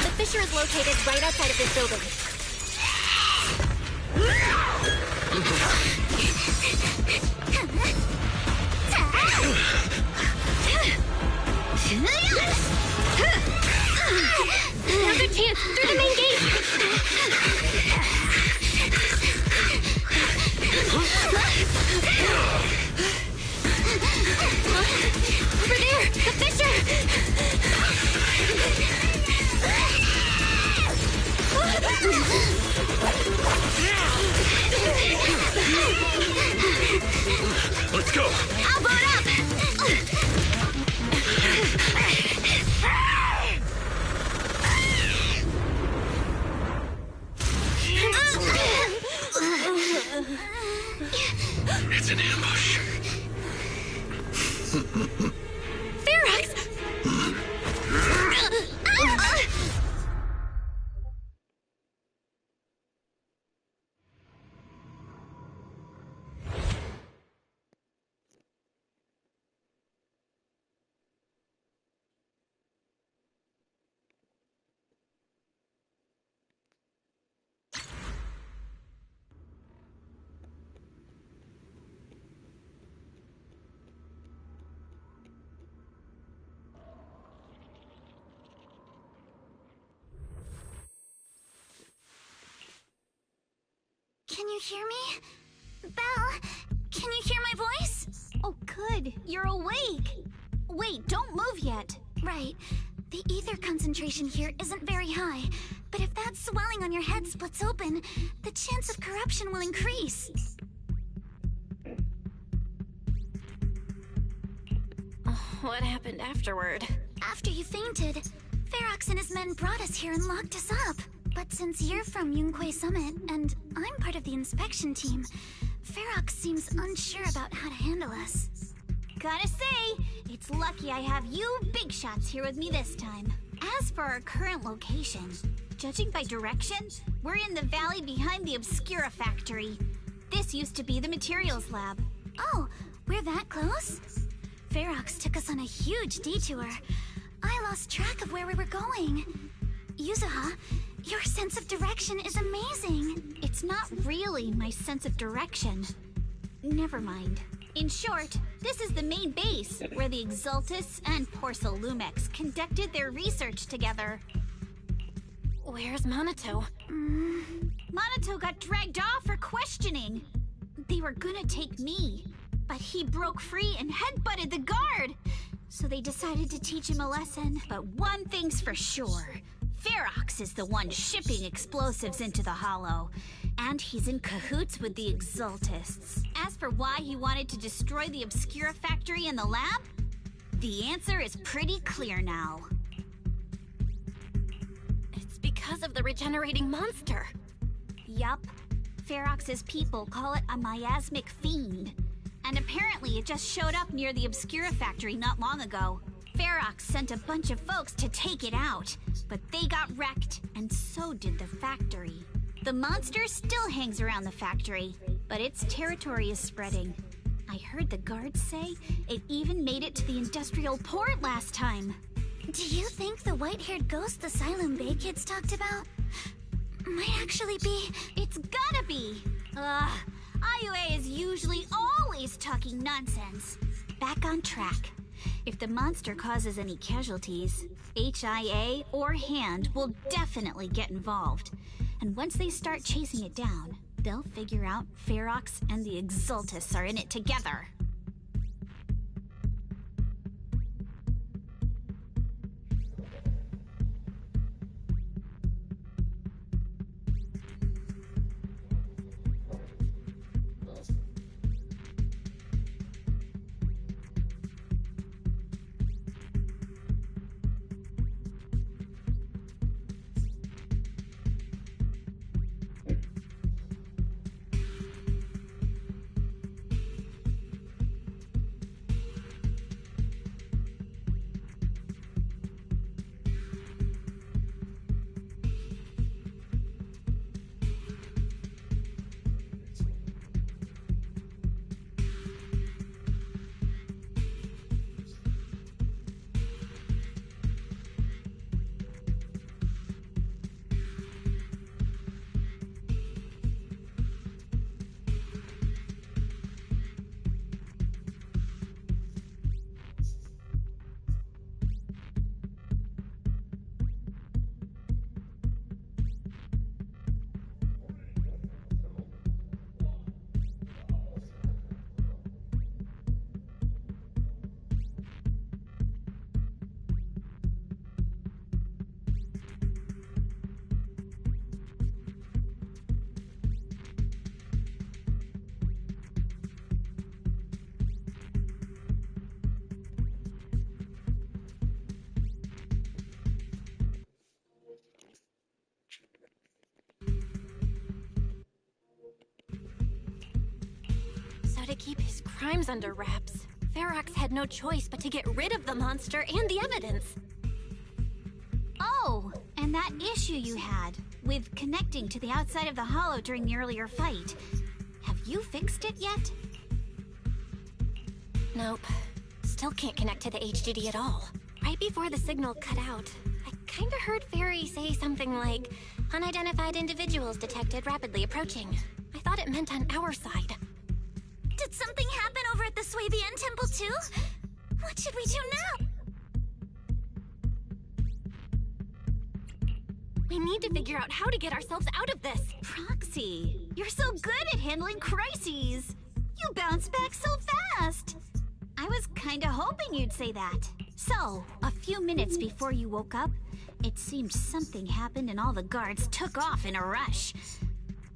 The fissure is located right outside of this building. Now's our chance! Through the main gate! Over there! The fissure! Let's go! I'll boot up! It's an ambush. Ferox! Can you hear me? Belle, can you hear my voice? Oh, good. You're awake. Wait, don't move yet. Right. The ether concentration here isn't very high, but if that swelling on your head splits open, the chance of corruption will increase. What happened afterward? After you fainted, Ferox and his men brought us here and locked us up. But since you're from Yunquay Summit, and I'm part of the inspection team, Ferox seems unsure about how to handle us. Gotta say, it's lucky I have you big shots here with me this time. As for our current location, judging by direction, we're in the valley behind the Obscura factory. This used to be the materials lab. Oh, we're that close? Ferox took us on a huge detour. I lost track of where we were going. Yuzuha, your sense of direction is amazing. It's not really my sense of direction. Never mind. In short, this is the main base, where the Exultus and Porcelumex conducted their research together. Where's Monato? Monato got dragged off for questioning. They were gonna take me, but he broke free and headbutted the guard. So they decided to teach him a lesson. But one thing's for sure. Ferox is the one shipping explosives into the Hollow. And he's in cahoots with the Exultists. As for why he wanted to destroy the Obscura factory and the lab, the answer is pretty clear now. It's because of the regenerating monster. Yup. Ferox's people call it a miasmic fiend. And apparently it just showed up near the Obscura factory not long ago. Ferox sent a bunch of folks to take it out, but they got wrecked, and so did the factory. The monster still hangs around the factory, but its territory is spreading. I heard the guards say it even made it to the industrial port last time. Do you think the white-haired ghost the Silum Bay kids talked about might actually be... It's gotta be! IUA is usually always talking nonsense. Back on track. If the monster causes any casualties, HIA or Hand will definitely get involved. And once they start chasing it down, they'll figure out Ferox and the Exultus are in it together. To keep his crimes under wraps, Ferox had no choice but to get rid of the monster and the evidence. Oh, and that issue you had with connecting to the outside of the Hollow during the earlier fight. Have you fixed it yet? Nope. Still can't connect to the HDD at all. Right before the signal cut out, I kinda heard Fairy say something like, "Unidentified individuals detected rapidly approaching." I thought it meant on our side. Did something happen over at the Swabian Temple too? What should we do now? We need to figure out how to get ourselves out of this. Proxy, you're so good at handling crises. You bounce back so fast. I was kinda hoping you'd say that. So, a few minutes before you woke up, it seemed something happened and all the guards took off in a rush.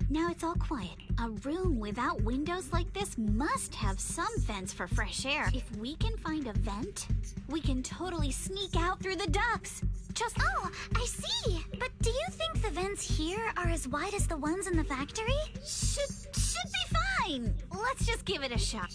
Now it's all quiet. A room without windows like this must have some vents for fresh air. If we can find a vent, we can totally sneak out through the ducts. Just... Oh, I see! But do you think the vents here are as wide as the ones in the factory? Should be fine. Let's just give it a shot.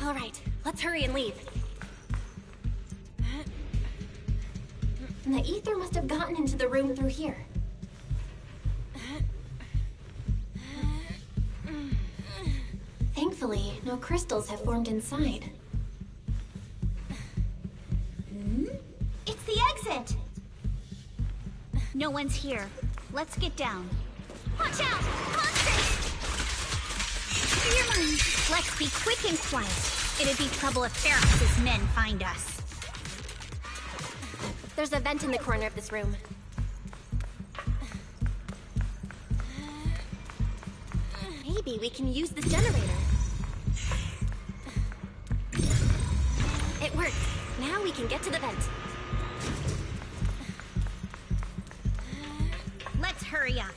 All right, let's hurry and leave. The ether must have gotten into the room through here. Thankfully, no crystals have formed inside. It's the exit! No one's here. Let's get down. Watch out! Monsters! Clear your mind. Let's be quick and quiet. It'd be trouble if Ferrox's men find us. There's a vent in the corner of this room. Maybe we can use this generator. It worked. Now we can get to the vent. Let's hurry up.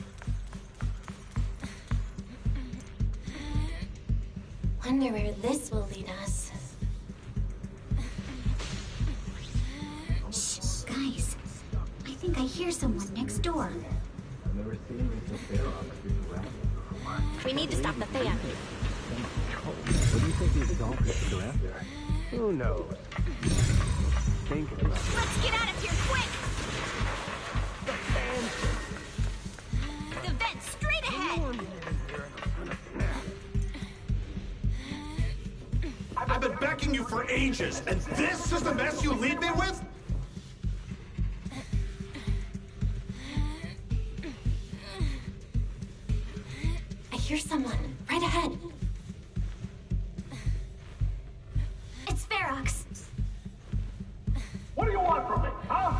Wonder where this will lead us. Shh, guys. I think I hear someone next door. We need to stop the fan. What do you think these dolphins are after? Who knows? Thinking about it. Let's get out of here quick! The vent straight ahead! I've been backing you for ages, and this is the mess you lead me with? I hear someone right ahead. It's Ferox. What do you want from me, huh?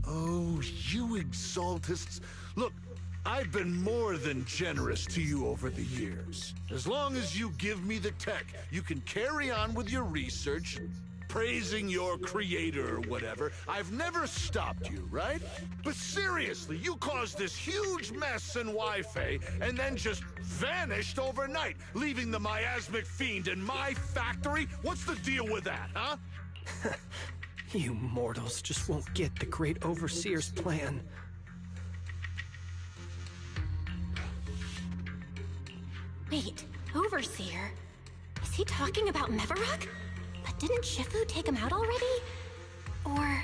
Oh, you exaltists. Look, I've been more than generous to you over the years. As long as you give me the tech, you can carry on with your research, praising your creator or whatever. I've never stopped you, right? But seriously, you caused this huge mess in Wi-Fi and then just vanished overnight, leaving the miasmic fiend in my factory? What's the deal with that, huh? You mortals just won't get the Great Overseer's plan. Wait, Overseer? Is he talking about Mevarok? But didn't Shifu take him out already? Or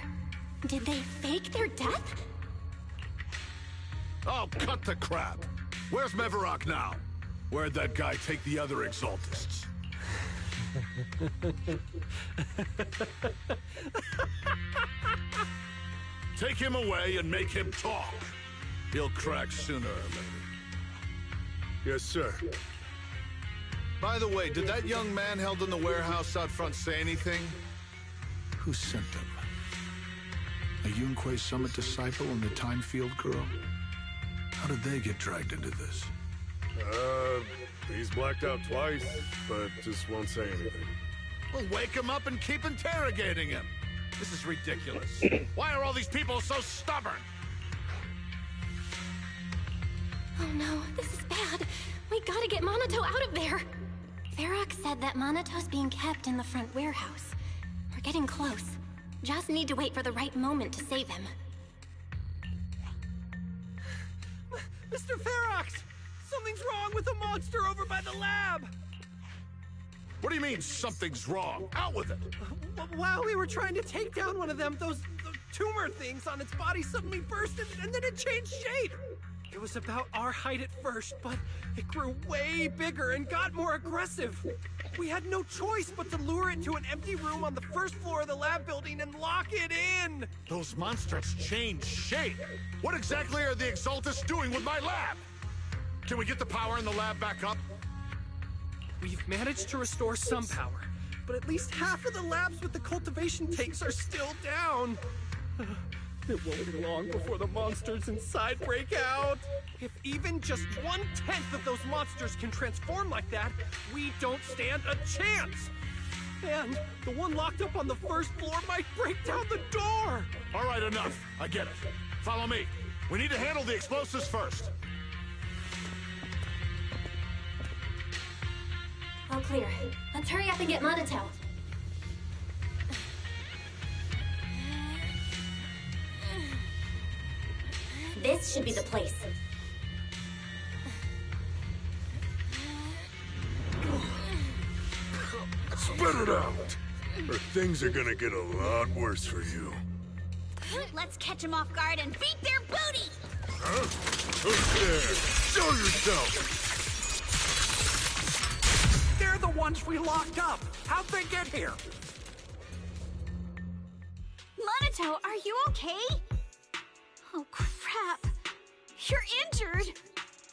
did they fake their death? Oh, cut the crap. Where's Mevarok now? Where'd that guy take the other exaltists? Take him away and make him talk. He'll crack sooner or later. Yes, sir. By the way, did that young man held in the warehouse out front say anything? Who sent him? A Yunque Summit disciple and the Time Field girl? How did they get dragged into this? He's blacked out twice, but just won't say anything. Well, wake him up and keep interrogating him. This is ridiculous. Why are all these people so stubborn? Oh no, this is bad. We gotta get Monato out of there. Ferox said that Monato's being kept in the front warehouse. We're getting close. Just need to wait for the right moment to save him. Mr. Ferox! Something's wrong with the monster over by the lab! What do you mean, something's wrong? Out with it! While we were trying to take down one of them, those tumor things on its body suddenly burst and then it changed shape! It was about our height at first, but it grew way bigger and got more aggressive. We had no choice but to lure it to an empty room on the first floor of the lab building and lock it in! Those monsters changed shape! What exactly are the Exaltists doing with my lab? Can we get the power in the lab back up? We've managed to restore some power, but at least half of the labs with the cultivation tanks are still down. It won't be long before the monsters inside break out. If even just 1/10 of those monsters can transform like that, we don't stand a chance. And the one locked up on the first floor might break down the door. All right, enough. I get it. Follow me. We need to handle the explosives first. All clear. Let's hurry up and get Monato. This should be the place. Spit it out, or things are gonna get a lot worse for you. Let's catch them off guard and beat their booty! Huh? Who's there? Show yourself! They're the ones we locked up. How'd they get here? Monato, are you okay? Oh, crap. You're injured.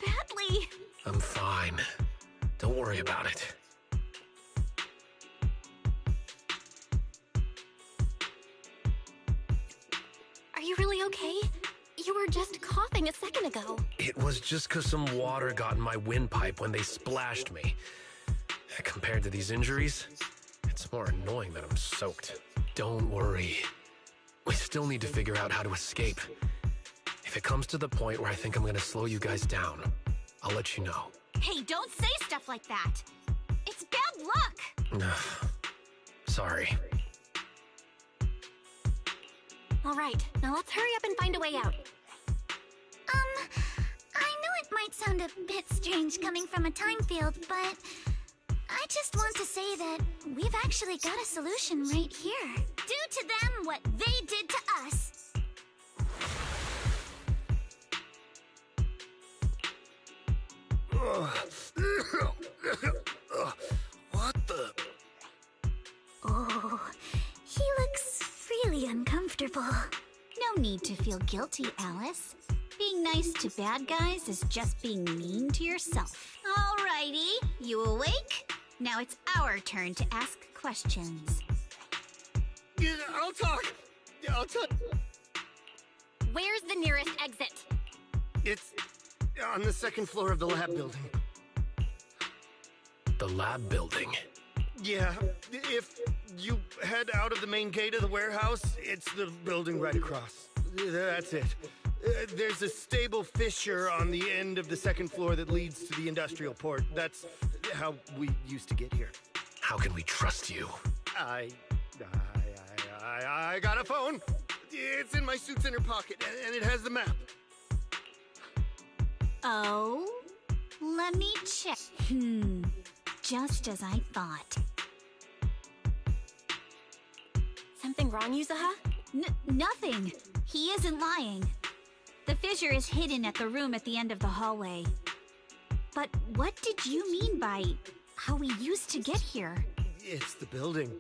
Badly. I'm fine. Don't worry about it. Are you really okay? You were just coughing a second ago. It was just 'cause some water got in my windpipe when they splashed me. Compared to these injuries, it's more annoying that I'm soaked. Don't worry. We still need to figure out how to escape. If it comes to the point where I think I'm gonna slow you guys down, I'll let you know. Hey, don't say stuff like that. It's bad luck. Sorry. All right, now let's hurry up and find a way out. I know it might sound a bit strange coming from a time field, but I just want to say that we've actually got a solution right here. Do to them what they did to us. What the? Oh, he looks really uncomfortable. No need to feel guilty, Alice. Being nice to bad guys is just being mean to yourself. Alrighty, you awake? Now it's our turn to ask questions. I'll talk. Where's the nearest exit? It's on the second floor of the lab building. The lab building? Yeah, if you head out of the main gate of the warehouse, it's the building right across. That's it. There's a stable fissure on the end of the second floor that leads to the industrial port. That's how we used to get here. How can we trust you? I got a phone. It's in my suit's inner pocket, and it has the map. Oh? Let me check. Just as I thought. Something wrong, Yuzuha? Nothing. He isn't lying. The fissure is hidden at the room at the end of the hallway. But what did you mean by how we used to get here? It's the building.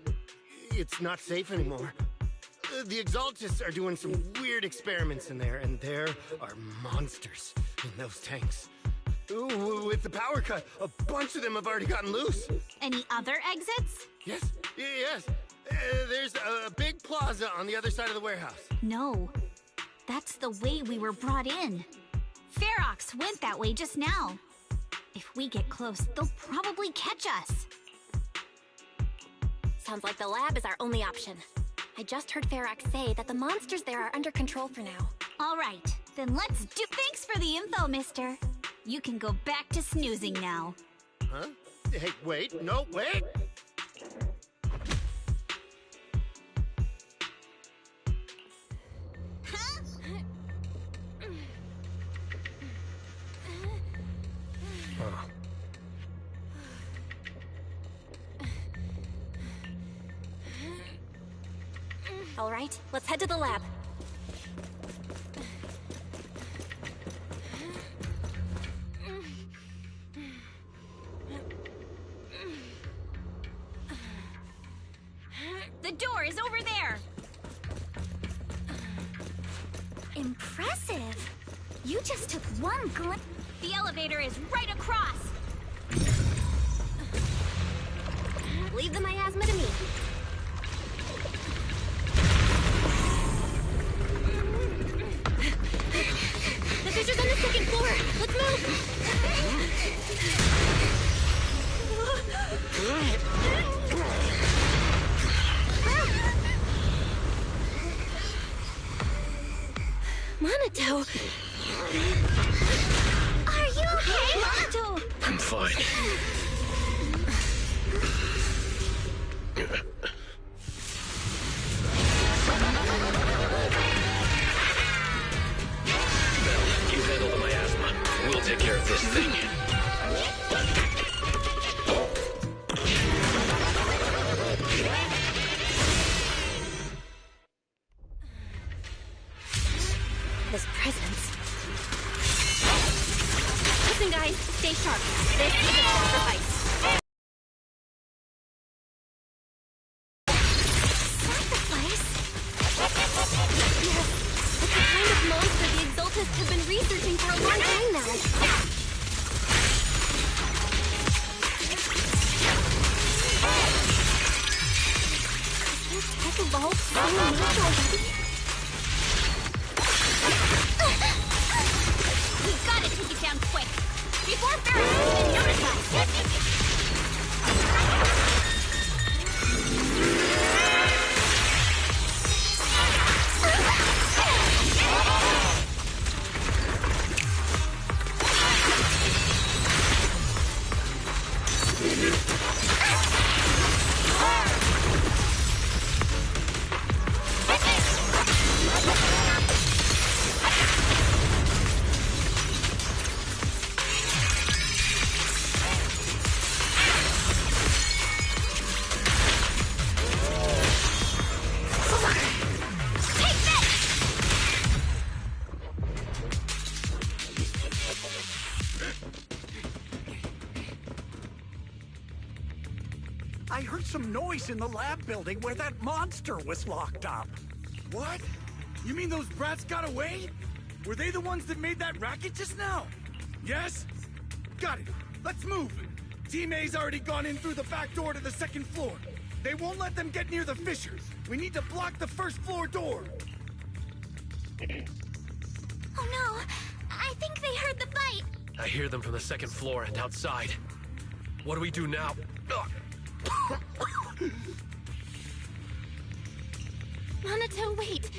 It's not safe anymore. The Exaltists are doing some weird experiments in there, and there are monsters in those tanks. Ooh, with the power cut, a bunch of them have already gotten loose. Any other exits? Yes. There's a big plaza on the other side of the warehouse. No. That's the way we were brought in. Ferox went that way just now. If we get close, they'll probably catch us. Sounds like the lab is our only option. I just heard Ferox say that the monsters there are under control for now. All right, then let's do... Thanks for the info, mister. You can go back to snoozing now. Huh? Hey, wait. No, wait! All right, let's head to the lab. The door is over there. Impressive. You just took one glimpse. The elevator is right across. Leave the miasma to me. The fissure's on the second floor. Let's move. Monato. Are you okay? Monato. I'm fine. You handle the miasma. We'll take care of this thing. Listen, guys, stay sharp. This is a sacrifice. Sacrifice? Yes, it's the kind of monster the Exaltists have been researching for a long time now. Tech evolved so much already? We've got to take it down quick, before Ferris can notice us! I heard some noise in the lab building where that monster was locked up. What? You mean those brats got away? Were they the ones that made that racket just now? Yes? Got it. Let's move. Team A's already gone in through the back door to the second floor. They won't let them get near the fissures. We need to block the first floor door. Oh no! I think they heard the bite! I hear them from the second floor and outside. What do we do now? Minato, wait.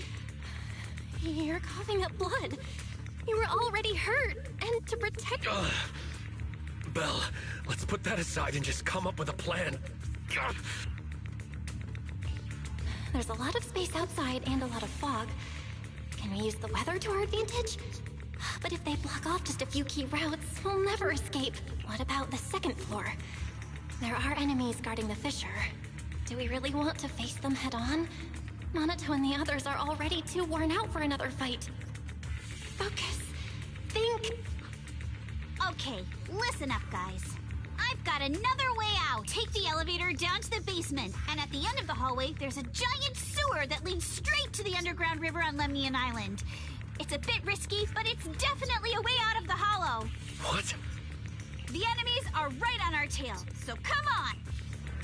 You're coughing up blood. You were already hurt, and to protect... Belle, let's put that aside and just come up with a plan. There's a lot of space outside and a lot of fog. Can we use the weather to our advantage? But if they block off just a few key routes, we'll never escape. What about the second floor? There are enemies guarding the fissure. Do we really want to face them head-on? Minato and the others are already too worn out for another fight. Focus. Think. Okay, listen up, guys. I've got another way out. Take the elevator down to the basement, and at the end of the hallway, there's a giant sewer that leads straight to the underground river on Lemnian Island. It's a bit risky, but it's definitely a way out of the hollow. What? The enemies are right on our tail, so come on!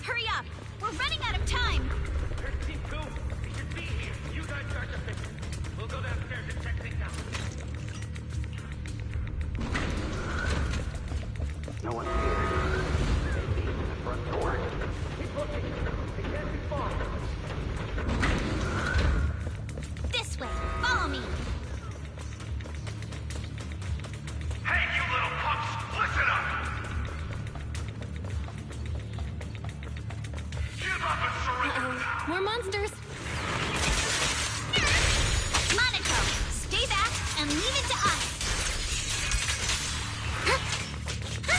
Hurry up! We're running out of time! There's Team 2. We should be here. You guys start to fix it. We'll go downstairs and check things out. No one here. The front door. Keep looking. It can't be far. This way. Follow me. Hey, you little punks! Listen up! Give up and surrender! More monsters! Monaco, stay back and leave it to us!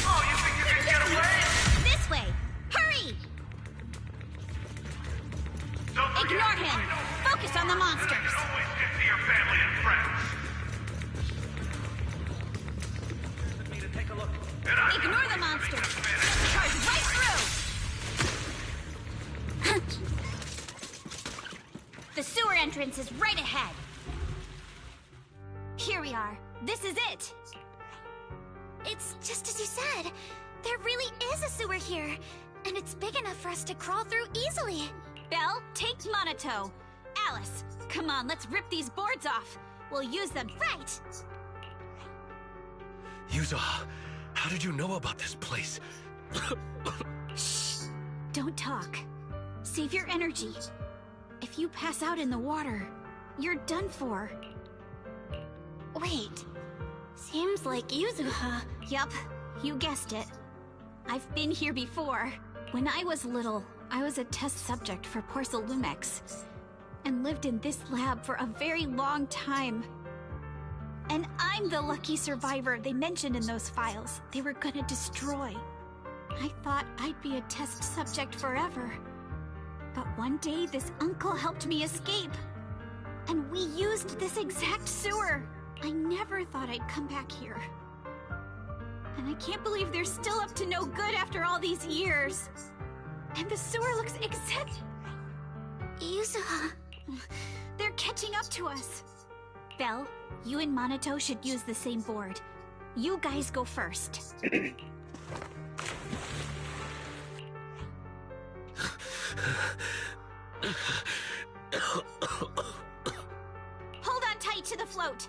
Oh, you think you can get away? This way! Hurry! Don't forget, Ignore him! Focus on the monsters! you can always get to your family and friends. Take a look. Ignore the monsters! Charge right through! The sewer entrance is right ahead. Here we are. This is it. It's just as you said. There really is a sewer here. And it's big enough for us to crawl through easily. Belle, take Monato. Alice, come on, let's rip these boards off. We'll use them. Right. Yuzo, how did you know about this place? Shh. Don't talk. Save your energy. If you pass out in the water, you're done for. Wait. Seems like Yuzuha. Yup, you guessed it. I've been here before. When I was little, I was a test subject for Porcelumex, and lived in this lab for a very long time. And I'm the lucky survivor they mentioned in those files they were gonna destroy. I thought I'd be a test subject forever. But one day, this uncle helped me escape. And we used this exact sewer. I never thought I'd come back here. And I can't believe they're still up to no good after all these years. And the sewer looks exact... Yuzuha. They're catching up to us. Belle, you and Monato should use the same board. You guys go first. Hold on tight to the float.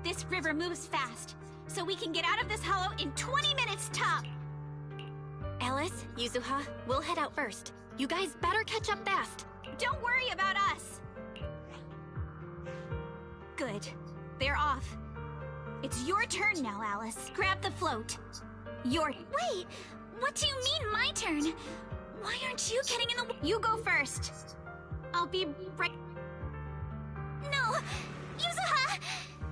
This river moves fast, so we can get out of this hollow in 20 minutes top. Alice, Yuzuha, we'll head out first. You guys better catch up fast. Don't worry about us. Good. They're off. It's your turn now, Alice. Grab the float. Wait, what do you mean my turn? Why aren't you getting in the... You go first. I'll be right... No! Yuzuha!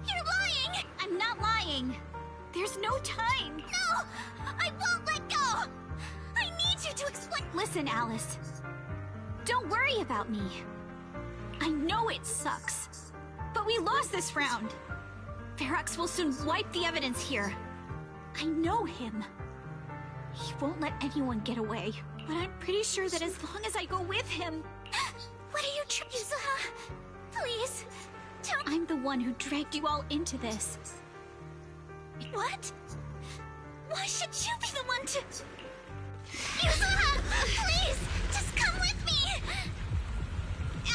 You're lying! I'm not lying. There's no time. No! I won't let go! I need you to explain... Listen, Alice. Don't worry about me. I know it sucks. But we lost this round. Ferox will soon wipe the evidence here. I know him. He won't let anyone get away. But I'm pretty sure that as long as I go with him... What are you trying... Yuzuha, please, don't... I'm the one who dragged you all into this. What? Why should you be the one to... Yuzuha, please, just come with me!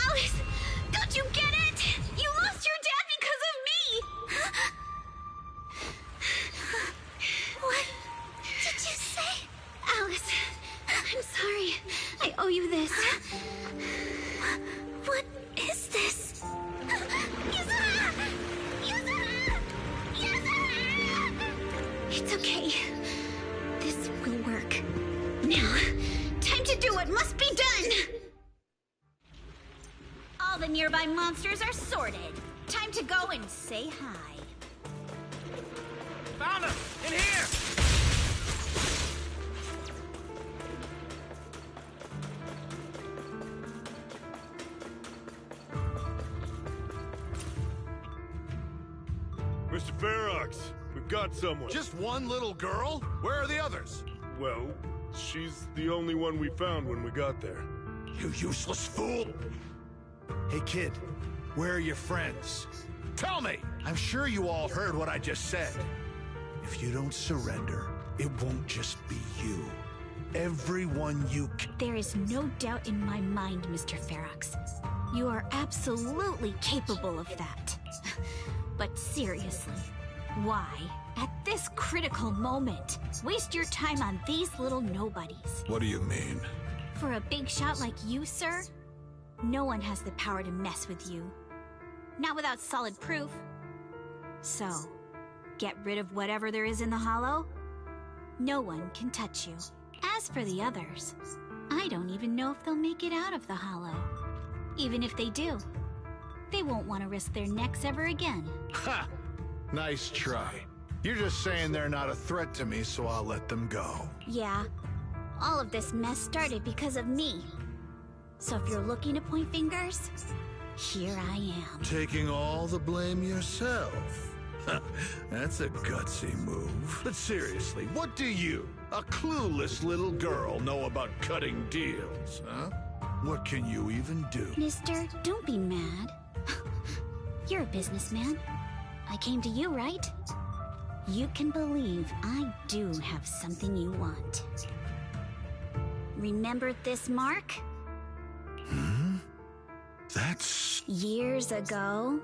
Alice, don't you get it? You lost your dad because of me! What did you say? Alice, I'm sorry. I owe you this. What is this? Yuzuha! Yuzuha! Yuzuha! It's okay. This will work. Now, time to do what must be done! All the nearby monsters are sorted. Time to go and say hi. Found him! In here! Mr. Ferox, we've got someone. Just one little girl? Where are the others? Well, she's the only one we found when we got there. You useless fool! Hey kid, where are your friends? Tell me! I'm sure you all heard what I just said. If you don't surrender, it won't just be you. Everyone you can... There is no doubt in my mind, Mr. Ferox. You are absolutely capable of that. But seriously, why, at this critical moment, waste your time on these little nobodies? What do you mean? For a big shot like you, sir, no one has the power to mess with you. Not without solid proof. So, get rid of whatever there is in the hollow. No one can touch you. As for the others, I don't even know if they'll make it out of the hollow. Even if they do, they won't want to risk their necks ever again. Ha! Nice try. You're just saying they're not a threat to me, so I'll let them go. Yeah, all of this mess started because of me. So if you're looking to point fingers, here I am. Taking all the blame yourself. That's a gutsy move. But seriously, what do you, a clueless little girl, know about cutting deals, huh? What can you even do? Mister, don't be mad. You're a businessman. I came to you, right? You can believe I do have something you want. Remember this mark? Hmm? That's... Years ago,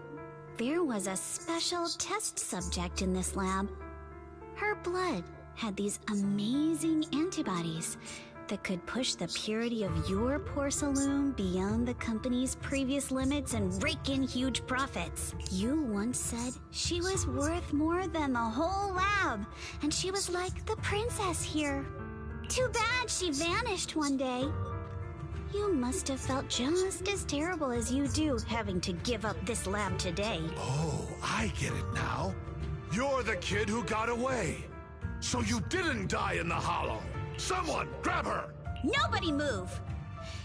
there was a special test subject in this lab. Her blood had these amazing antibodies that could push the purity of your porcelain beyond the company's previous limits and rake in huge profits. You once said she was worth more than the whole lab, and she was like the princess here. Too bad she vanished one day. You must have felt just as terrible as you do having to give up this lab today. Oh, I get it now. You're the kid who got away. So you didn't die in the hollow. Someone, grab her! Nobody move!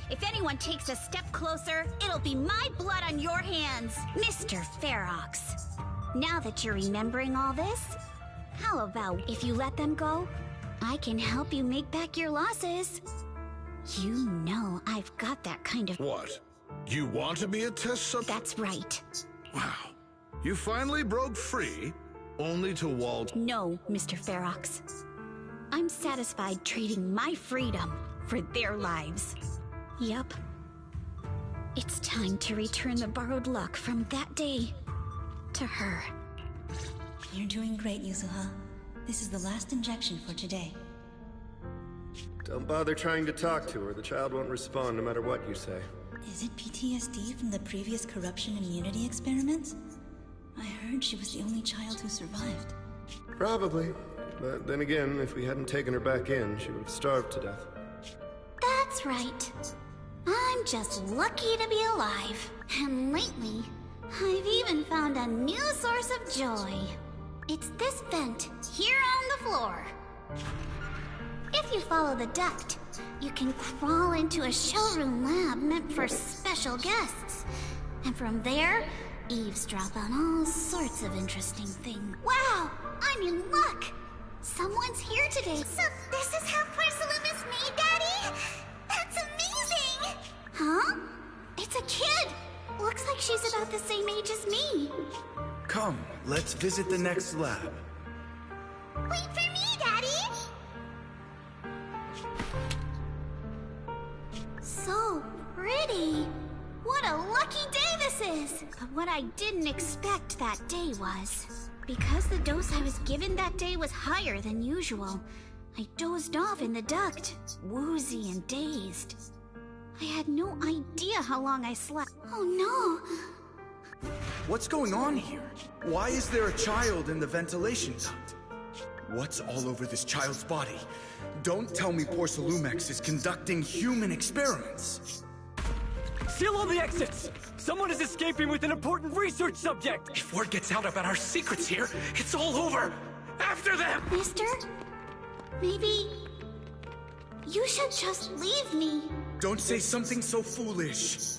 If anyone takes a step closer, it'll be my blood on your hands, Mr. Ferox. Now that you're remembering all this, How about if you let them go, I can help you make back your losses. You know I've got that kind of... What? You want to be a test sub? That's right. Wow. You finally broke free, only to No, Mr. Ferox. I'm satisfied trading my freedom for their lives. Yup. It's time to return the borrowed luck from that day to her. You're doing great, Yuzuha. This is the last injection for today. Don't bother trying to talk to her. The child won't respond no matter what you say. Is it PTSD from the previous corruption immunity experiments? I heard she was the only child who survived. Probably. But then again, if we hadn't taken her back in, she would have starved to death. That's right. I'm just lucky to be alive. And lately, I've even found a new source of joy. It's this vent here on the floor. If you follow the duct, you can crawl into a showroom lab meant for special guests. And from there, eavesdrop on all sorts of interesting things. Wow! I'm in luck! Someone's here today. So this is how porcelain is made, Daddy? That's amazing! Huh? It's a kid! Looks like she's about the same age as me. Come, let's visit the next lab. Wait for me, Daddy! So pretty. What a lucky day this is! But what I didn't expect that day was... because the dose I was given that day was higher than usual, I dozed off in the duct, woozy and dazed. I had no idea how long I slept. Oh no! What's going on here? Why is there a child in the ventilation duct? What's all over this child's body? Don't tell me Porcelumex is conducting human experiments. Seal all the exits! Someone is escaping with an important research subject! If word gets out about our secrets here, it's all over! After them! Mister? Maybe... you should just leave me. Don't say something so foolish.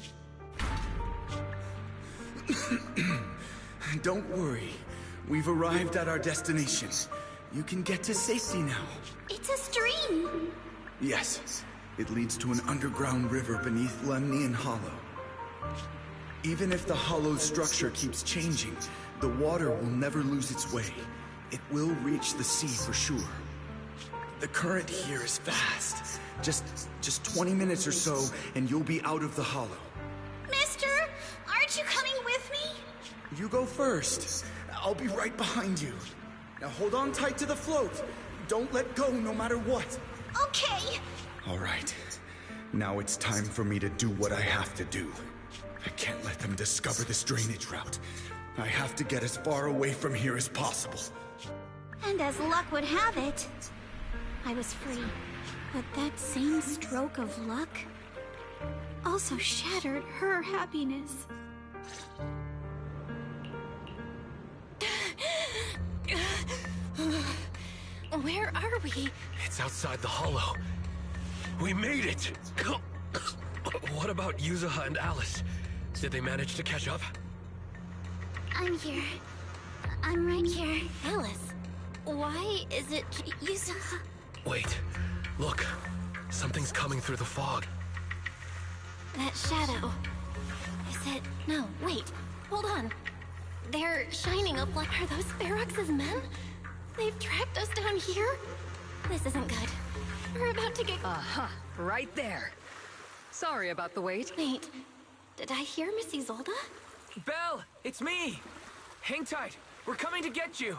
Don't worry. We've arrived at our destination. You can get to safety now. It's a stream. Yes. It leads to an underground river beneath Lemnian Hollow. Even if the hollow's structure keeps changing, the water will never lose its way. It will reach the sea for sure. The current here is fast. Just 20 minutes or so, and you'll be out of the hollow. Mister, aren't you coming with me? You go first. I'll be right behind you. Now hold on tight to the float. Don't let go no matter what. Okay. All right. Now it's time for me to do what I have to do. I can't let them discover this drainage route. I have to get as far away from here as possible. And as luck would have it, I was free. But that same stroke of luck also shattered her happiness. Where are we? It's outside the hollow. We made it! What about Yuzuha and Alice? Did they manage to catch up? I'm here. I'm right here. Alice, why is it Yuzuha? Wait, look. Something's coming through the fog. That shadow. Is it... No, wait. Hold on. They're shining up like... Are those Ferox's men? They've tracked us down here? This isn't good. We're about to get... Aha, right there. Sorry about the wait. Wait, did I hear Miss Isolde? Belle, it's me! Hang tight. We're coming to get you.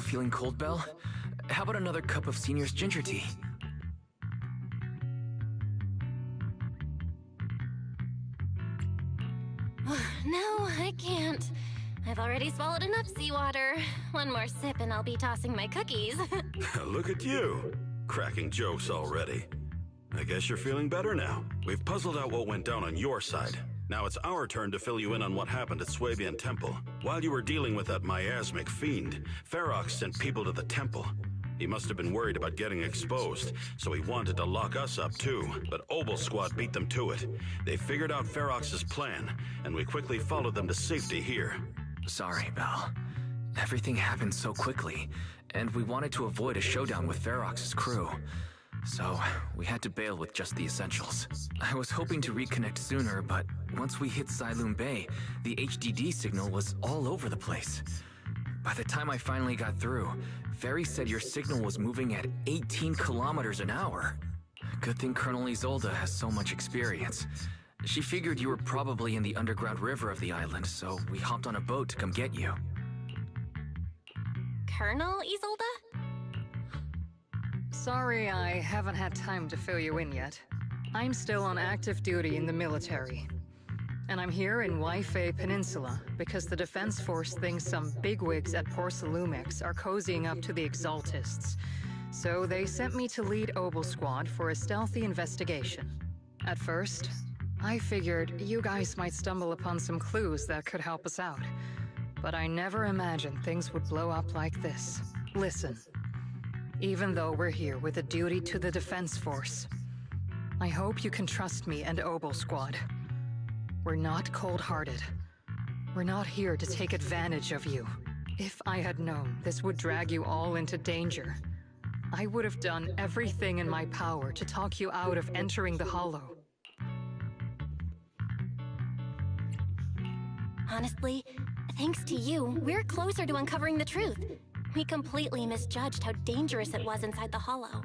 Feeling cold, Belle? How about another cup of Senior's ginger tea? No, I can't. I've already swallowed enough seawater. One more sip and I'll be tossing my cookies. Look at you, cracking jokes already. I guess you're feeling better now. We've puzzled out what went down on your side. Now it's our turn to fill you in on what happened at Swabian Temple. While you were dealing with that miasmic fiend, Ferox sent people to the temple. He must have been worried about getting exposed, so he wanted to lock us up too. But Obel Squad beat them to it. They figured out Ferox's plan, and we quickly followed them to safety here. Sorry, Belle. Everything happened so quickly, and we wanted to avoid a showdown with Ferox's crew. So, we had to bail with just the essentials. I was hoping to reconnect sooner, but once we hit Sailoon Bay, the HDD signal was all over the place. By the time I finally got through, Ferry said your signal was moving at 18 kilometers an hour. Good thing Colonel Isolde has so much experience. She figured you were probably in the underground river of the island, so we hopped on a boat to come get you. Colonel Isolde? Sorry, I haven't had time to fill you in yet. I'm still on active duty in the military. And I'm here in Waifei Peninsula because the Defense Force thinks some bigwigs at Porcelumex are cozying up to the Exaltists. So they sent me to lead Obel Squad for a stealthy investigation. At first, I figured you guys might stumble upon some clues that could help us out. But I never imagined things would blow up like this. Listen. Even though we're here with a duty to the Defense Force, I hope you can trust me and Obel Squad. We're not cold-hearted. We're not here to take advantage of you. If I had known this would drag you all into danger, I would have done everything in my power to talk you out of entering the Hollow. Honestly, thanks to you, we're closer to uncovering the truth. We completely misjudged how dangerous it was inside the Hollow.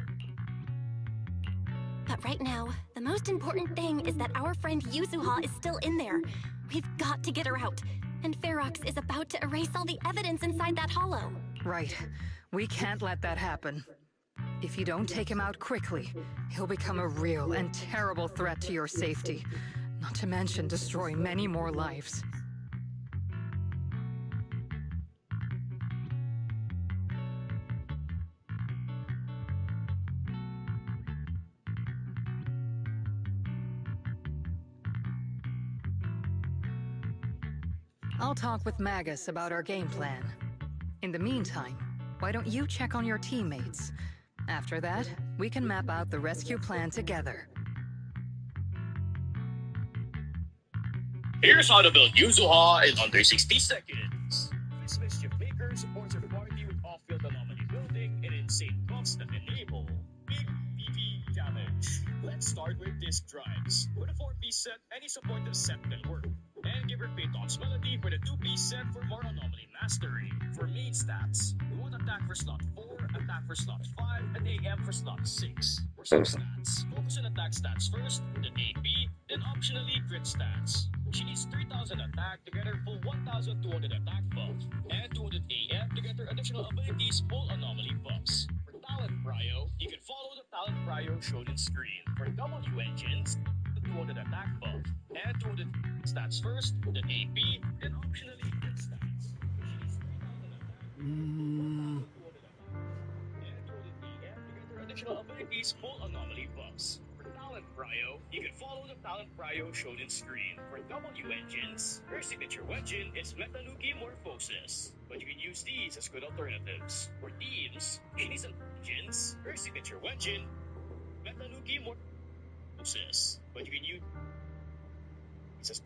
But right now, the most important thing is that our friend Yuzuha is still in there. We've got to get her out. And Ferox is about to erase all the evidence inside that Hollow. Right. We can't let that happen. If you don't take him out quickly, he'll become a real and terrible threat to your safety. Not to mention destroy many more lives. I'll talk with Magus about our game plan. In the meantime, why don't you check on your teammates? After that, we can map out the rescue plan together. Here's how to build Yuzuha in under 60 seconds. This mischief maker supports our party with off-field anomaly building and insane buffs that enable big PV damage. Let's start with disk drives. With a 4-piece set, any supportive set can work. And give her Payton's Melody for the 2-piece set for more anomaly mastery. For main stats, we want attack for slot 4, attack for slot 5, and AM for slot 6. For some stats, focus on attack stats first, then AP, then optionally crit stats. She needs 3,000 attack to get her full 1,200 attack buff, and 200 AM to get her additional abilities full anomaly buffs. For talent prio, you can follow the talent prio shown in screen. For W engines, 200 attack buff, and 200 stats first, then AP, then optionally crit stats. She needs 3,000 attack, and 200 AM to get her additional abilities full anomaly buffs. For talent prio, you can follow the talent prio shown in screen. For W engines, her signature engine is Metanuki Morphosis, but you can use these as good alternatives. For teams, she needs engines, her signature engine, Metanuki Morphosis, but you can use as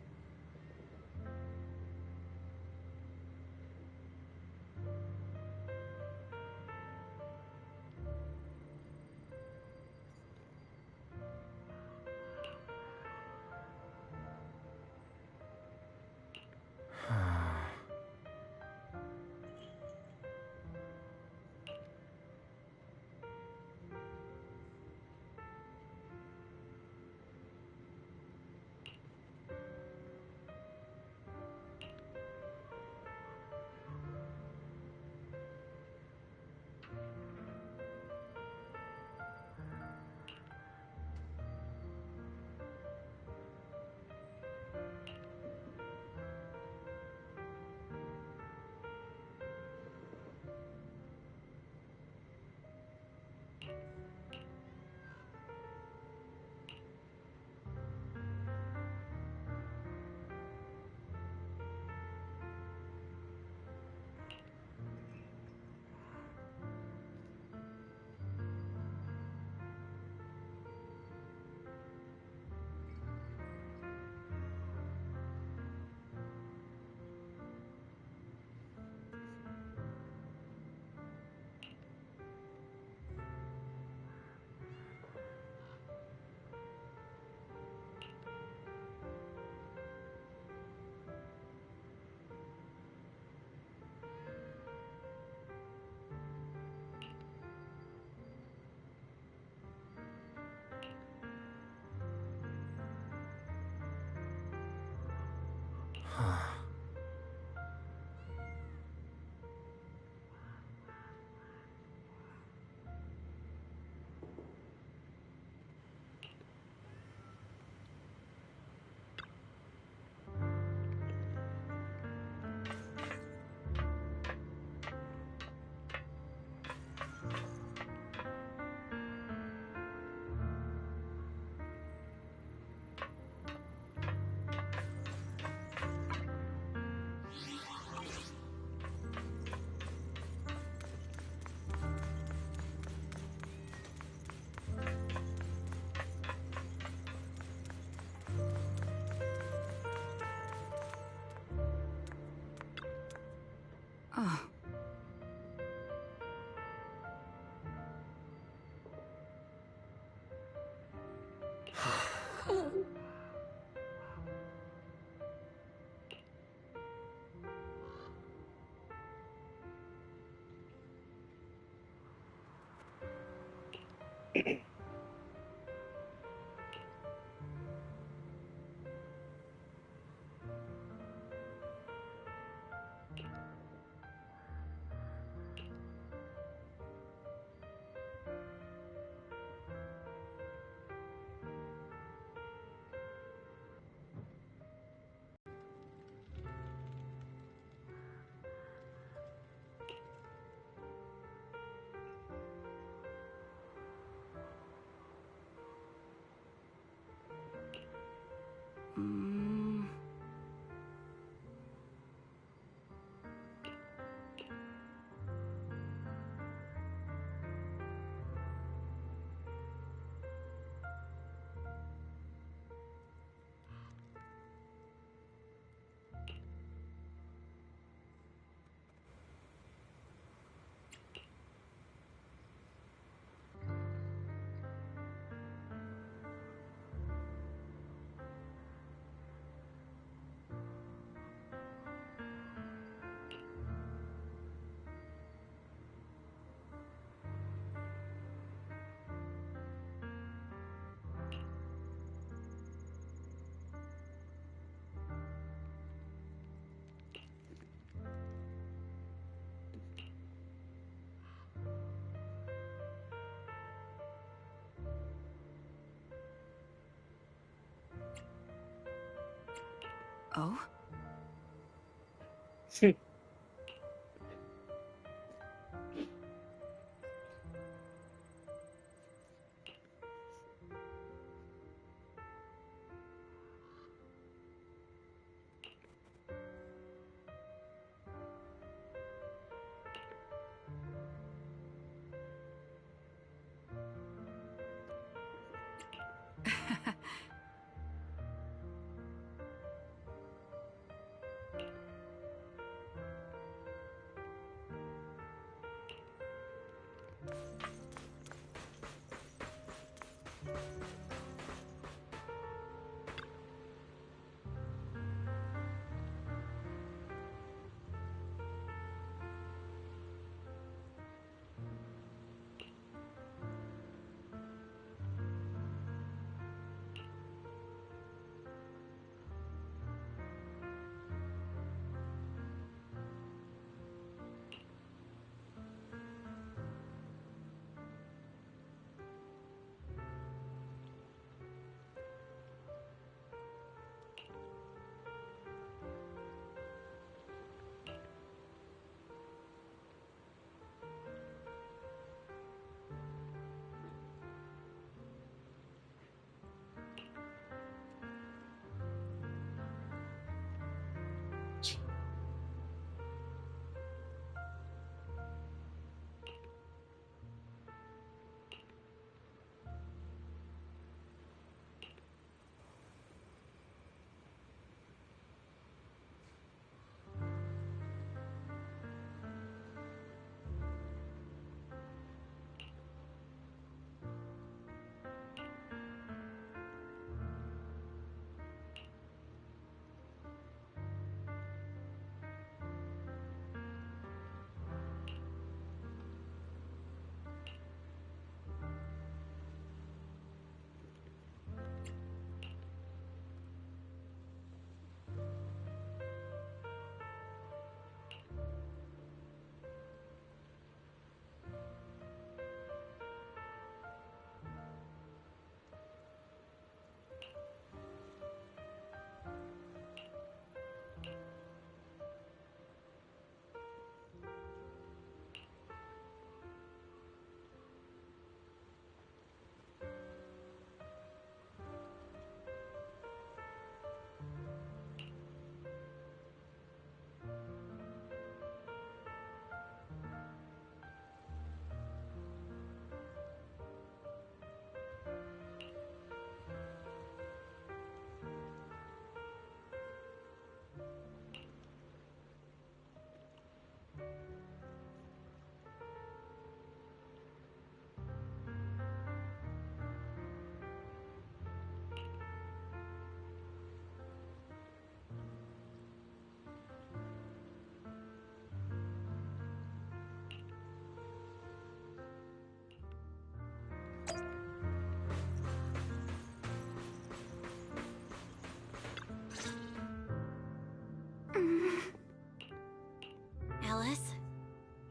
Oh?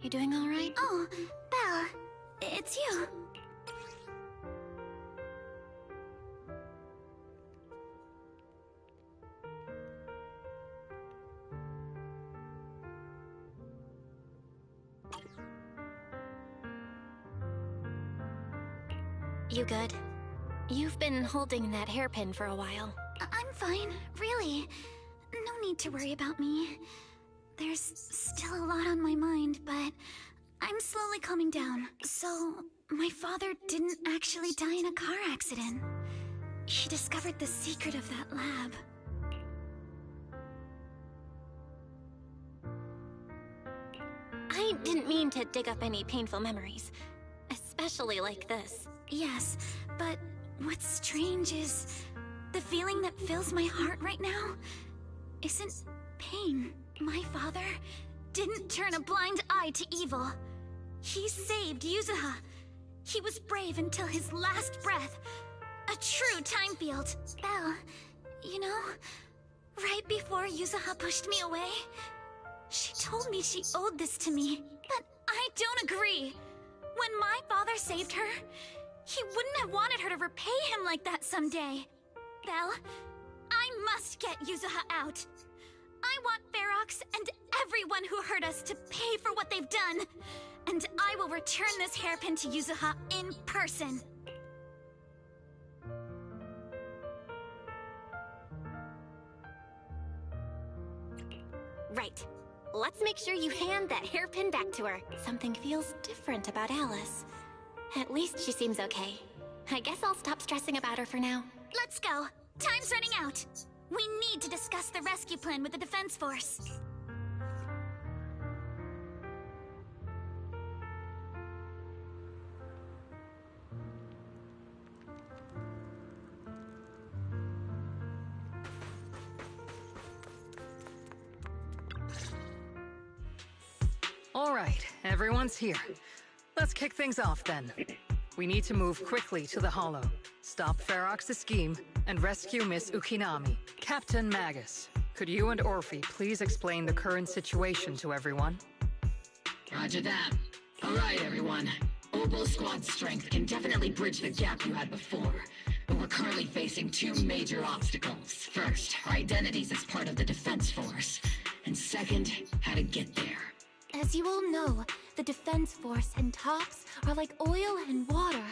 You doing all right? Oh, Belle, it's you. You good? You've been holding that hairpin for a while. I'm fine, really. No need to worry about me. There's still a lot on my mind, but I'm slowly calming down. So, my father didn't actually die in a car accident. He discovered the secret of that lab. I didn't mean to dig up any painful memories, especially like this. Yes, but what's strange is the feeling that fills my heart right now isn't pain. My father didn't turn a blind eye to evil. He saved Yuzuha. He was brave until his last breath. A true time field. Belle, you know, right before Yuzuha pushed me away, she told me she owed this to me. But I don't agree. When my father saved her, he wouldn't have wanted her to repay him like that someday. Belle, I must get Yuzuha out. I want Ferox and everyone who hurt us to pay for what they've done. And I will return this hairpin to Yuzuha in person. Right. Let's make sure you hand that hairpin back to her. Something feels different about Alice. At least she seems okay. I guess I'll stop stressing about her for now. Let's go. Time's running out. We need to discuss the rescue plan with the Defense Force. All right, everyone's here. Let's kick things off then. We need to move quickly to the Hollow, stop Ferox's scheme, and rescue Miss Ukinami. Captain Magus, could you and Orphe please explain the current situation to everyone? Roger that. All right, everyone. Oboe Squad's strength can definitely bridge the gap you had before, but we're currently facing two major obstacles. First, our identities as part of the Defense Force, and second, how to get there. As you all know, the Defense Force and TOPS are like oil and water.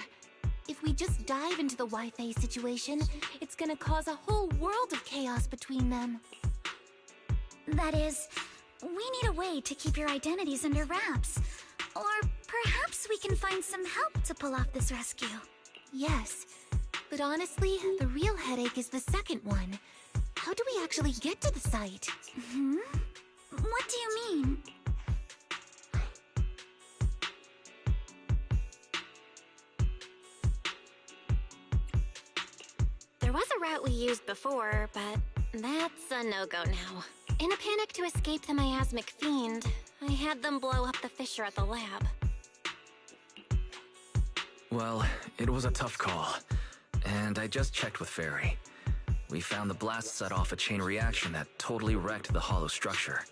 If we just dive into the Wi-Fi situation, it's gonna cause a whole world of chaos between them. That is, we need a way to keep your identities under wraps. Or perhaps we can find some help to pull off this rescue. Yes, but honestly, the real headache is the second one. How do we actually get to the site? What do you mean? There was a route we used before, but that's a no-go now. In a panic to escape the miasmic fiend, I had them blow up the fissure at the lab. Well, it was a tough call, and I just checked with Fairy. We found the blast set off a chain reaction that totally wrecked the hollow structure.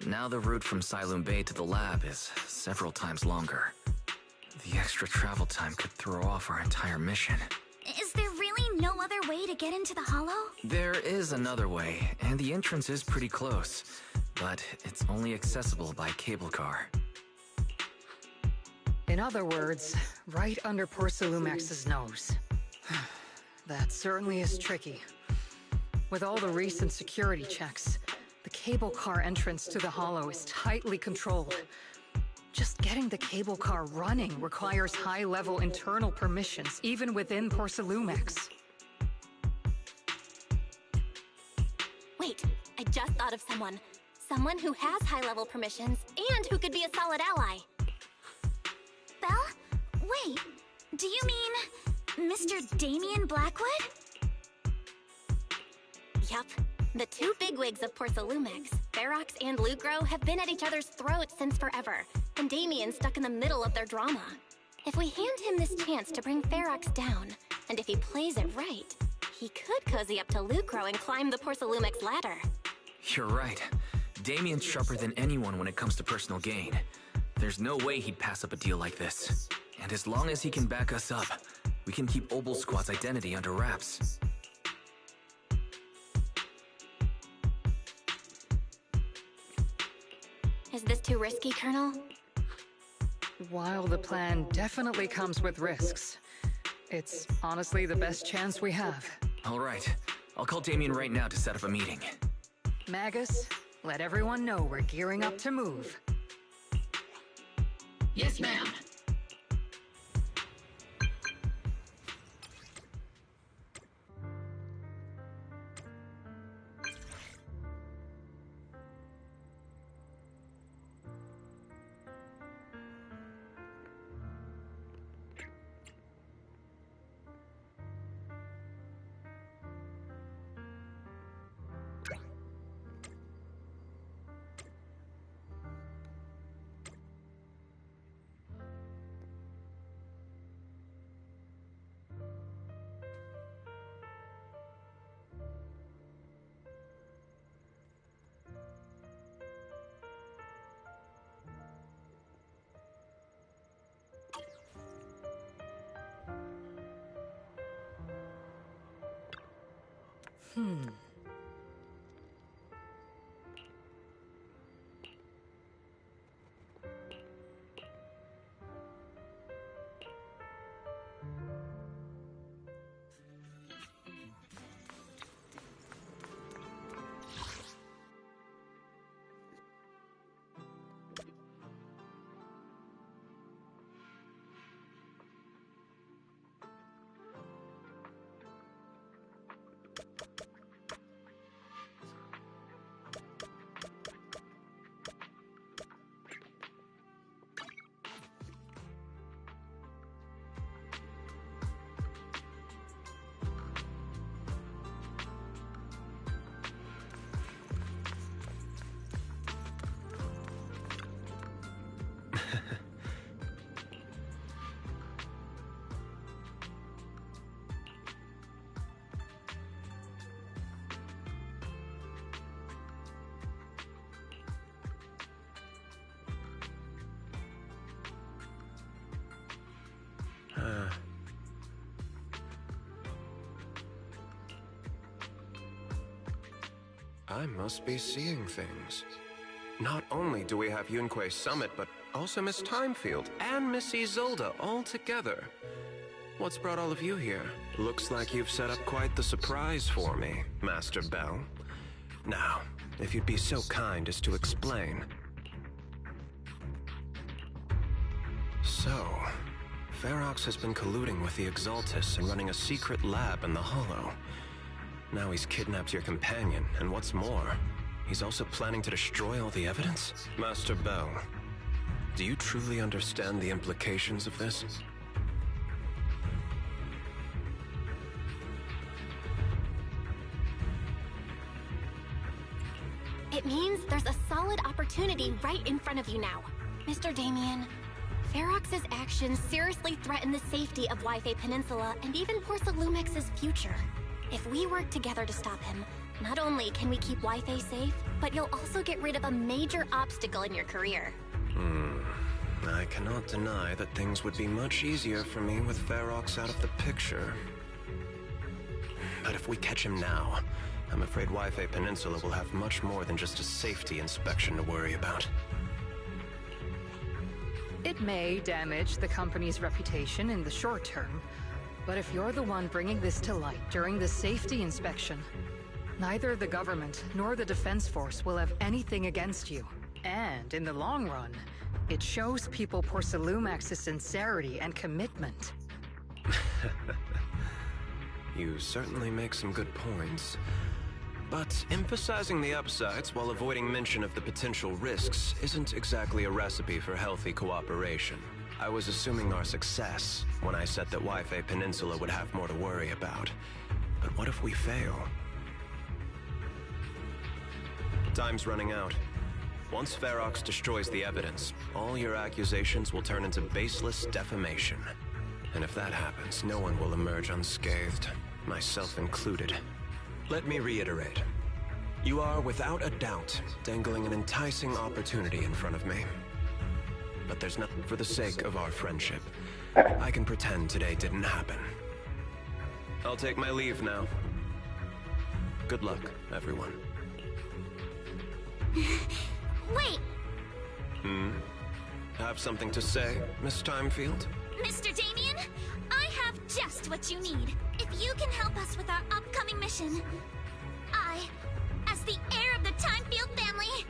Now the route from Siloon Bay to the lab is several times longer. The extra travel time could throw off our entire mission. Is there really no other way to get into the Hollow? There is another way, and the entrance is pretty close, but it's only accessible by cable car. In other words, right under poor Salumex's nose. That certainly is tricky. With all the recent security checks, the cable car entrance to the Hollow is tightly controlled. Just getting the cable car running requires high-level internal permissions, even within poor Salumex. Wait, I just thought of someone. Someone who has high-level permissions and who could be a solid ally. Belle? Wait, do you mean Mr. Damien Blackwood? Yup. The two bigwigs of poor Salumex, Ferox and Lucro, have been at each other's throats since forever, and Damien's stuck in the middle of their drama. If we hand him this chance to bring Ferox down, and if he plays it right, he could cozy up to Lucro and climb the poor Salumex ladder. You're right. Damien's sharper than anyone when it comes to personal gain. There's no way he'd pass up a deal like this. And as long as he can back us up, we can keep Obel Squad's identity under wraps. Is this too risky, Colonel? While the plan definitely comes with risks, it's honestly the best chance we have. All right. I'll call Damien right now to set up a meeting. Magus, let everyone know we're gearing up to move. Yes, ma'am. I must be seeing things. Not only do we have Yunque's summit, but also Miss Timefield and Miss Isolde all together. What's brought all of you here? Looks like you've set up quite the surprise for me, Master Bell. Now, if you'd be so kind as to explain. So, Ferox has been colluding with the Exaltus and running a secret lab in the Hollow. Now he's kidnapped your companion, and what's more, he's also planning to destroy all the evidence? Master Bell, do you truly understand the implications of this? It means there's a solid opportunity right in front of you now. Mr. Damien, Ferox's actions seriously threaten the safety of Wi-Fi Peninsula and even Porsa Lumex's future. If we work together to stop him, not only can we keep Wi-Fi safe, but you'll also get rid of a major obstacle in your career. I cannot deny that things would be much easier for me with Ferox out of the picture. But if we catch him now, I'm afraid Wi-Fi Peninsula will have much more than just a safety inspection to worry about. It may damage the company's reputation in the short term, but if you're the one bringing this to light during the safety inspection, neither the government nor the Defense Force will have anything against you. And in the long run, it shows people Porsa Lumex's sincerity and commitment. You certainly make some good points. But emphasizing the upsides while avoiding mention of the potential risks isn't exactly a recipe for healthy cooperation. I was assuming our success when I said that Wi-Fi Peninsula would have more to worry about. But what if we fail? Time's running out. Once Ferox destroys the evidence, all your accusations will turn into baseless defamation. And if that happens, no one will emerge unscathed, myself included. Let me reiterate. You are, without a doubt, dangling an enticing opportunity in front of me. but there's nothing for the sake of our friendship. I can pretend today didn't happen. I'll take my leave now. Good luck, everyone. Wait! Have something to say, Miss Timefield? Mr. Damien, I have just what you need. If you can help us with our upcoming mission, I, as the heir of the Timefield family,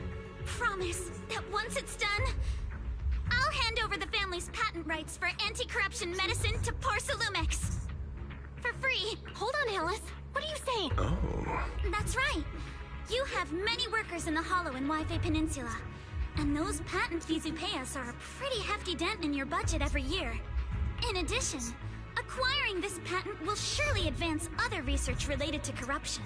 promise that once it's done, I'll hand over the family's patent rights for anti-corruption medicine to Porcelumex. For free. Hold on, Alice. What are you saying? Oh. That's right. You have many workers in the Hollow and Waifei Peninsula. And those patent fees you pay us are a pretty hefty dent in your budget every year. In addition, acquiring this patent will surely advance other research related to corruption.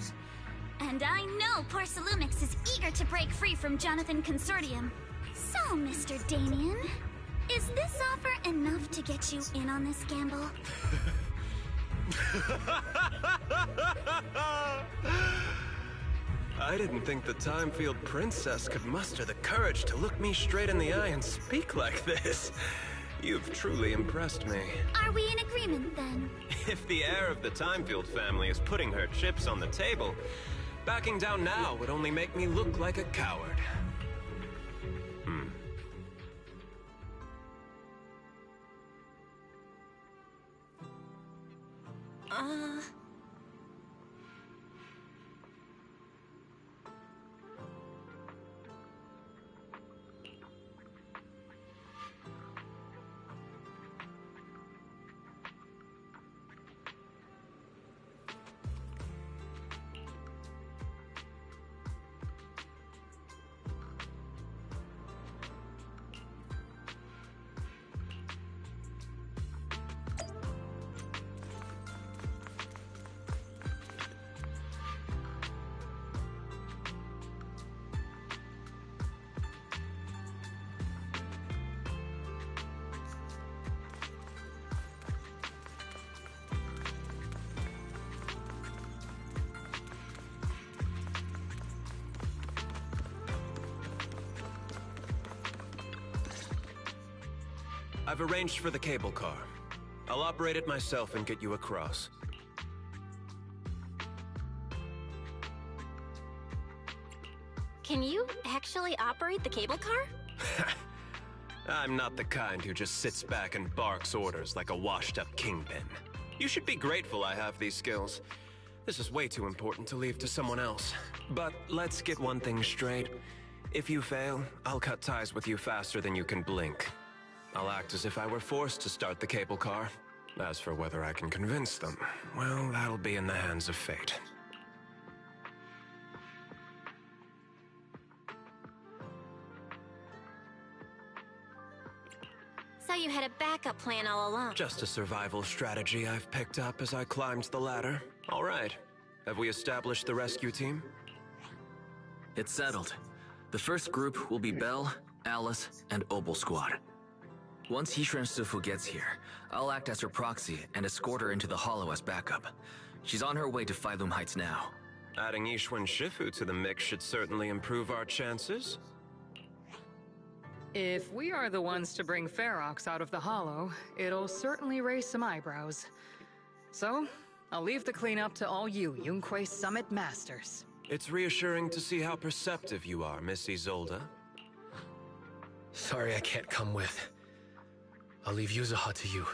And I know Porcelumex is eager to break free from Jonathan Consortium. So, Mr. Damien, is this offer enough to get you in on this gamble? I didn't think the Timefield princess could muster the courage to look me straight in the eye and speak like this. You've truly impressed me. Are we in agreement, then? If the heir of the Timefield family is putting her chips on the table, backing down now would only make me look like a coward. I've arranged for the cable car. I'll operate it myself and get you across. Can you actually operate the cable car? I'm not the kind who just sits back and barks orders like a washed-up kingpin. You should be grateful I have these skills. This is way too important to leave to someone else. But let's get one thing straight. If you fail, I'll cut ties with you faster than you can blink. I'll act as if I were forced to start the cable car. As for whether I can convince them, well, that'll be in the hands of fate. So you had a backup plan all along. Just a survival strategy I've picked up as I climbed the ladder. All right. Have we established the rescue team? It's settled. The first group will be Belle, Alice, and Opal Squad. Once Hishran Sifu gets here, I'll act as her proxy and escort her into the Hollow as backup. She's on her way to Phylum Heights now. Adding Ishwan Shifu to the mix should certainly improve our chances. If we are the ones to bring Ferox out of the Hollow, it'll certainly raise some eyebrows. So, I'll leave the cleanup to all you Yunquei Summit Masters. It's reassuring to see how perceptive you are, Miss Isolde. Sorry I can't come with. I'll leave Yuzuha to you.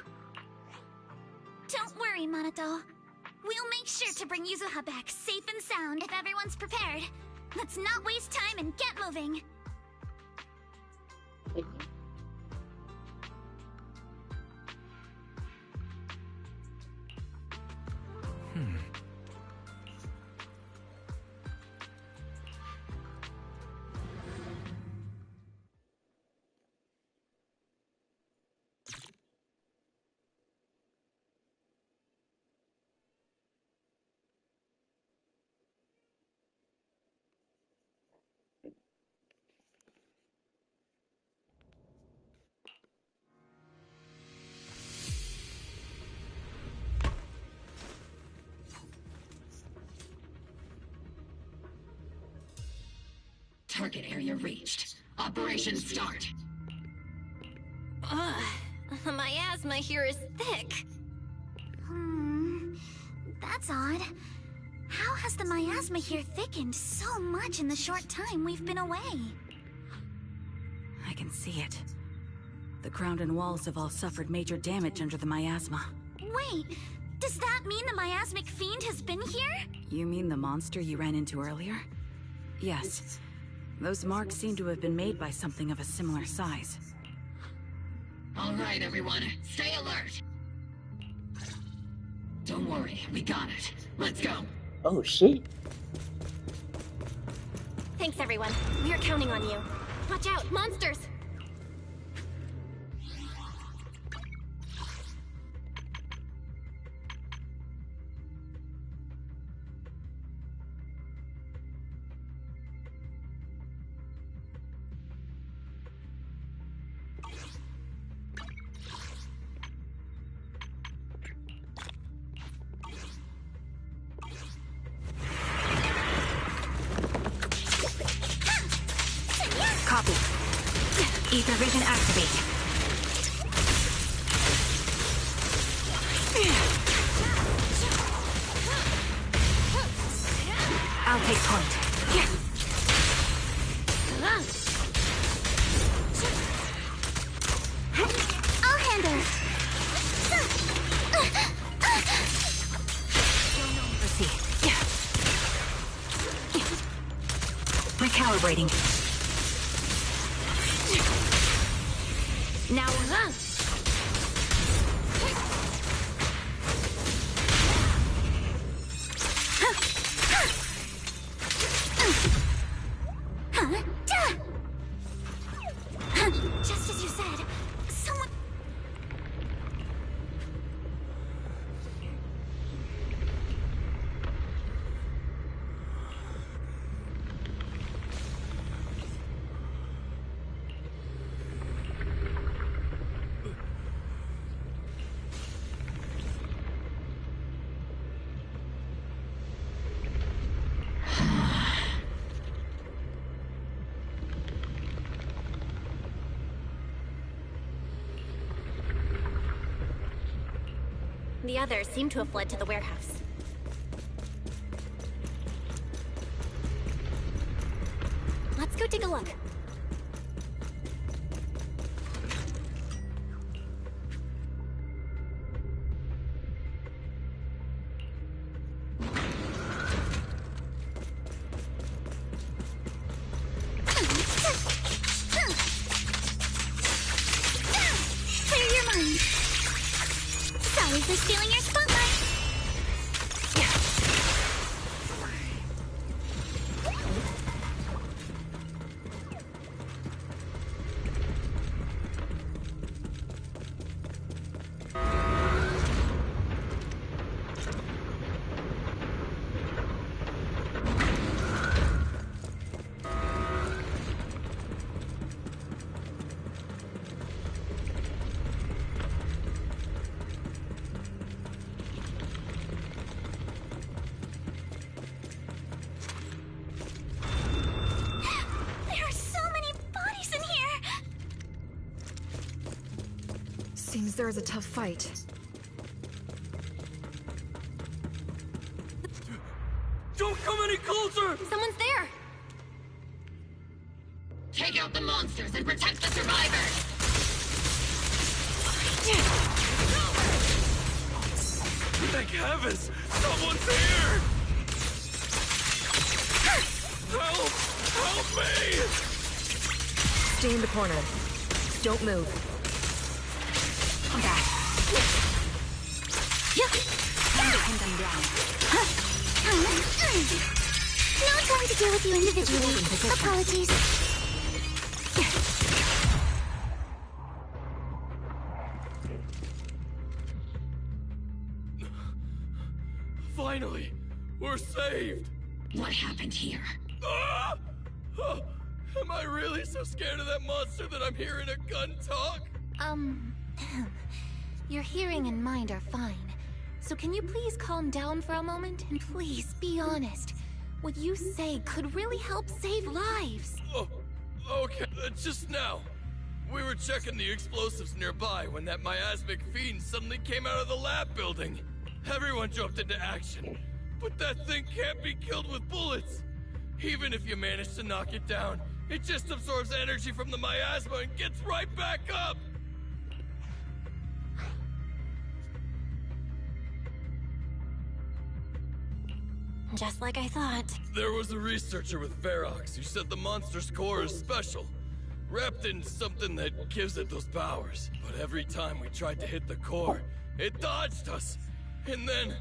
Don't worry, Monato. We'll make sure to bring Yuzuha back safe and sound if everyone's prepared. Let's not waste time and get moving. Target area reached. Operation start. hear is thick. That's odd. How has the miasma here thickened so much in the short time we've been away? I can see it. The ground and walls have all suffered major damage under the miasma. Wait, does that mean the miasmic fiend has been here? You mean the monster you ran into earlier? Yes. Those marks seem to have been made by something of a similar size. All right, everyone, stay alert. Don't worry, we got it. Let's go. Oh, shit. Thanks, everyone. We are counting on you. Watch out, monsters! Copy. Ether vision activate. I'll take point. I'll handle. Proceed. Recalibrating. Now, just as you said, someone... The others seem to have fled to the warehouse. Let's go take a look. Clear your mind. Sorry for stealing your spotlight. There are so many bodies in here. Seems there is a tough fight. Don't come any closer! Someone's there! Take out the monsters and protect the survivors! Thank heavens! Someone's here! Help! Help me! Stay in the corner. Don't move. Come back. Time to pin them down. No time to deal with you individually. Apologies. Finally! We're saved! What happened here? Ah! Oh, am I really so scared of that monster that I'm hearing a gun talk? Your hearing and mind are fine. So can you please calm down for a moment? And please, be honest. What you say could really help save lives. Oh, okay, just now. We were checking the explosives nearby when that miasmic fiend suddenly came out of the lab building. Everyone jumped into action. But that thing can't be killed with bullets. Even if you manage to knock it down, it just absorbs energy from the miasma and gets right back up. Just like I thought. There was a researcher with Ferox who said the monster's core is special, wrapped in something that gives it those powers. But every time we tried to hit the core, it dodged us. And then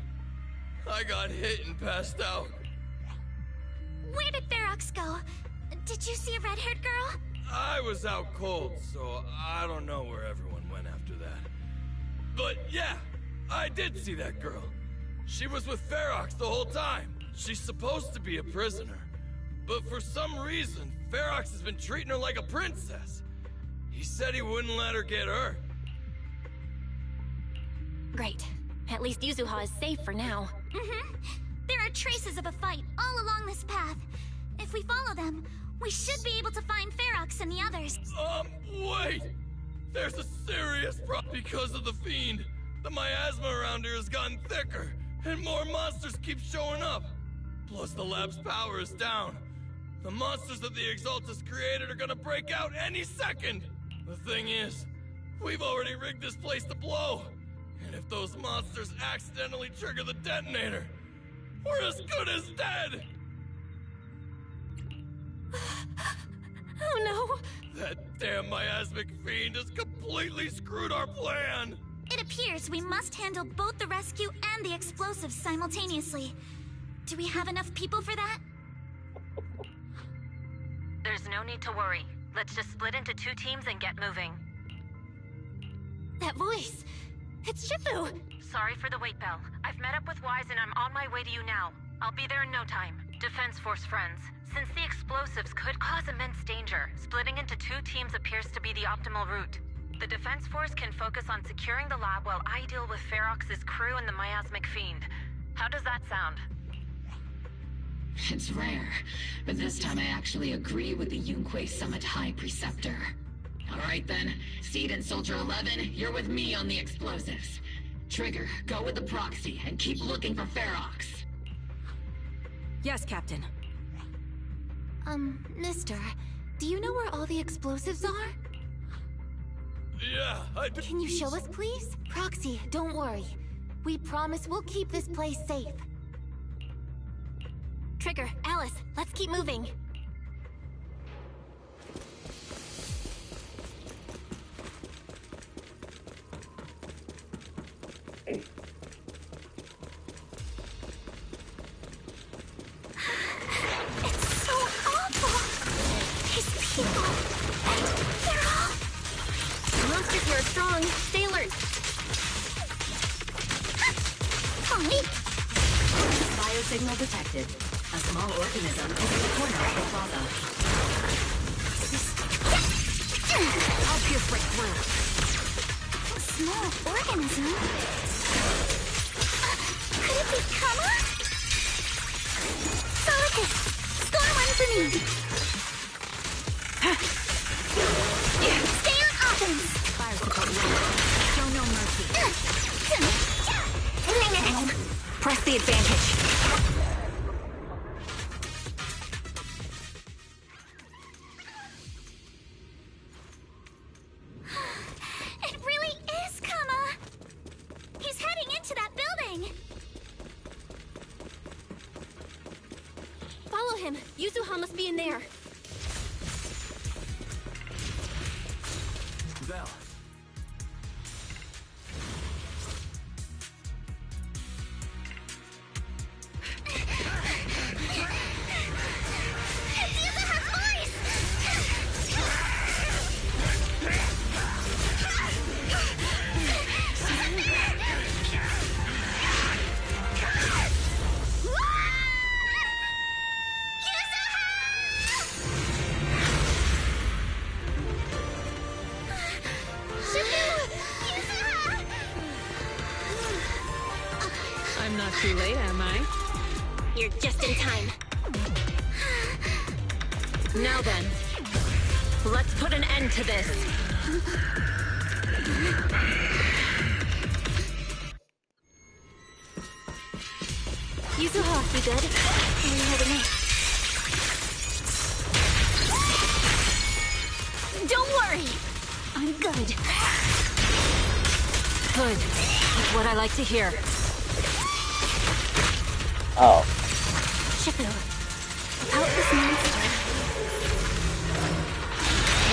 I got hit and passed out. Where did Ferox go? Did you see a red-haired girl? I was out cold, so I don't know where everyone went after that. But yeah, I did see that girl. She was with Ferox the whole time. She's supposed to be a prisoner. But for some reason, Ferox has been treating her like a princess. He said he wouldn't let her get hurt. Great. At least Yuzuha is safe for now. Mm-hmm. There are traces of a fight all along this path. If we follow them, we should be able to find Ferox and the others. Wait! There's a serious problem because of the fiend. The miasma around here has gotten thicker, and more monsters keep showing up. Plus the lab's power is down. The monsters that the Exaltus created are gonna break out any second! The thing is, we've already rigged this place to blow. And if those monsters accidentally trigger the detonator, we're as good as dead! Oh no! That damn miasmic fiend has completely screwed our plan! It appears we must handle both the rescue and the explosives simultaneously. Do we have enough people for that? There's no need to worry. Let's just split into 2 teams and get moving. That voice! It's Shifu! Sorry for the wait, Belle. I've met up with Wise and I'm on my way to you now. I'll be there in no time. Defense Force friends, since the explosives could cause immense danger, splitting into 2 teams appears to be the optimal route. The Defense Force can focus on securing the lab while I deal with Ferox's crew and the miasmic fiend. How does that sound? It's rare, but this time I actually agree with the Yunque Summit High Preceptor. Alright then, Seed and Soldier 11, you're with me on the explosives. Trigger, go with the proxy and keep looking for Ferox. Yes, Captain. Mister, do you know where all the explosives are? Yeah, I do. Can you show us, please? Proxy, don't worry. We promise we'll keep this place safe. Trigger, Alice, let's keep moving. It's so awful! These people... they're all... The monsters here are strong. Stay alert. Biosignal detected. A small organism is in the corner of the plaza. I'll pierce right through. A small organism? Could it be Kama? Solicus! Score one for me! Stay on offense! Fire support ready. Show no mercy. Press the advantage. It really is Kama! He's heading into that building! Follow him. Yuzuha must be in there. Val. I'm not too late, am I? You're just in time. Now then, let's put an end to this. Yuzuha, you good? Where are you heading next? Don't worry! I'm good. Good. That's what I like to hear. Oh. Shifu, about this monster.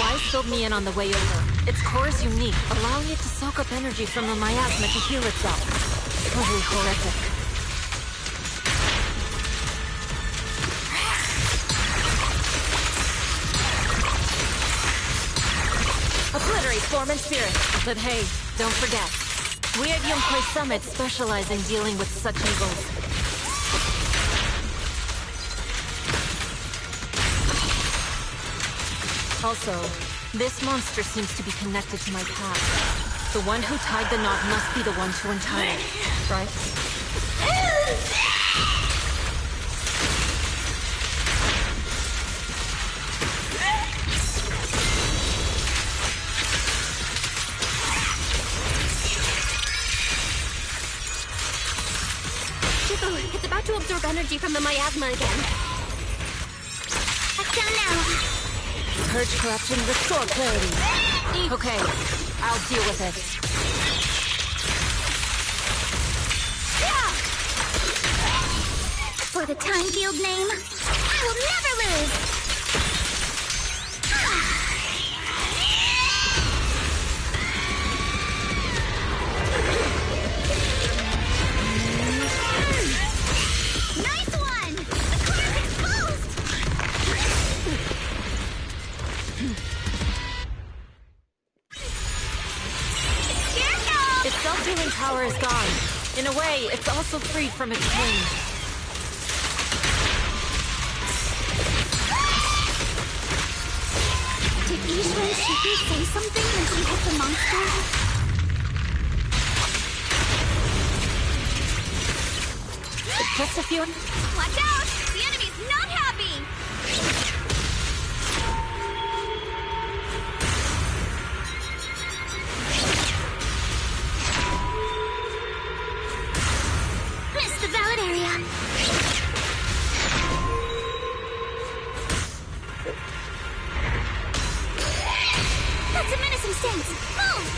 Wise filled me in on the way over. Its core is unique, allowing it to soak up energy from the miasma to heal itself. Totally horrific. Obliterate form and spirit. But hey, don't forget, we at Yunkwei Summit specialize in dealing with such evils. Also, this monster seems to be connected to my past. The one who tied the knot must be the one to untie it, right? Shifu, it's about to absorb energy from the miasma again. It's done now. Purge corruption, restore clarity. Okay, I'll deal with it. For the time field name, I will never lose! Nice one! The core is exposed! Its self-healing power is gone. In a way, it's also freed from its pain. Did Ishra and Shifu say something when she hit the monster? Just a few. Watch out! The enemy's not happy! Missed the valid area. That's a menacing stance. Move!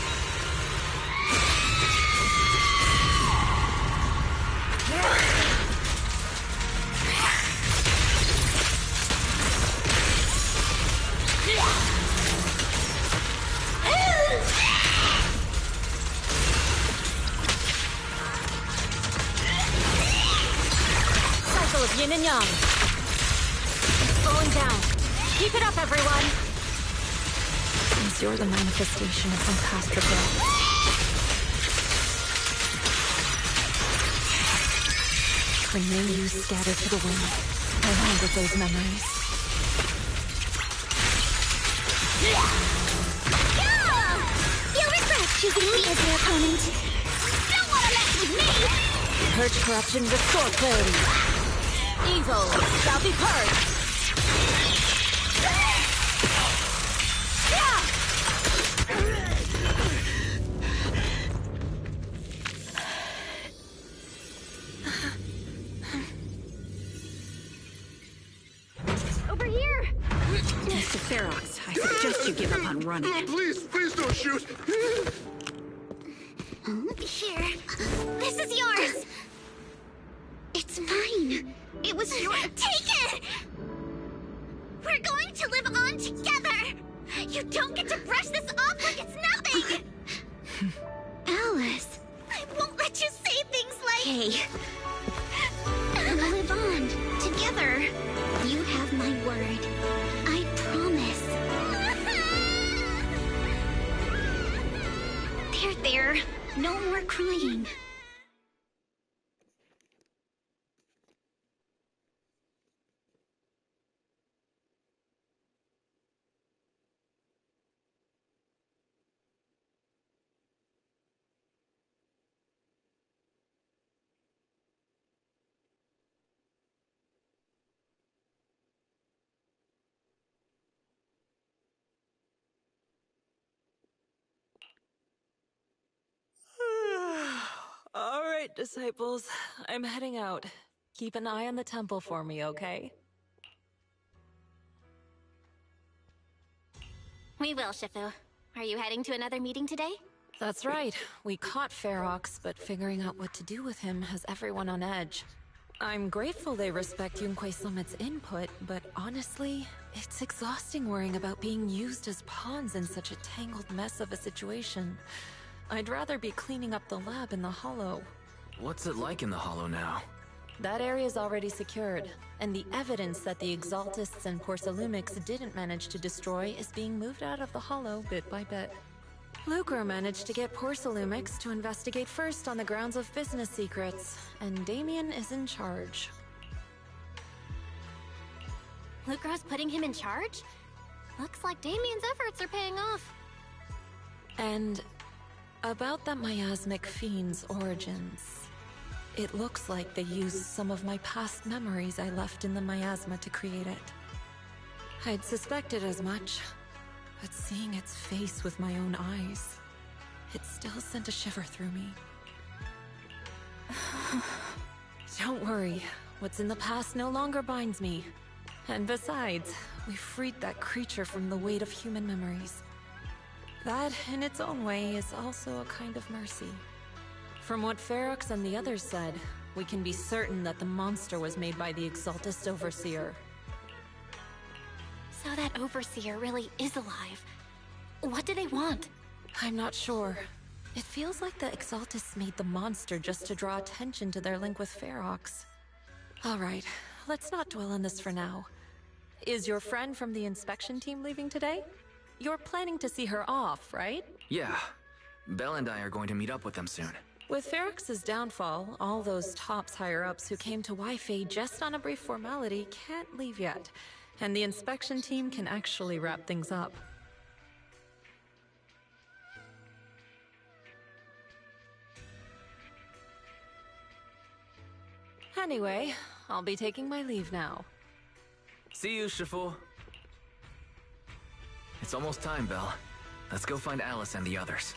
Cycle of yin and yang. It's slowing down. Keep it up, everyone. Since you're the manifestation of some past regret. May you scatter to the wind, along with those memories. You'll regret choosing me as your opponent. Don't want to mess with me! Purge corruption, restore clarity. Evil shall be purged. Over here! Mr. Ferox, I suggest you give up on running. Please, please don't shoot! Here. This is yours! It's mine. It was your... Take it! We're going to live on together! You don't get to brush this off like it's nothing! Alice, I won't let you say things like... Hey. We'll live on, together. You have my word. I promise. There. No more crying. disciples. I'm heading out. Keep an eye on the temple for me, okay? We will, Shifu. Are you heading to another meeting today? That's right. We caught Ferox, but figuring out what to do with him has everyone on edge. I'm grateful they respect Yunquei Summit's input, but honestly, it's exhausting worrying about being used as pawns in such a tangled mess of a situation. I'd rather be cleaning up the lab in the Hollow. What's it like in the Hollow now? That area's already secured, and the evidence that the Exaltists and Porcelumics didn't manage to destroy is being moved out of the Hollow bit by bit. Lucre managed to get Porcelumics to investigate first on the grounds of business secrets, and Damien is in charge. Lucro's putting him in charge? Looks like Damien's efforts are paying off. And about that miasmic fiend's origins. It looks like they used some of my past memories I left in the miasma to create it. I'd suspected as much, but seeing its face with my own eyes, it still sent a shiver through me. Don't worry, what's in the past no longer binds me. And besides, we freed that creature from the weight of human memories. That, in its own way, is also a kind of mercy. From what Ferox and the others said, we can be certain that the monster was made by the Exaltist Overseer. So that Overseer really is alive. What do they want? I'm not sure. It feels like the Exaltists made the monster just to draw attention to their link with Ferox. Alright, let's not dwell on this for now. Is your friend from the inspection team leaving today? You're planning to see her off, right? Yeah. Belle and I are going to meet up with them soon. With Ferox's downfall, all those tops higher-ups who came to Wi-Fi just on a brief formality can't leave yet, and the inspection team can actually wrap things up. Anyway, I'll be taking my leave now. See you, Shifu. It's almost time, Belle. Let's go find Alice and the others.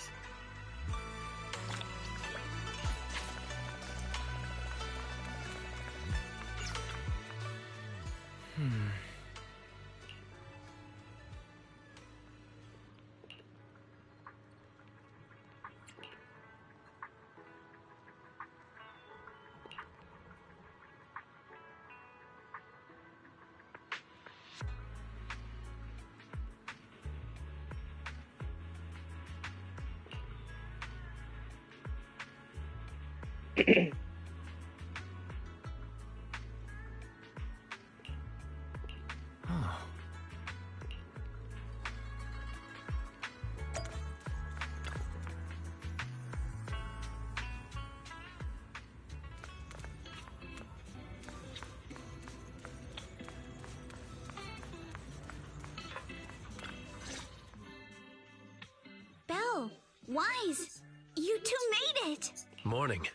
Belle, Wise, you two made it! Morning.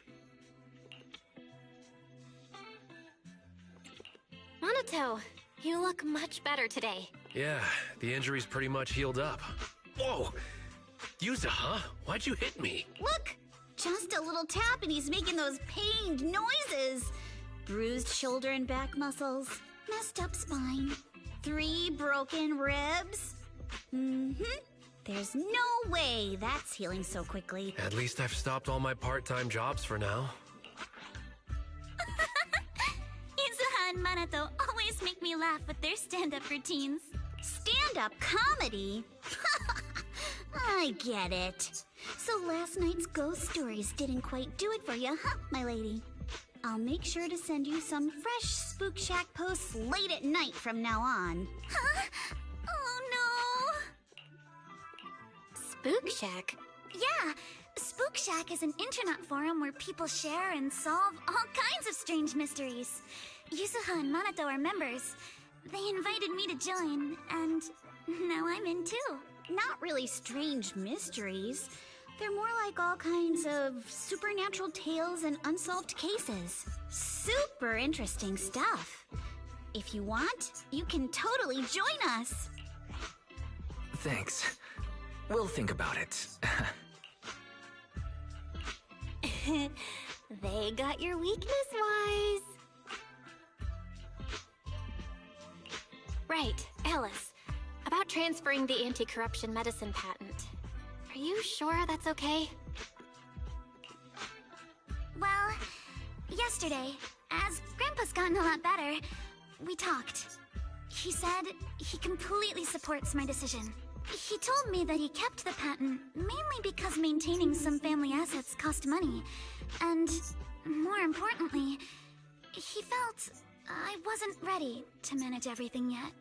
Monato, you look much better today. Yeah, the injury's pretty much healed up. Whoa! Yuza, huh? Why'd you hit me? Look! Just a little tap and he's making those pained noises. Bruised shoulder and back muscles. Messed up spine. 3 broken ribs. There's no way that's healing so quickly. At least I've stopped all my part-time jobs for now. Izuha and Manato always make me laugh with their stand-up routines. Stand-up comedy? I get it. So last night's ghost stories didn't quite do it for you, huh, my lady? I'll make sure to send you some fresh Spook Shack posts late at night from now on. Huh? Oh no! Spook Shack? Yeah, Spook Shack is an internet forum where people share and solve all kinds of strange mysteries. Yuzuha and Manato are members. They invited me to join, and now I'm in too. Not really strange mysteries. They're more like all kinds of supernatural tales and unsolved cases. Super interesting stuff. If you want, you can totally join us. Thanks. We'll think about it. They got your weakness, Wise. Right, Alice. About transferring the anti-corruption medicine patent. Are you sure that's okay? Well, yesterday, as Grandpa's gotten a lot better, we talked. He said he completely supports my decision. He told me that he kept the patent mainly because maintaining some family assets cost money. And, more importantly, he felt I wasn't ready to manage everything yet.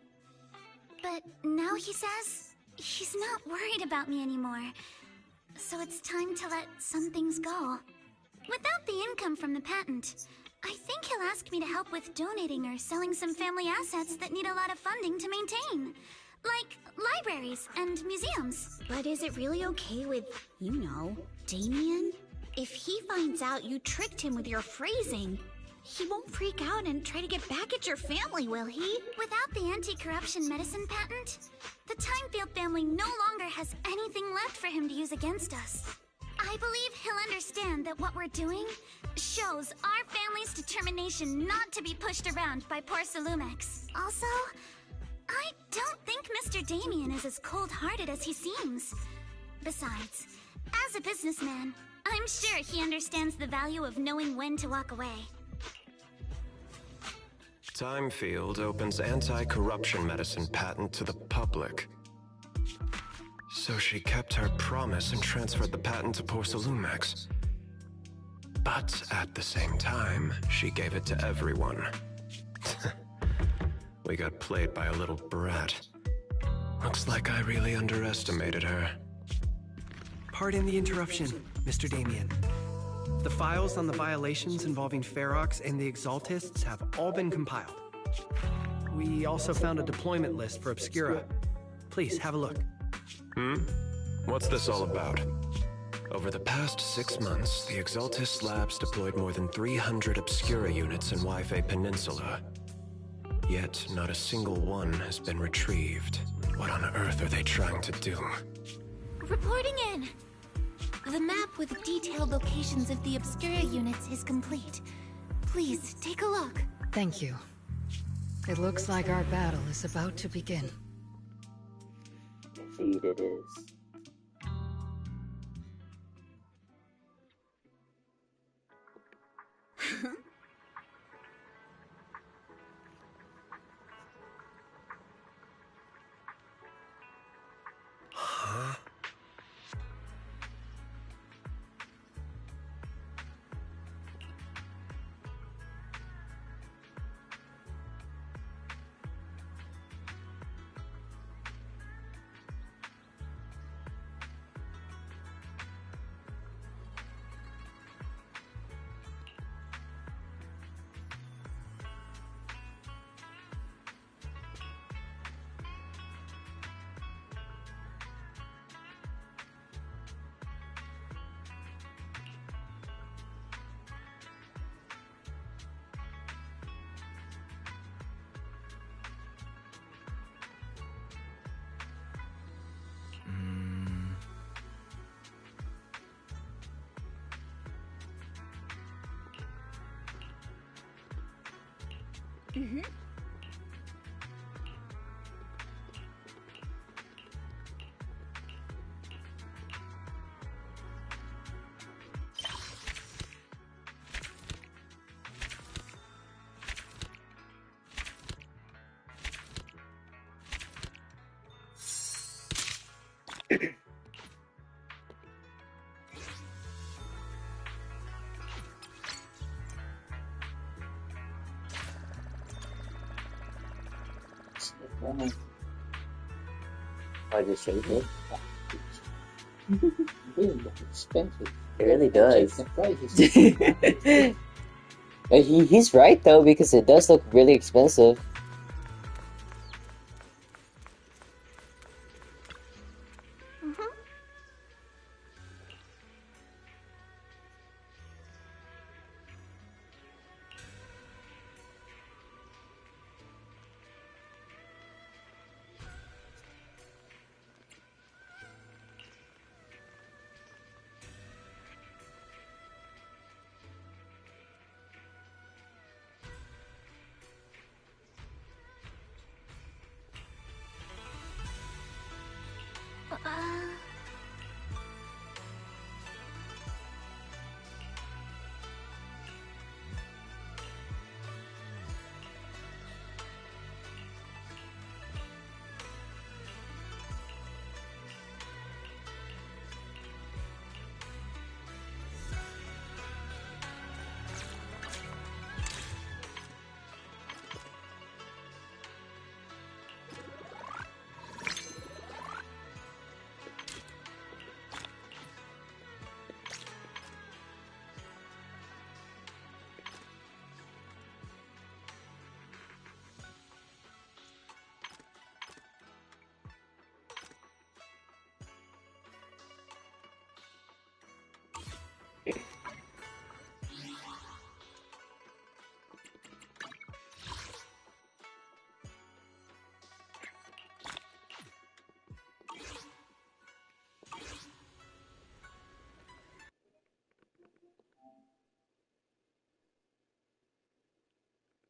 But now he says he's not worried about me anymore. So it's time to let some things go. Without the income from the patent, I think he'll ask me to help with donating or selling some family assets that need a lot of funding to maintain. Like libraries and museums. But is it really okay with, you know, Damien? If he finds out you tricked him with your phrasing, he won't freak out and try to get back at your family, will he? Without the anti-corruption medicine patent, the Timefield family no longer has anything left for him to use against us. I believe he'll understand that what we're doing shows our family's determination not to be pushed around by poor Salumex. Also, I don't think Mr. Damien is as cold-hearted as he seems. Besides, as a businessman, I'm sure he understands the value of knowing when to walk away. Timefield opens anti-corruption medicine patent to the public. So she kept her promise and transferred the patent to poor Salumex. But at the same time, she gave it to everyone. We got played by a little brat. Looks like I really underestimated her. Pardon the interruption, Mr. Damien. The files on the violations involving Ferox and the Exaltists have all been compiled. We also found a deployment list for Obscura. Please, have a look. What's this all about? Over the past 6 months, the Exaltist Labs deployed more than 300 Obscura units in Wi-Fi Peninsula. Yet, not a single one has been retrieved. What on earth are they trying to do? Reporting in. The map with detailed locations of the Obscura units is complete. Please, take a look. Thank you. It looks like our battle is about to begin. Indeed it is. Huh? I just saved it. Really expensive. It really does. He's right though, because it does look really expensive.